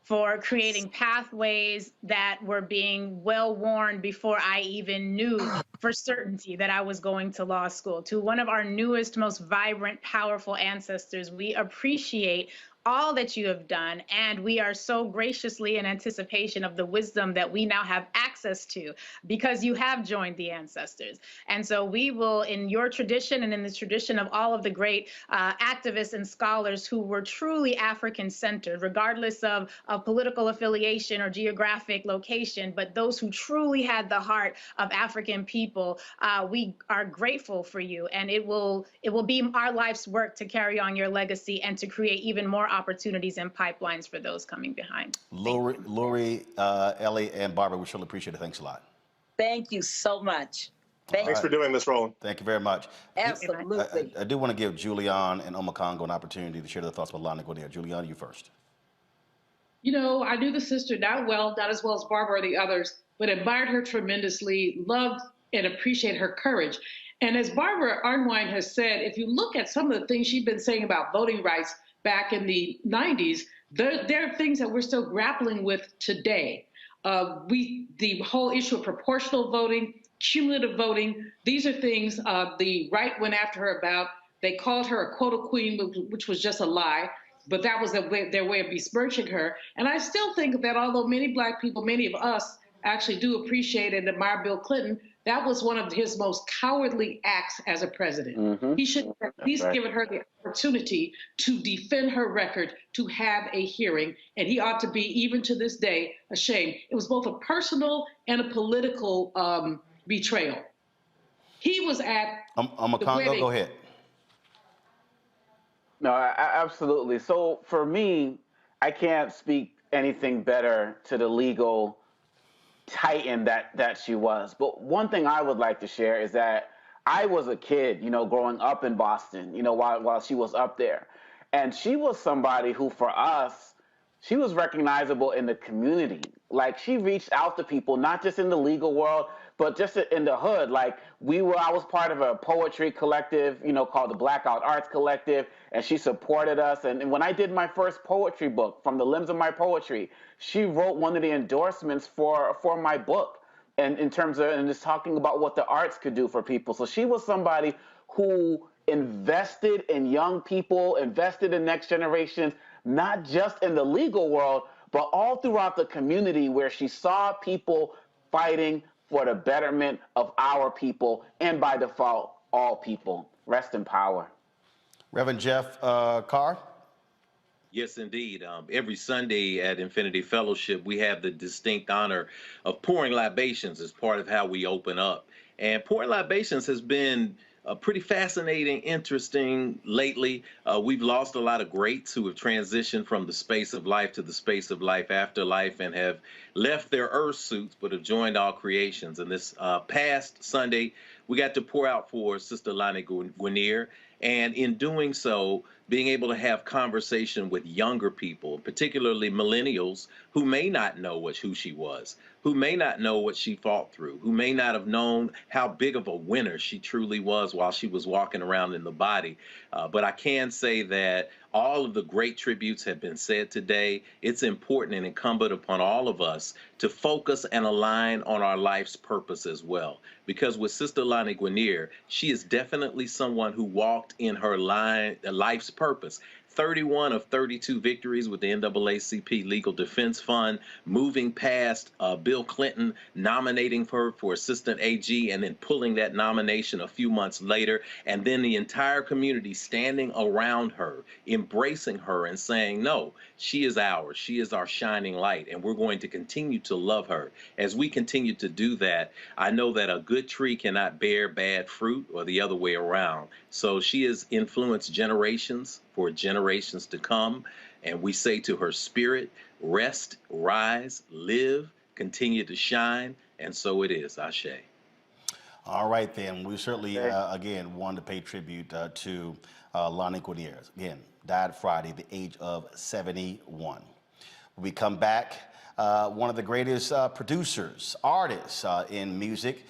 for creating pathways that were being well-worn before I even knew for certainty that I was going to law school. To one of our newest, most vibrant, powerful ancestors, we appreciate all that you have done, and we are so graciously in anticipation of the wisdom that we now have access to because you have joined the ancestors. And so we will, in your tradition and in the tradition of all of the great activists and scholars who were truly African-centered, regardless of political affiliation or geographic location, but those who truly had the heart of African people, we are grateful for you, and it will be our life's work to carry on your legacy and to create even more opportunities and pipelines for those coming behind. Lori, Ellie, and Barbara, we surely appreciate it. Thanks a lot. Thank you so much. Thanks for doing this, Roland. Thank you very much. Absolutely. I do want to give Julian and Omakongo an opportunity to share their thoughts about Lani Guinier. Julian, you first. You know, I knew the sister not as well as Barbara or the others, but admired her tremendously, loved and appreciate her courage. And as Barbara Arnwine has said, if you look at some of the things she's been saying about voting rights back in the 90s, there are things that we're still grappling with today. The whole issue of proportional voting, cumulative voting, these are things the right went after her about. They called her a quota queen, which was just a lie, but that was their way of besmirching her. And I still think that although many Black people, many of us actually do appreciate and admire Bill Clinton, that was one of his most cowardly acts as a president. He should have at least given her the opportunity to defend her record, to have a hearing, and he ought to be, even to this day, ashamed. It was both a personal and a political betrayal. He was at Omakongo, go ahead. No, absolutely. So for me, I can't speak anything better to the legal titan that she was. But one thing I would like to share is that I was a kid, growing up in Boston, while she was up there. And she was somebody who, for us, she was recognizable in the community. Like, she reached out to people, not just in the legal world, but just in the hood. Like, I was part of a poetry collective, called the Blackout Arts Collective, and she supported us. And when I did my first poetry book, From the Limbs of My Poetry, she wrote one of the endorsements for my book, and in terms of, and just talking about what the arts could do for people. So she was somebody who invested in young people, invested in next generations, not just in the legal world, but all throughout the community, where she saw people fighting for the betterment of our people, and by default, all people. Rest in power. Reverend Jeff Carr? Yes, indeed. Every Sunday at Infinity Fellowship, we have the distinct honor of pouring libations as part of how we open up. And pouring libations has been pretty fascinating, interesting lately. We've lost a lot of greats who have transitioned from the space of life to the space of life after life, and have left their earth suits but have joined all creations. And this past Sunday, we got to pour out for Sister Lani Guinier. And in doing so, being able to have conversation with younger people, particularly millennials, who may not know who she was, who may not know what she fought through, who may not have known how big of a winner she truly was while she was walking around in the body. But I can say that all of the great tributes have been said today. It's important and incumbent upon all of us to focus and align on our life's purpose as well. Because with Sister Lani Guinier, she is definitely someone who walked in her life's purpose. 31 of 32 victories with the NAACP Legal Defense Fund, moving past Bill Clinton nominating her for Assistant AG and then pulling that nomination a few months later, and then the entire community standing around her, embracing her and saying, no, she is ours, she is our shining light, and we're going to continue to love her. As we continue to do that, I know that a good tree cannot bear bad fruit, or the other way around. So she has influenced generations for generations to come, and we say to her spirit, rest, rise, live, continue to shine, and so it is. Ashe. All right, then. We certainly, again, want to pay tribute to Lani Guinier. Again, died Friday, the age of 71. When we come back, one of the greatest producers, artists in music,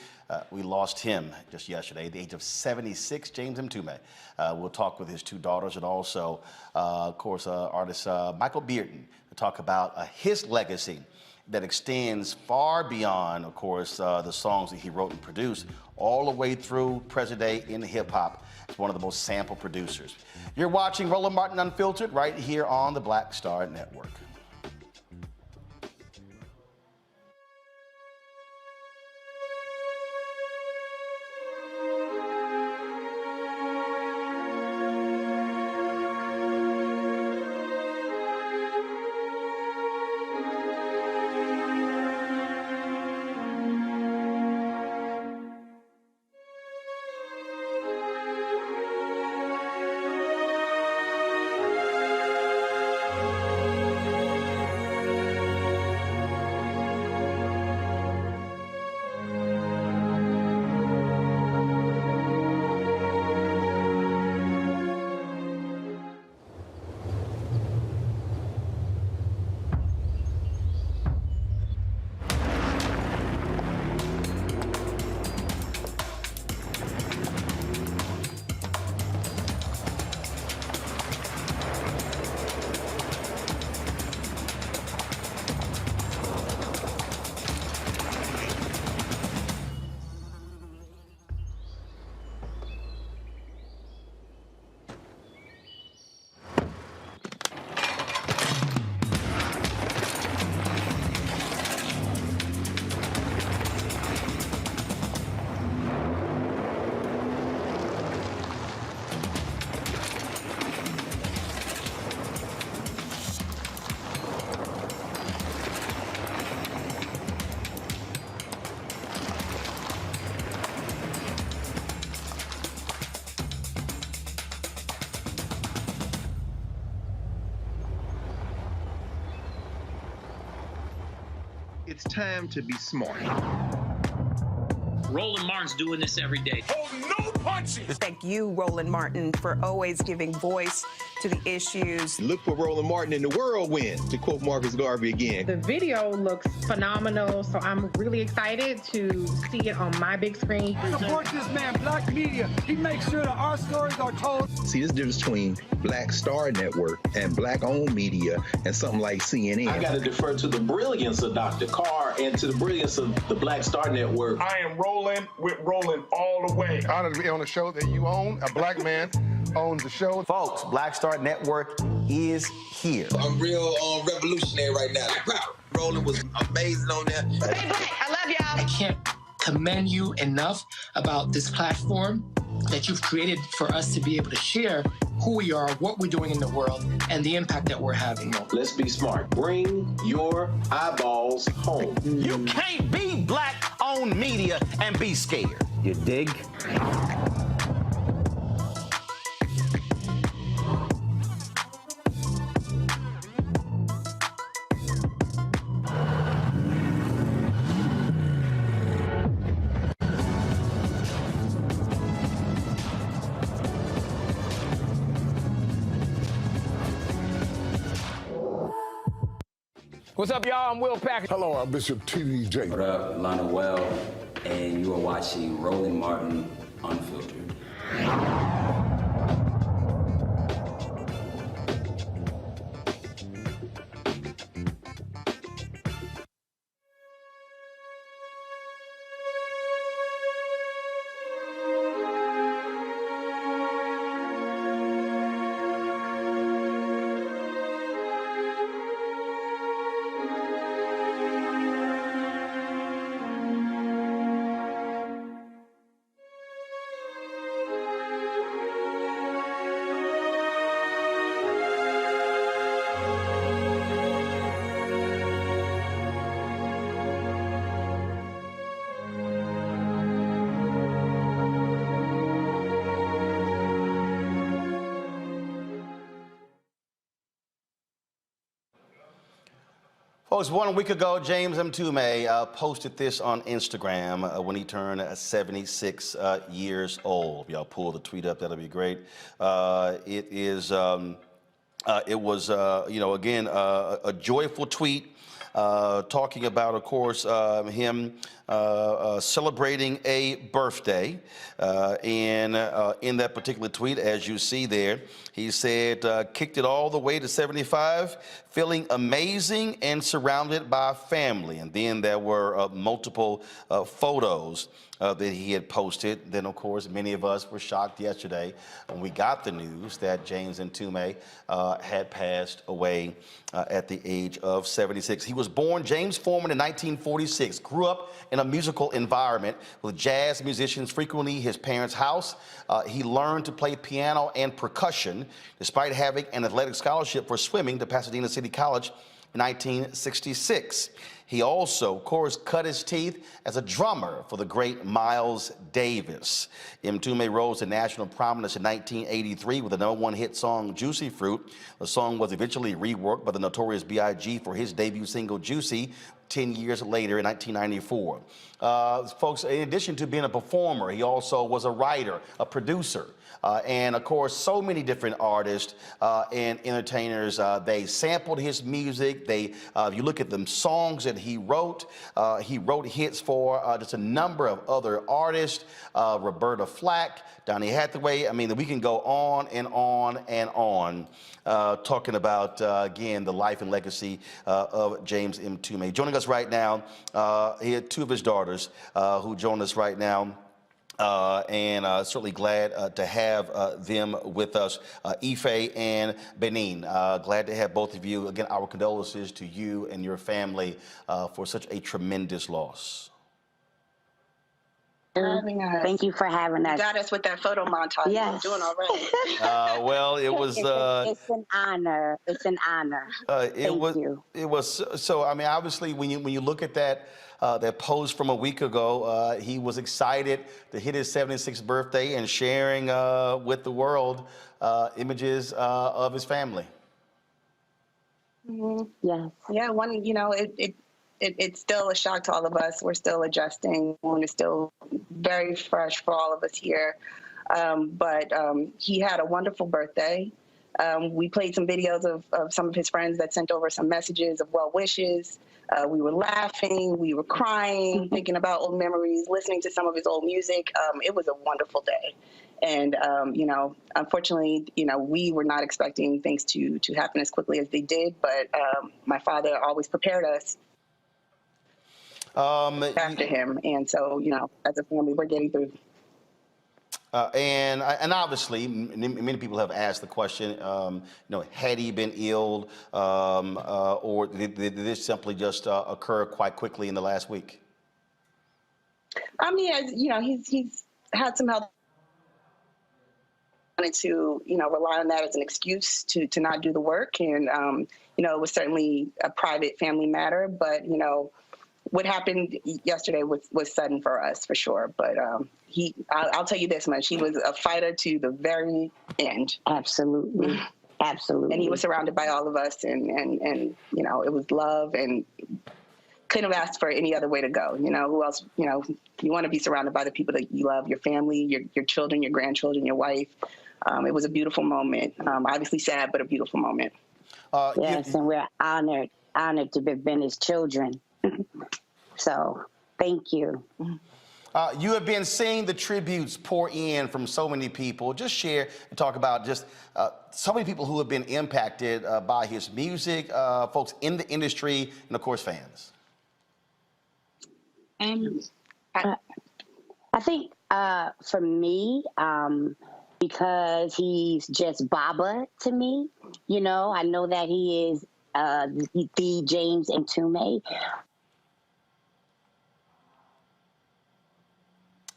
we lost him just yesterday, at the age of 76, James Mtume. We'll talk with his two daughters, and also, of course, artist Michael Bearden, to talk about his legacy that extends far beyond, of course, the songs that he wrote and produced, all the way through present day in hip-hop. He's one of the most sampled producers. You're watching Roland Martin Unfiltered right here on the Black Star Network. time to be smart. Roland Martin's doing this every day. No punches. Thank you, Roland Martin, for always giving voice to the issues. Look for Roland Martin in the whirlwind, to quote Marcus Garvey again. The video looks phenomenal, so I'm really excited to see it on my big screen. Support this man, Black Media. He makes sure that our stories are told. See, this difference between Black Star Network and Black-owned media and something like CNN. I got to defer to the brilliance of Dr. Carr and to the brilliance of the Black Star Network. I am rolling with Roland all the way. Honored to be on a show that you own. A black man owns the show. Folks, Black Star Network is here. I'm real revolutionary right now. Roland was amazing on there. Stay black. I love y'all. I can't commend you enough about this platform that you've created for us to be able to share who we are, what we're doing in the world, and the impact that we're having. Let's be smart. Bring your eyeballs home. You can't be Black-owned media and be scared. You dig? What's up, y'all? I'm Will Packard. Hello, I'm Bishop T.D.J. What up, Lana Well, and you are watching Roland Martin Unfiltered. Folks, 1 week ago, James Mtume posted this on Instagram when he turned 76 years old. Y'all pull the tweet up, that'll be great. It was, again, a joyful tweet talking about, of course, him celebrating a birthday. And in that particular tweet, as you see there, he said, kicked it all the way to 75, feeling amazing and surrounded by family. And then there were multiple photos that he had posted. Then, of course, many of us were shocked yesterday when we got the news that James Mtume had passed away at the age of 76. He was born James Foreman in 1946, grew up in a musical environment with jazz musicians frequently his parents' house. He learned to play piano and percussion despite having an athletic scholarship for swimming to Pasadena City College in 1966. He also, of course, cut his teeth as a drummer for the great Miles Davis. Mtume rose to national prominence in 1983 with the #1 hit song, Juicy Fruit. The song was eventually reworked by the Notorious B.I.G. for his debut single, Juicy, 10 years later in 1994. Folks, in addition to being a performer, he also was a writer, a producer. And of course, so many different artists and entertainers, they sampled his music. If you look at the songs that he wrote hits for just a number of other artists, Roberta Flack, Donny Hathaway. I mean, we can go on and on and on talking about, again, the life and legacy of James Mtume. Joining us right now, he had two of his daughters who join us right now. And certainly glad to have them with us, Ife and Benin. Glad to have both of you. Again, our condolences to you and your family for such a tremendous loss. Thank you for having us. You got us with that photo montage. Yes. You're doing all right. Well, it was. It's an honor. It's an honor. It was. So I mean, obviously, when you look at that post from a week ago, he was excited to hit his 76th birthday and sharing with the world images of his family. Mm-hmm. Yes. Yeah. One. it's still a shock to all of us. We're still adjusting. It's still very fresh for all of us here. But he had a wonderful birthday. We played some videos of some of his friends that sent over some messages of well wishes. We were laughing, we were crying, thinking about old memories, listening to some of his old music. It was a wonderful day. And, you know, unfortunately, you know, we were not expecting things to happen as quickly as they did. But my father always prepared us after him. And so, you know, as a family, we're getting through. And obviously, many people have asked the question, you know, had he been ill, or did this simply just occur quite quickly in the last week? I mean, as, you know, he's had some health. Wanted to, you know, rely on that as an excuse to not do the work, and you know, it was certainly a private family matter. But you know, what happened yesterday was sudden for us, for sure. But I'll tell you this much: he was a fighter to the very end. Absolutely, absolutely. And he was surrounded by all of us, and you know, it was love, and couldn't have asked for any other way to go. You know, who else? You know, you want to be surrounded by the people that you love, your family, your children, your grandchildren, your wife. It was a beautiful moment. Obviously sad, but a beautiful moment. Yes, and we're honored to have been his children. So, thank you. You have been seeing the tributes pour in from so many people. Just share and talk about just so many people who have been impacted by his music, folks in the industry, and of course, fans. I think for me, because he's just Baba to me, you know, I know that he is the James Mtume.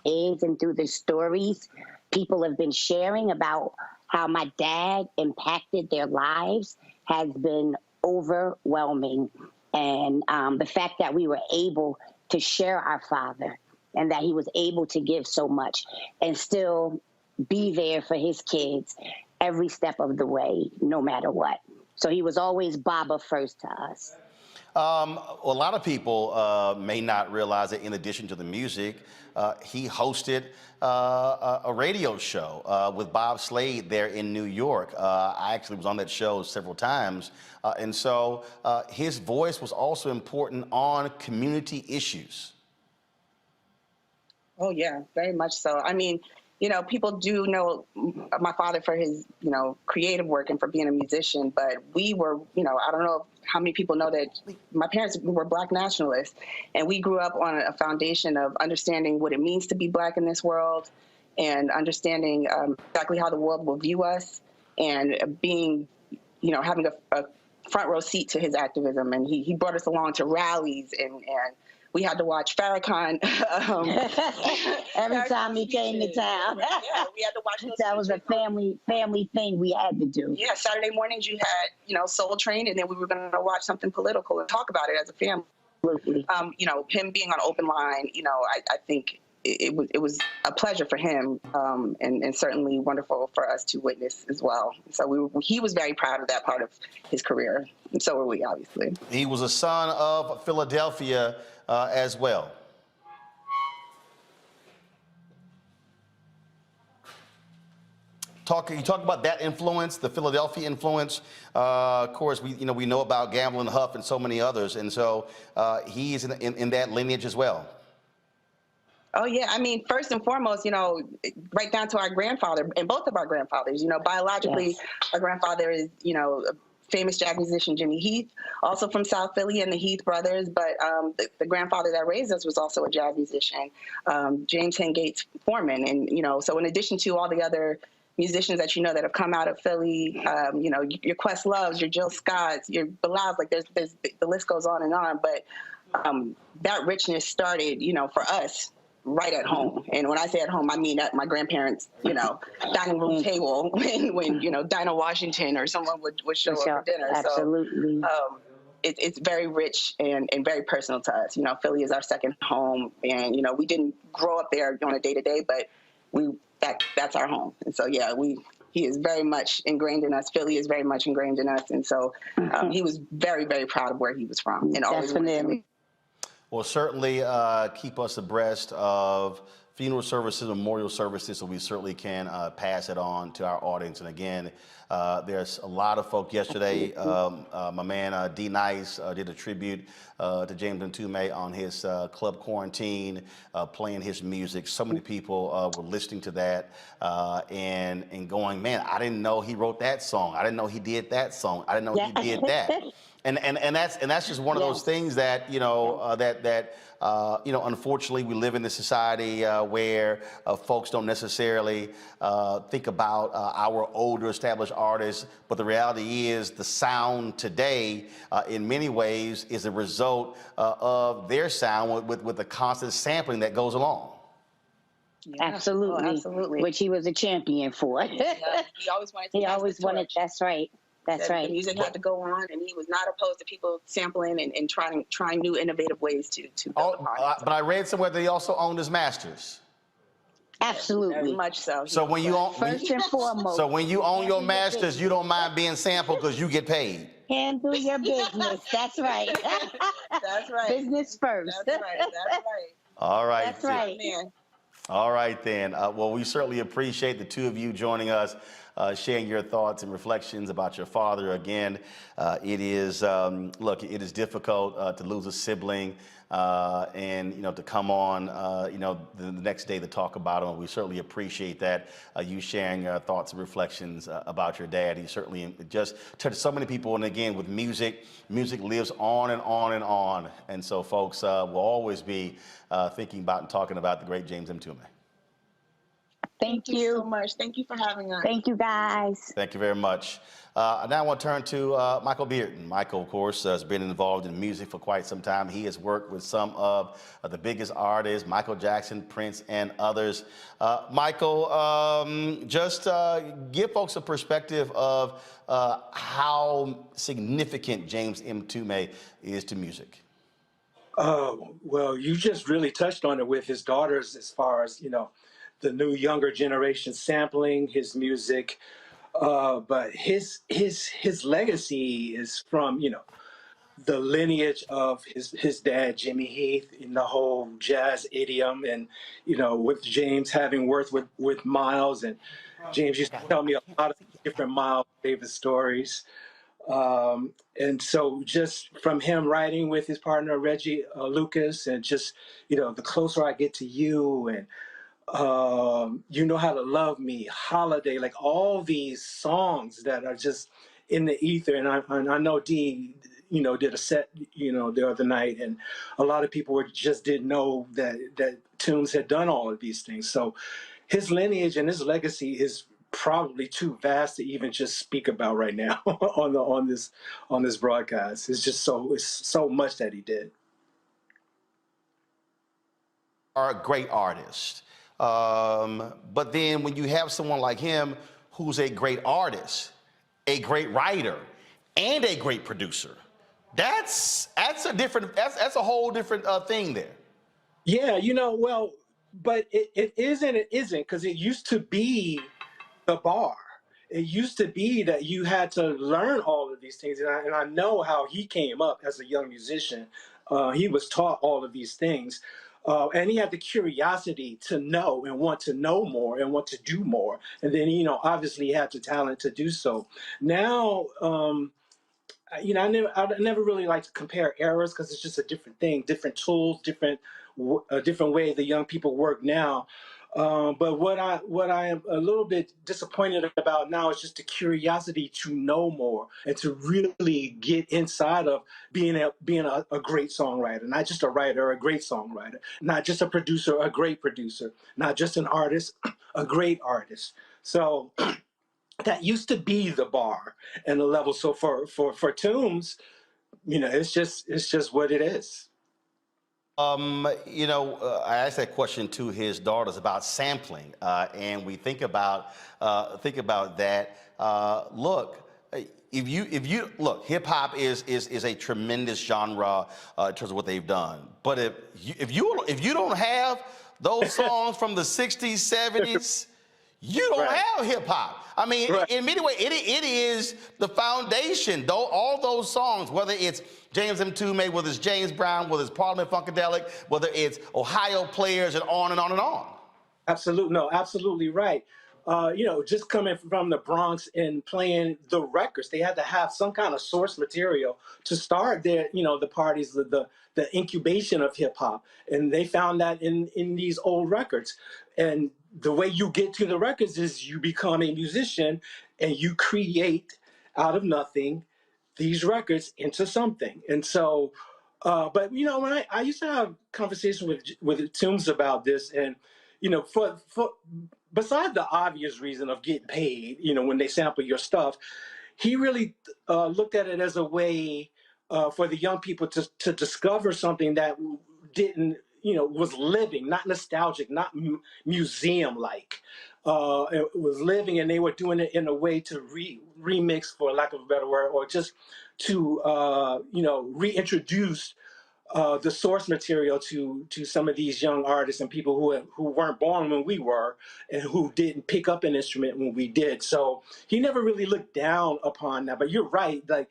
And through the stories people have been sharing about how my dad impacted their lives has been overwhelming. And the fact that we were able to share our father and that he was able to give so much and still be there for his kids every step of the way, no matter what. So he was always Baba first to us. A lot of people may not realize that in addition to the music, he hosted a radio show with Bob Slade there in New York. I actually was on that show several times. And so his voice was also important on community issues. Oh, yeah, very much so. I mean, you know, people do know my father for his, you know, creative work and for being a musician, but we were, you know, I don't know how many people know that my parents were Black nationalists, and we grew up on a foundation of understanding what it means to be Black in this world and understanding exactly how the world will view us and being, you know, having a front row seat to his activism. And he brought us along to rallies, and we had to watch Farrakhan. Every time he came to town. Yeah, we had to watch those. That was a family thing we had to do. Yeah, Saturday mornings you had, you know, Soul Train, and then we were going to watch something political and talk about it as a family. Absolutely. You know, him being on Open Line, you know, I think it was a pleasure for him, and certainly wonderful for us to witness as well. So he was very proud of that part of his career, and so were we, obviously. He was a son of Philadelphia as well. You talk about that influence, the Philadelphia influence. Of course, we know about Gamble and Huff and so many others, and so he's in that lineage as well. Oh, yeah. I mean, first and foremost, you know, right down to our grandfather, and both of our grandfathers, you know, biologically, yes. Our grandfather is, you know, a famous jazz musician, Jimmy Heath, also from South Philly and the Heath brothers. But the grandfather that raised us was also a jazz musician, James Hengates Foreman. And, you know, so in addition to all the other musicians that you know that have come out of Philly, you know, your Questloves, your Jill Scotts, your Bilals, like there's the list goes on. But that richness started, you know, for us right at home. And when I say at home, I mean at my grandparents', you know, dining room table when you know, Dinah Washington or someone would show up for dinner. Absolutely. So it's very rich and very personal to us. You know, Philly is our second home, and, you know, we didn't grow up there on a day-to-day, but that's our home. And so, yeah, he is very much ingrained in us. Philly is very much ingrained in us. And so he was very, very proud of where he was from and always wanted to Well, certainly keep us abreast of funeral services, memorial services, so we certainly can pass it on to our audience. And again, there's a lot of folk yesterday. My man D Nice did a tribute to James Mtume on his Club Quarantine, playing his music. So many people were listening to that and going, man, I didn't know he wrote that song. I didn't know he did that song. I didn't know he did that. And that's just one of those things that unfortunately we live in a society where folks don't necessarily think about our older established artists, but the reality is the sound today in many ways is a result of their sound with the constant sampling that goes along. Yeah. Absolutely. Oh, absolutely. Which he was a champion for. Yeah. He always wanted to He always wanted, that's right. That's right. The music had to go on, and he was not opposed to people sampling and trying new innovative ways to build upon it. But I read somewhere that he also owned his masters. Absolutely. Very much so. So when you own, first and foremost. So when you own your masters, you don't mind being sampled because you get paid. Handle your business. That's right. That's right. Business first. That's right. That's right. All right. That's right. All right then. Well, we certainly appreciate the two of you joining us, sharing your thoughts and reflections about your father. Again, it is look, it is difficult to lose a sibling. And to come on the next day to talk about him. We certainly appreciate that, you sharing your thoughts and reflections about your dad. He certainly just touched so many people, and again with music lives on and on and on, and so folks will always be thinking about and talking about the great James Mtume. Thank you so much. Thank you for having us. Thank you, guys. Thank you very much. Now I want to turn to Michael Bearden. Michael, of course, has been involved in music for quite some time. He has worked with some of the biggest artists, Michael Jackson, Prince, and others. Michael, just give folks a perspective of how significant James Mtume is to music. Well, you just really touched on it with his daughters as far as, the new younger generation sampling his music. But his legacy is from, the lineage of his dad, Jimmy Heath, in the whole jazz idiom, and, with James having worked with Miles, and James used to tell me a lot of different Miles Davis stories. And so just from him writing with his partner, Reggie Lucas, and just, The Closer I Get to You, and You Know How to Love Me, Holiday, like all these songs that are just in the ether. And I know Dee, did a set, the other night, and a lot of people just didn't know that Tunes had done all of these things. So his lineage and his legacy is probably too vast to even just speak about right now on this broadcast. It's so much that he did. Are a great artist. But then when you have someone like him who's a great artist, a great writer, and a great producer, that's a whole different thing there. Yeah, well, but it is and it isn't, because it used to be the bar. It used to be that you had to learn all of these things, and I know how he came up as a young musician. He was taught all of these things. And he had the curiosity to know and want to know more and want to do more. And then, obviously he had the talent to do so. Now, I never really like to compare eras, because it's just a different thing, different tools, different way the young people work now. But what I am a little bit disappointed about now is just the curiosity to know more and to really get inside of being a great songwriter, not just a writer, a great songwriter, not just a producer, a great producer, not just an artist, a great artist. So that used to be the bar and the level. So for Tunes, it's just what it is. I asked that question to his daughters about sampling, and we think about that. Look, if you look, hip hop is a tremendous genre in terms of what they've done. But if you don't have those songs from the 60s, 70s, you don't have hip hop. I mean, in many ways, it is the foundation. Though all those songs, whether it's James Mtume, whether it's James Brown, whether it's Parliament Funkadelic, whether it's Ohio Players, and on and on and on. Absolutely, no, absolutely right. You know, just coming from the Bronx and playing the records, they had to have some kind of source material to start their, you know, the parties, the incubation of hip hop, and they found that in these old records. And the way you get to the records is you become a musician and you create out of nothing these records into something. And so, but you know, when I used to have conversations with Toombs about this, and you know, for besides the obvious reason of getting paid, you know, when they sample your stuff, he really looked at it as a way for the young people to discover something that didn't, you know, was living, not nostalgic, not museum-like. It was living, and they were doing it in a way to remix, for lack of a better word, or just to, you know, reintroduce the source material to some of these young artists and people who weren't born when we were, and who didn't pick up an instrument when we did. So he never really looked down upon that. But you're right, like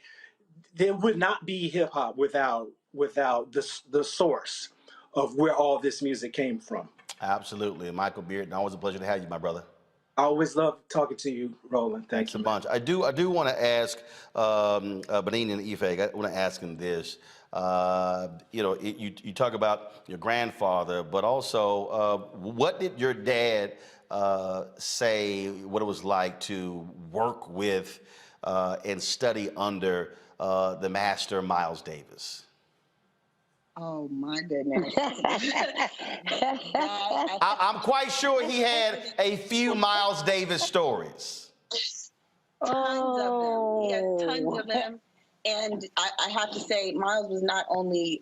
there would not be hip hop without the source of where all this music came from. Absolutely. Michael Bearden, always a pleasure to have you, my brother. I always love talking to you, Roland. Thanks a bunch. I do want to ask Benin and Ife, I want to ask him this. You know, you talk about your grandfather, but also what did your dad say, what it was like to work with and study under the master Miles Davis? Oh my goodness. I'm quite sure he had a few Miles Davis stories. Tons of them. He had tons of them. And I have to say, Miles was not only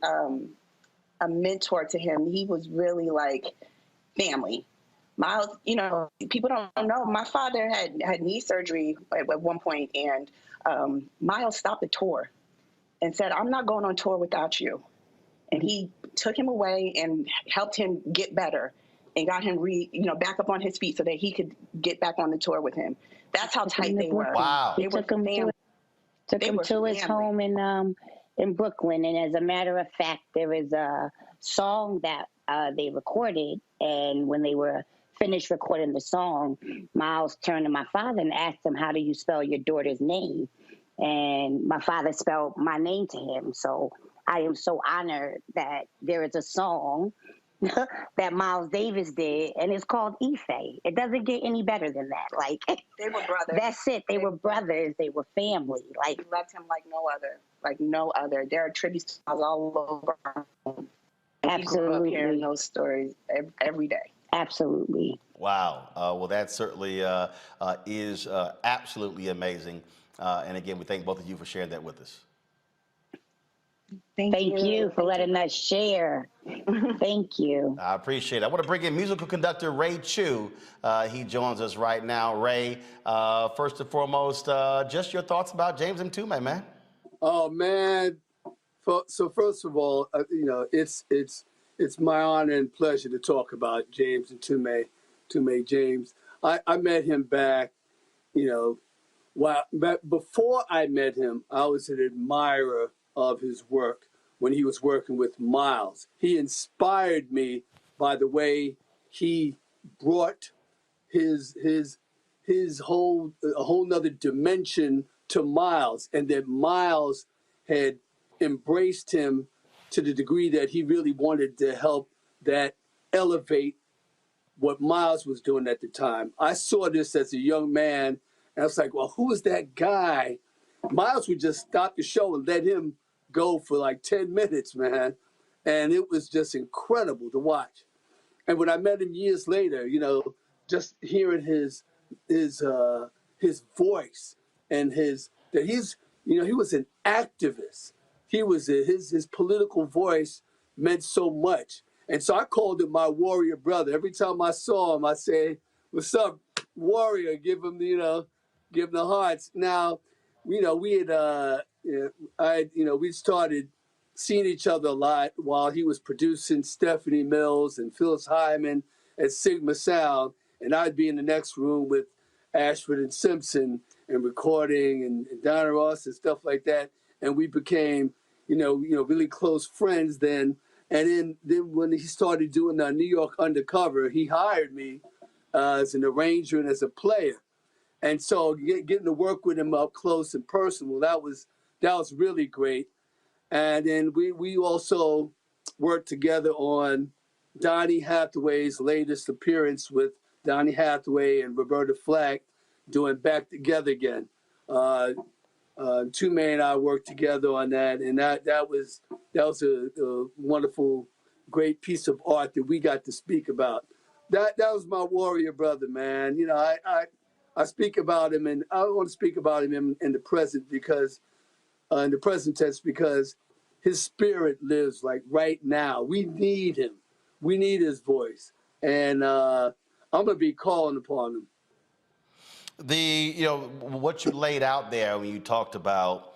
a mentor to him, he was really like family. Miles, you know, people don't know, my father had knee surgery at one point, and Miles stopped the tour and said, I'm not going on tour without you. And he took him away and helped him get better and got him back up on his feet so that he could get back on the tour with him. That's how tight they were. Wow. He took him to his home in Brooklyn. And as a matter of fact, there is a song that they recorded. And when they were finished recording the song, Miles turned to my father and asked him, how do you spell your daughter's name? And my father spelled my name to him. So I am so honored that there is a song that Miles Davis did, and it's called Ife. It doesn't get any better than that. Like, they were brothers. That's it. They were brothers. They were family. Like, he loved him like no other. Like no other. There are tributes to Miles all over. Absolutely. People up hearing those stories every day. Absolutely. Wow. Well, that certainly is absolutely amazing. And again, we thank both of you for sharing that with us. Thank you for letting us share. Thank you. I appreciate it. I want to bring in musical conductor Ray Chu. He joins us right now. Ray, first and foremost, just your thoughts about James Mtume, man. Oh man. So first of all, you know, it's my honor and pleasure to talk about James Mtume James. I met him back, you know, before I met him, I was an admirer of his work when he was working with Miles. He inspired me by the way he brought his whole nother dimension to Miles, and that Miles had embraced him to the degree that he really wanted to help that elevate what Miles was doing at the time. I saw this as a young man, and I was like, well, who is that guy? Miles would just stop the show and let him go for like 10 minutes, man. And it was just incredible to watch. And when I met him years later, you know, just hearing his voice and he was an activist. He was his political voice meant so much. And so I called him my warrior brother. Every time I saw him, I say, what's up, warrior? Give him the hearts. Now, you know, we started seeing each other a lot while he was producing Stephanie Mills and Phyllis Hyman at Sigma Sound. and I'd be in the next room with Ashford and Simpson and recording and Donna Ross and stuff like that. And we became, really close friends then. And then when he started doing New York Undercover, he hired me as an arranger and as a player. And so getting to work with him up close and personal, that was really great. And then we also worked together on Donny Hathaway's latest appearance with Donny Hathaway and Roberta Flack doing Back Together Again. Mtume and I worked together on that, and that was a wonderful, great piece of art that we got to speak about. That was my warrior brother, man. I speak about him, and I want to speak about him in the present because, in the present tense, because his spirit lives like right now. We need him. We need his voice, and I'm gonna be calling upon him. What you laid out there when you talked about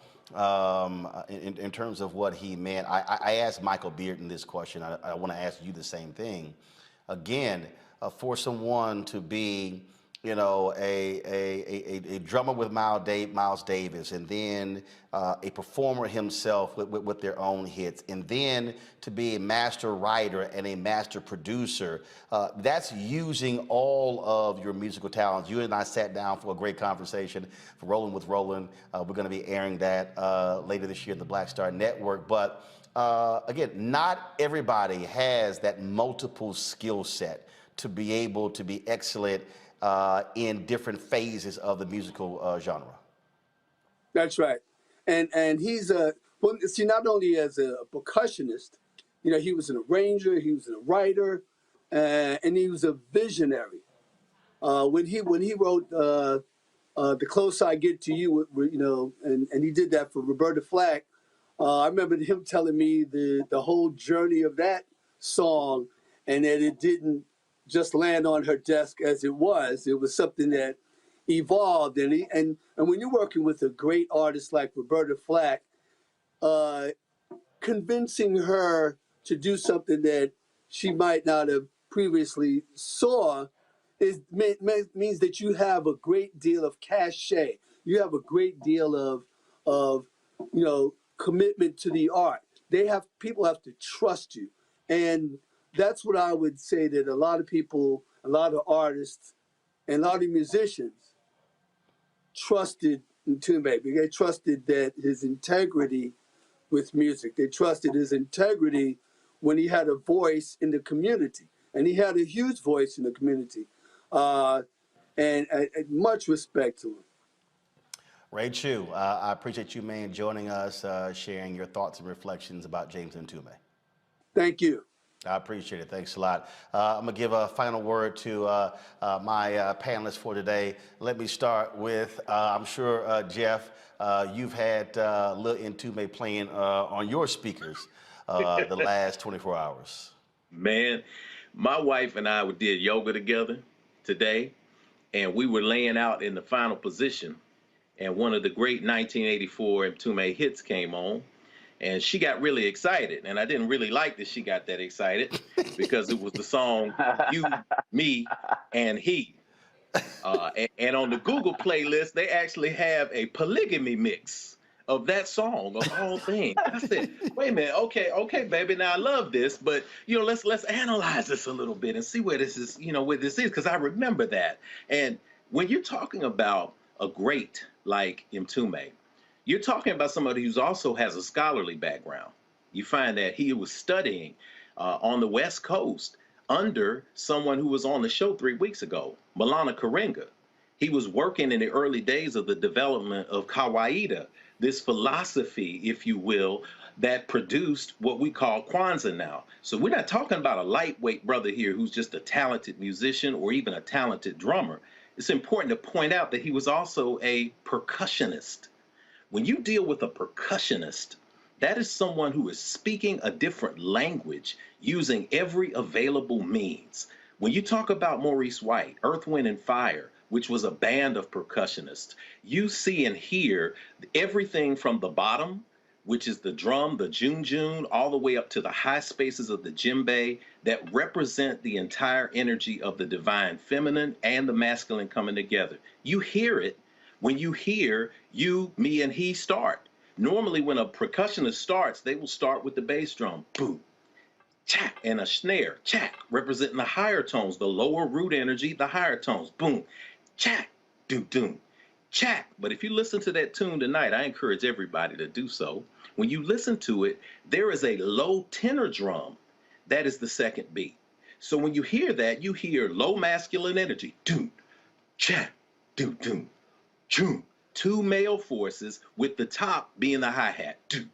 in terms of what he meant, I asked Michael Bearden this question. I want to ask you the same thing. Again, for someone to be, a drummer with Miles Davis, and then a performer himself with their own hits, and then to be a master writer and a master producer, that's using all of your musical talents. You and I sat down for a great conversation for Rolling with Roland. We're going to be airing that later this year in the Black Star Network. But again, not everybody has that multiple skill set to be able to be excellent in different phases of the musical genre. That's right. And he's not only as a percussionist, he was an arranger, he was a writer, and he was a visionary. When he wrote The Closer I Get to You, and he did that for Roberta Flack, I remember him telling me the whole journey of that song, and that it didn't just land on her desk as it was. It was something that evolved. And when you're working with a great artist like Roberta Flack, convincing her to do something that she might not have previously saw means that you have a great deal of cachet. You have a great deal of commitment to the art. People have to trust you. And that's what I would say, that a lot of people, a lot of artists, and a lot of musicians trusted Mtume. They trusted that his integrity with music. They trusted his integrity when he had a voice in the community. And he had a huge voice in the community. And much respect to him. Ray Chu, I appreciate you, man, joining us, sharing your thoughts and reflections about James Mtume. Thank you. I appreciate it. Thanks a lot. I'm going to give a final word to my panelists for today. Let me start with, I'm sure, Jeff, you've had Lil Mtume playing on your speakers the last 24 hours. Man, my wife and I did yoga together today, and we were laying out in the final position, and one of the great 1984 Mtume hits came on. And she got really excited, and I didn't really like that she got that excited because it was the song You, Me, and He. And on the Google playlist, they actually have a polygamy mix of that song, of all things. I said, wait a minute, okay, baby, now I love this, but let's analyze this a little bit and see where this is, where this is, because I remember that. And when you're talking about a great like Mtume, you're talking about somebody who also has a scholarly background. You find that he was studying on the West Coast under someone who was on the show 3 weeks ago, Malana Karenga. He was working in the early days of the development of Kawaida, this philosophy, if you will, that produced what we call Kwanzaa now. So we're not talking about a lightweight brother here who's just a talented musician or even a talented drummer. It's important to point out that he was also a percussionist. When you deal with a percussionist, that is someone who is speaking a different language using every available means. When you talk about Maurice White, Earth, Wind, and Fire, which was a band of percussionists, you see and hear everything from the bottom which is the drum, the jun, all the way up to the high spaces of the djembe that represent the entire energy of the divine feminine and the masculine coming together. You hear it when you hear you, me, and he start. Normally, when a percussionist starts, they will start with the bass drum, boom, chak, and a snare, chak, representing the higher tones, the lower root energy, the higher tones, boom, chak, doom, doom, chak. But if you listen to that tune tonight, I encourage everybody to do so. When you listen to it, there is a low tenor drum. That is the second beat. So when you hear that, you hear low masculine energy, doom, chak, doom, doom, doom. Two male forces with the top being the hi-hat, doom,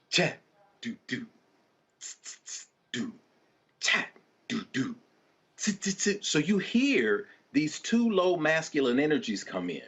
chak, doom, doom, do, tap, do. So you hear these two low masculine energies come in.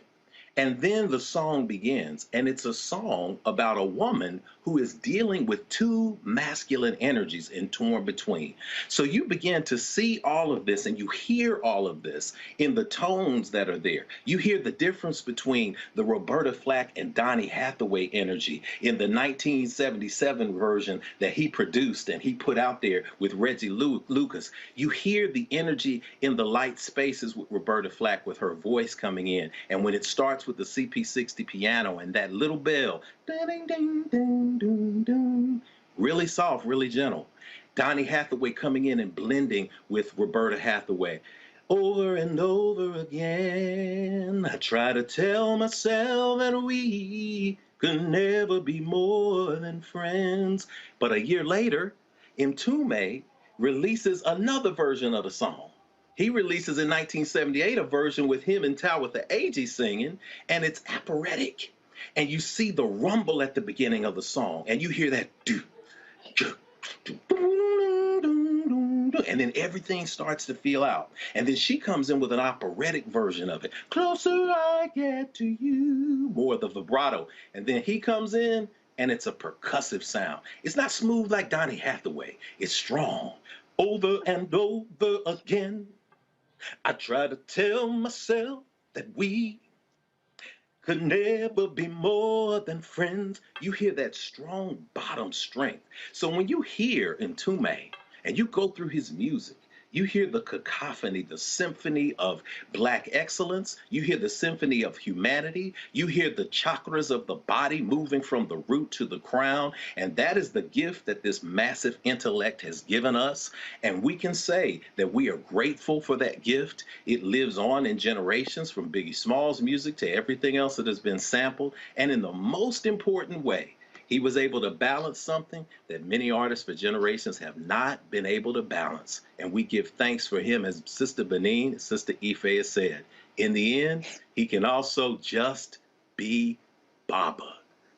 And then the song begins, and it's a song about a woman who is dealing with two masculine energies and torn between. So you begin to see all of this, and you hear all of this in the tones that are there. You hear the difference between the Roberta Flack and Donny Hathaway energy in the 1977 version that he produced and he put out there with Reggie Lucas. You hear the energy in the light spaces with Roberta Flack with her voice coming in, and when it starts with the CP60 piano and that little bell, ding, ding, ding, ding, ding, really soft, really gentle. Donny Hathaway coming in and blending with Roberta Hathaway. Over and over again, I try to tell myself that we could never be more than friends. But a year later, Mtume releases another version of the song. He releases in 1978 a version with him and Tawatha Agee singing, and it's operatic. And you see the rumble at the beginning of the song, and you hear that do, do, do, and then everything starts to feel out. And then she comes in with an operatic version of it. Closer I get to you, more of the vibrato. And then he comes in, and it's a percussive sound. It's not smooth like Donny Hathaway. It's strong. Over and over again, I try to tell myself that we could never be more than friends. You hear that strong bottom strength. So when you hear Mtume and you go through his music, you hear the cacophony, the symphony of Black excellence. You hear the symphony of humanity. You hear the chakras of the body moving from the root to the crown. And that is the gift that this massive intellect has given us. And we can say that we are grateful for that gift. It lives on in generations, from Biggie Smalls' music to everything else that has been sampled. And in the most important way, he was able to balance something that many artists for generations have not been able to balance. And we give thanks for him, as Sister Benin, Sister Ife has said. In the end, he can also just be Baba.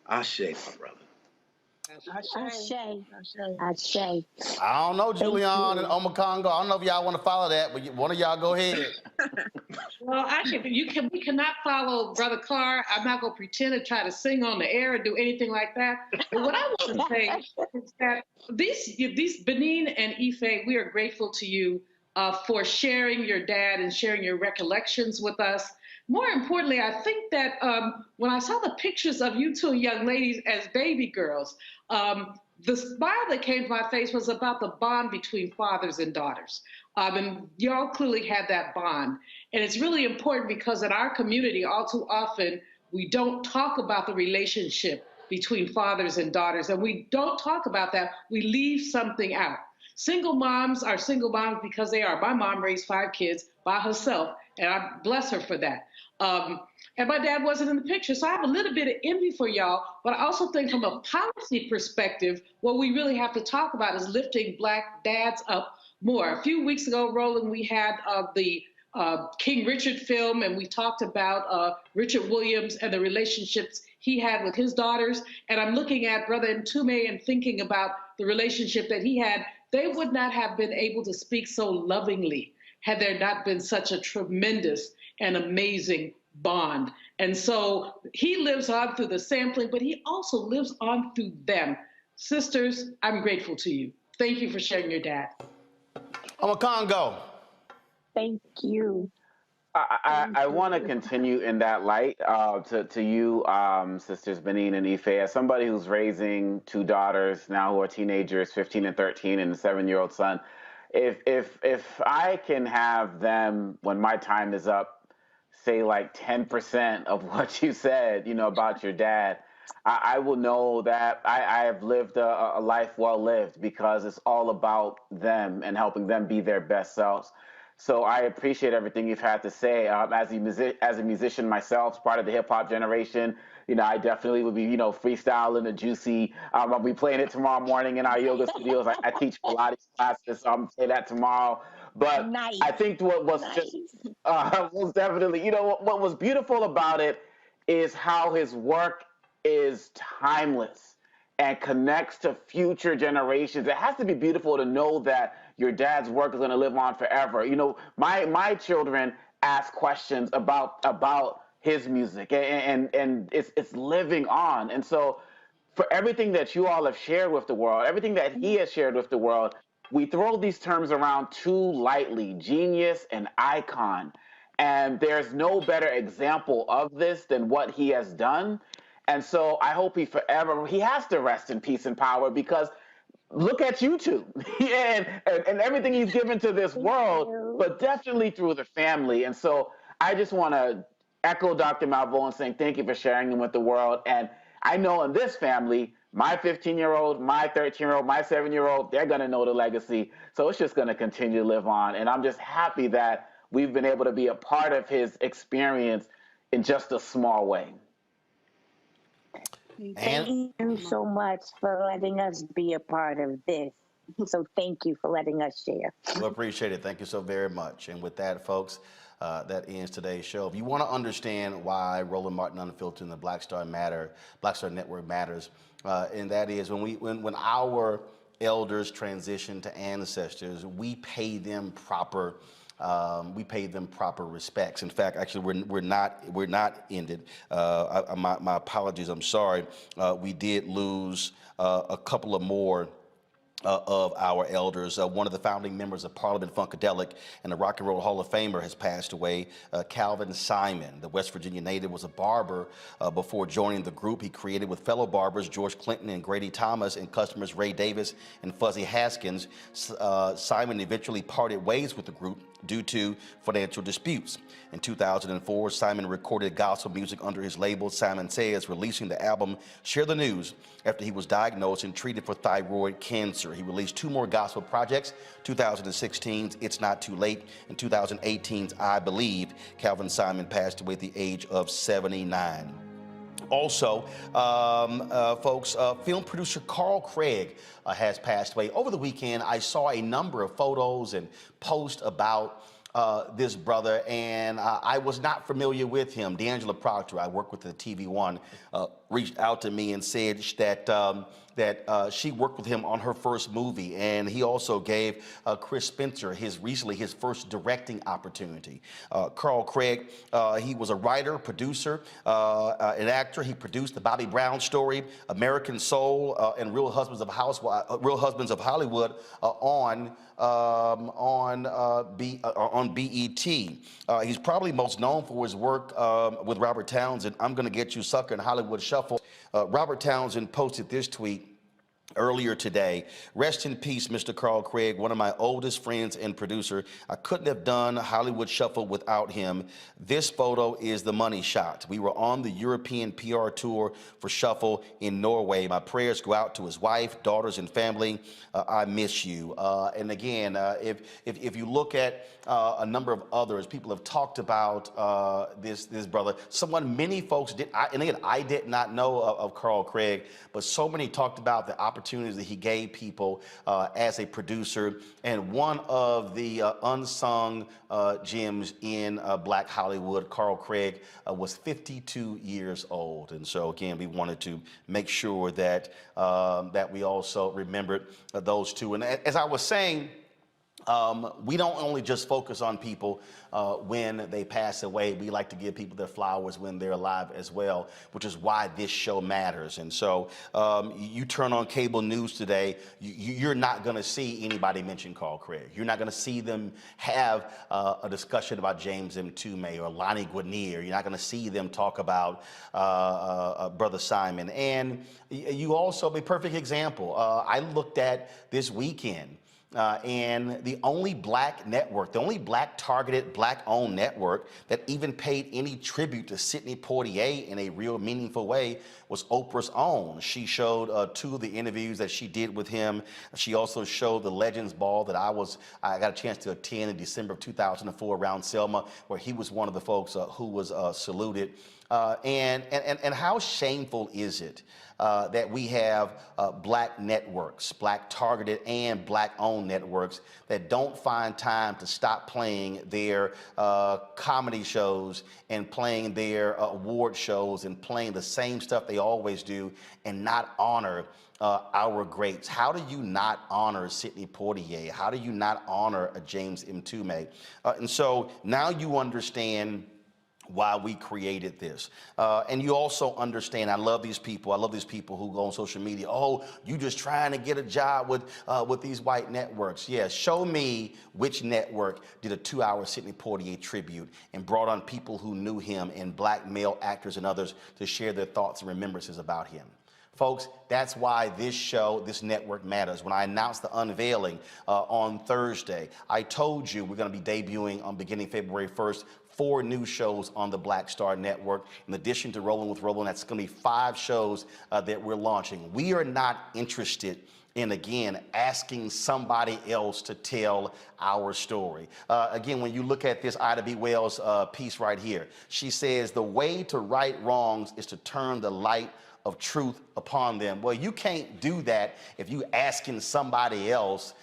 Ashe, my brother. Ashe. I don't know, Julian and Omakongo. I don't know if y'all want to follow that, but one of y'all go ahead. Well, we cannot follow Brother Carr. I'm not going to pretend to try to sing on the air or do anything like that. But what I want to say is that these Benin and Ife, we are grateful to you for sharing your dad and sharing your recollections with us. More importantly, I think that when I saw the pictures of you two young ladies as baby girls, the smile that came to my face was about the bond between fathers and daughters. And y'all clearly had that bond. And it's really important because in our community, all too often, we don't talk about the relationship between fathers and daughters. And we don't talk about that. We leave something out. Single moms are single moms because they are. My mom raised 5 kids by herself, and I bless her for that. And my dad wasn't in the picture. So I have a little bit of envy for y'all, but I also think from a policy perspective, what we really have to talk about is lifting Black dads up more. A few weeks ago, Roland, we had the King Richard film, and we talked about Richard Williams and the relationships he had with his daughters. And I'm looking at Brother Mtume and thinking about the relationship that he had. They would not have been able to speak so lovingly had there not been such a tremendous and amazing bond. And so he lives on through the sampling, but he also lives on through them. Sisters, I'm grateful to you. Thank you for sharing your dad. Omakongo. Thank you. I want to continue in that light to you, sisters Benin and Ife, as somebody who's raising two daughters now who are teenagers, 15 and 13, and a 7-year-old son. If I can have them when my time is up, say like 10% of what you said, about your dad, I will know that I have lived a life well lived, because it's all about them and helping them be their best selves. So I appreciate everything you've had to say. As a musician myself, part of the hip hop generation, I definitely would be, freestyling the juicy. I'll be playing it tomorrow morning in our yoga studios. I teach Pilates classes, so I'm gonna play that tomorrow. But Nice. I think what was just most definitely, what was beautiful about it is how his work is timeless and connects to future generations. It has to be beautiful to know that your dad's work is going to live on forever. My children ask questions about his music, and it's living on. And so, for everything that you all have shared with the world, everything that he has shared with the world, we throw these terms around too lightly: genius and icon. And there's no better example of this than what he has done. And so I hope he has to rest in peace and power, because look at YouTube and everything he's given to this world, but definitely through the family. And so I just want to echo Dr. Malvo and saying thank you for sharing them with the world. And I know in this family, my 15-year-old, my 13-year-old, my 7-year-old, they're going to know the legacy. So it's just going to continue to live on. And I'm just happy that we've been able to be a part of his experience in just a small way. Thank you so much for letting us be a part of this. So thank you for letting us share. We appreciate it. Thank you so very much. And with that, folks, that ends today's show. If you want to understand why Roland Martin Unfiltered and the Black Star Network matters, and that is when our elders transition to ancestors, we pay them proper respects. In fact, actually, we're not ended. My apologies. I'm sorry. We did lose a couple of more of our elders. One of the founding members of Parliament Funkadelic and the Rock and Roll Hall of Famer has passed away. Calvin Simon, the West Virginia native, was a barber before joining the group he created with fellow barbers George Clinton and Grady Thomas and customers Ray Davis and Fuzzy Haskins. Simon eventually parted ways with the group due to financial disputes. In 2004, Simon recorded gospel music under his label Simon Says, releasing the album Share the News after he was diagnosed and treated for thyroid cancer. He released 2 more gospel projects, 2016's It's Not Too Late and 2018's I Believe. Calvin Simon passed away at the age of 79. Also, folks, film producer Carl Craig has passed away. Over the weekend, I saw a number of photos and posts about this brother, and I was not familiar with him. D'Angela Proctor, I work with the TV One, reached out to me and said that she worked with him on her first movie, and he also gave Chris Spencer recently his first directing opportunity. Carl Craig, he was a writer, producer, an actor. He produced the Bobby Brown Story, American Soul, and Real Husbands of Hollywood on BET. He's probably most known for his work with Robert Townsend, I'm Gonna Get You Sucker, and Hollywood Shuffle. Robert Townsend posted this tweet earlier today: rest in peace, Mr. Carl Craig, one of my oldest friends and producer. I couldn't have done Hollywood Shuffle without him. This photo is the money shot. We were on the European PR tour for Shuffle in Norway. My prayers go out to his wife, daughters, and family. I miss you. And again, if you look at a number of others, people have talked about this brother. Many folks did, and again, I did not know of Carl Craig, but so many talked about the opportunities that he gave people as a producer, and one of the unsung gems in Black Hollywood. Carl Craig was 52 years old, and so again, we wanted to make sure that that we also remembered those two. And as I was saying We don't only just focus on people when they pass away. We like to give people their flowers when they're alive as well, which is why this show matters. And so you turn on cable news today, you're not going to see anybody mention Carl Craig. You're not going to see them have a discussion about James Mtume or Lonnie Guinier. You're not going to see them talk about Brother Simon. And you also, a perfect example, I looked at this weekend. And the only black network, the only black targeted, black owned network that even paid any tribute to Sidney Poitier in a real meaningful way was Oprah's own. She showed 2 of the interviews that she did with him. She also showed the Legends Ball that I got a chance to attend in December of 2004 around Selma, where he was one of the folks who was saluted. And how shameful is it that we have black networks, black targeted and black owned networks that don't find time to stop playing their comedy shows and playing their award shows and playing the same stuff they always do and not honor our greats. How do you not honor Sidney Poitier? How do you not honor James Mtume? And so now you understand why we created this. And you also understand, I love these people. I love these people who go on social media. Oh, you just trying to get a job with these white networks. Yeah, show me which network did a 2-hour Sidney Poitier tribute and brought on people who knew him and black male actors and others to share their thoughts and remembrances about him. Folks, that's why this show, this network matters. When I announced the unveiling on Thursday, I told you we're going to be debuting on beginning February 1st 4 new shows on the Black Star Network. In addition to Rolling with Roland, that's going to be 5 shows that we're launching. We are not interested in, again, asking somebody else to tell our story. Again, when you look at this Ida B. Wells piece right here, she says, the way to right wrongs is to turn the light of truth upon them. Well, you can't do that if you asking somebody else,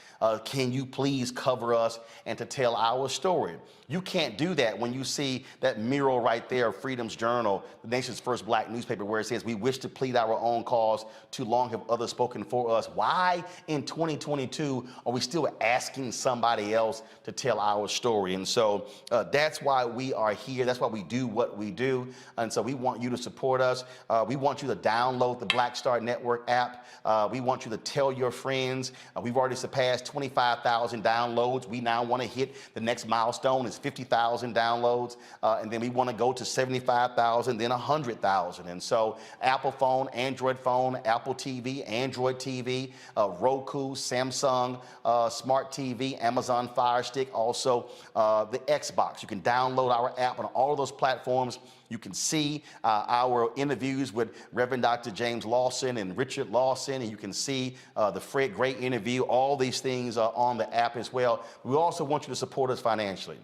can you please cover us and to tell our story. You can't do that when you see that mural right there, Freedom's Journal, the nation's first black newspaper, where it says, we wish to plead our own cause, too long have others spoken for us. Why in 2022 are we still asking somebody else to tell our story? And so that's why we are here. That's why we do what we do. And so we want you to support us. We want you to download the Black Star Network app. We want you to tell your friends. We've already surpassed 25,000 downloads. We now want to hit the next milestone is 50,000 downloads. And then we want to go to 75,000, then 100,000. And so Apple phone, Android phone, Apple TV, Android TV, Roku, Samsung, Smart TV, Amazon Fire Stick, also the Xbox. You can download our app on all of those platforms. You can see our interviews with Reverend Dr. James Lawson and Richard Lawson, and you can see the Fred Gray interview. All these things are on the app as well. We also want you to support us financially.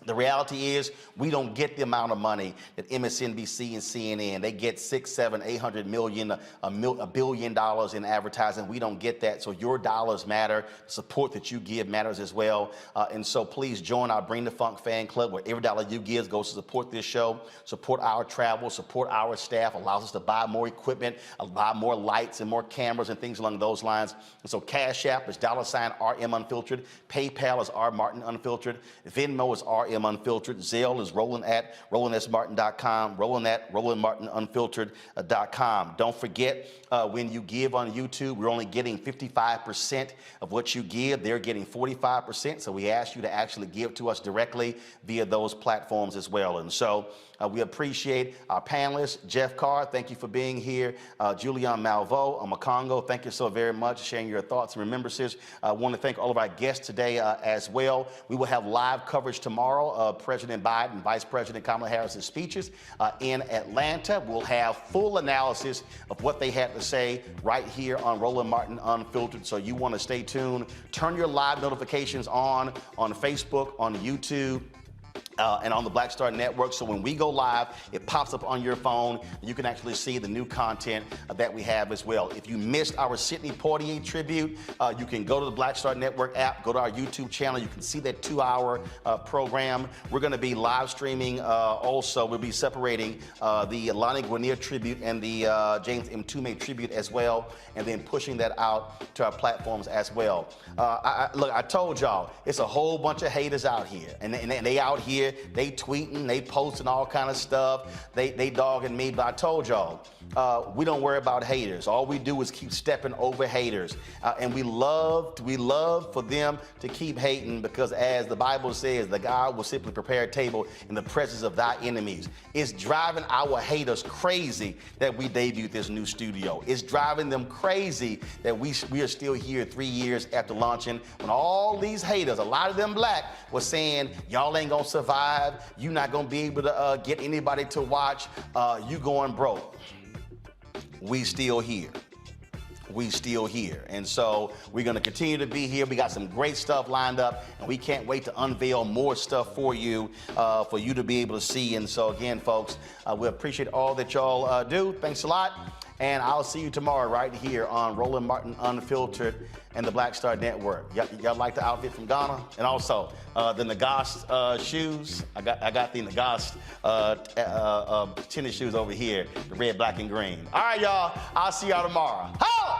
The reality is we don't get the amount of money that MSNBC and CNN, they get 6, 7, 800 million, $1 billion in advertising. We don't get that. So your dollars matter. The support that you give matters as well. And so please join our Bring the Funk fan club, where every dollar you give goes to support this show, support our travel, support our staff, allows us to buy more equipment, buy more lights and more cameras and things along those lines. And so Cash App is $RM Unfiltered. PayPal is R Martin Unfiltered. Venmo is RM Unfiltered. Zelle is roland@rolandsmartin.com, roland@rolandmartinunfiltered.com. Don't forget, when you give on YouTube, we're only getting 55% of what you give. They're getting 45%. So we ask you to actually give to us directly via those platforms as well. And so we appreciate our panelists. Jeff Carr, thank you for being here. Julian Malveaux, Makongo, thank you so very much for sharing your thoughts and remembrances. I want to thank all of our guests today as well. We will have live coverage tomorrow of President Biden, Vice President Kamala Harris's speeches in Atlanta. We'll have full analysis of what they had to say right here on Roland Martin Unfiltered. So you want to stay tuned. Turn your live notifications on Facebook, on YouTube, and on the Black Star Network. So when we go live, it pops up on your phone. You can actually see the new content that we have as well. If you missed our Sidney Poitier tribute, you can go to the Black Star Network app, go to our YouTube channel. You can see that 2-hour program. We're going to be live streaming also. We'll be separating the Lonnie Guinier tribute and the James Mtume tribute as well, and then pushing that out to our platforms as well. Look, I told y'all, it's a whole bunch of haters out here, and they out here. They tweeting, they posting all kind of stuff. They dogging me, but I told y'all, we don't worry about haters. All we do is keep stepping over haters, and we love for them to keep hating, because as the Bible says, the God will simply prepare a table in the presence of thy enemies. It's driving our haters crazy that we debuted this new studio. It's driving them crazy that we are still here 3 years after launching, when all these haters, a lot of them black, was saying, y'all ain't gonna survive. You're not gonna be able to get anybody to watch. You going broke. We still here. We still here. And so we're going to continue to be here. We got some great stuff lined up, and we can't wait to unveil more stuff for you to be able to see. And so again, folks, we appreciate all that y'all do. Thanks a lot. And I'll see you tomorrow right here on Roland Martin Unfiltered and the Black Star Network. Y'all like the outfit from Ghana? And also the Nagast shoes. I got the Nagast tennis shoes over here, the red, black, and green. All right, y'all. I'll see y'all tomorrow. Ho!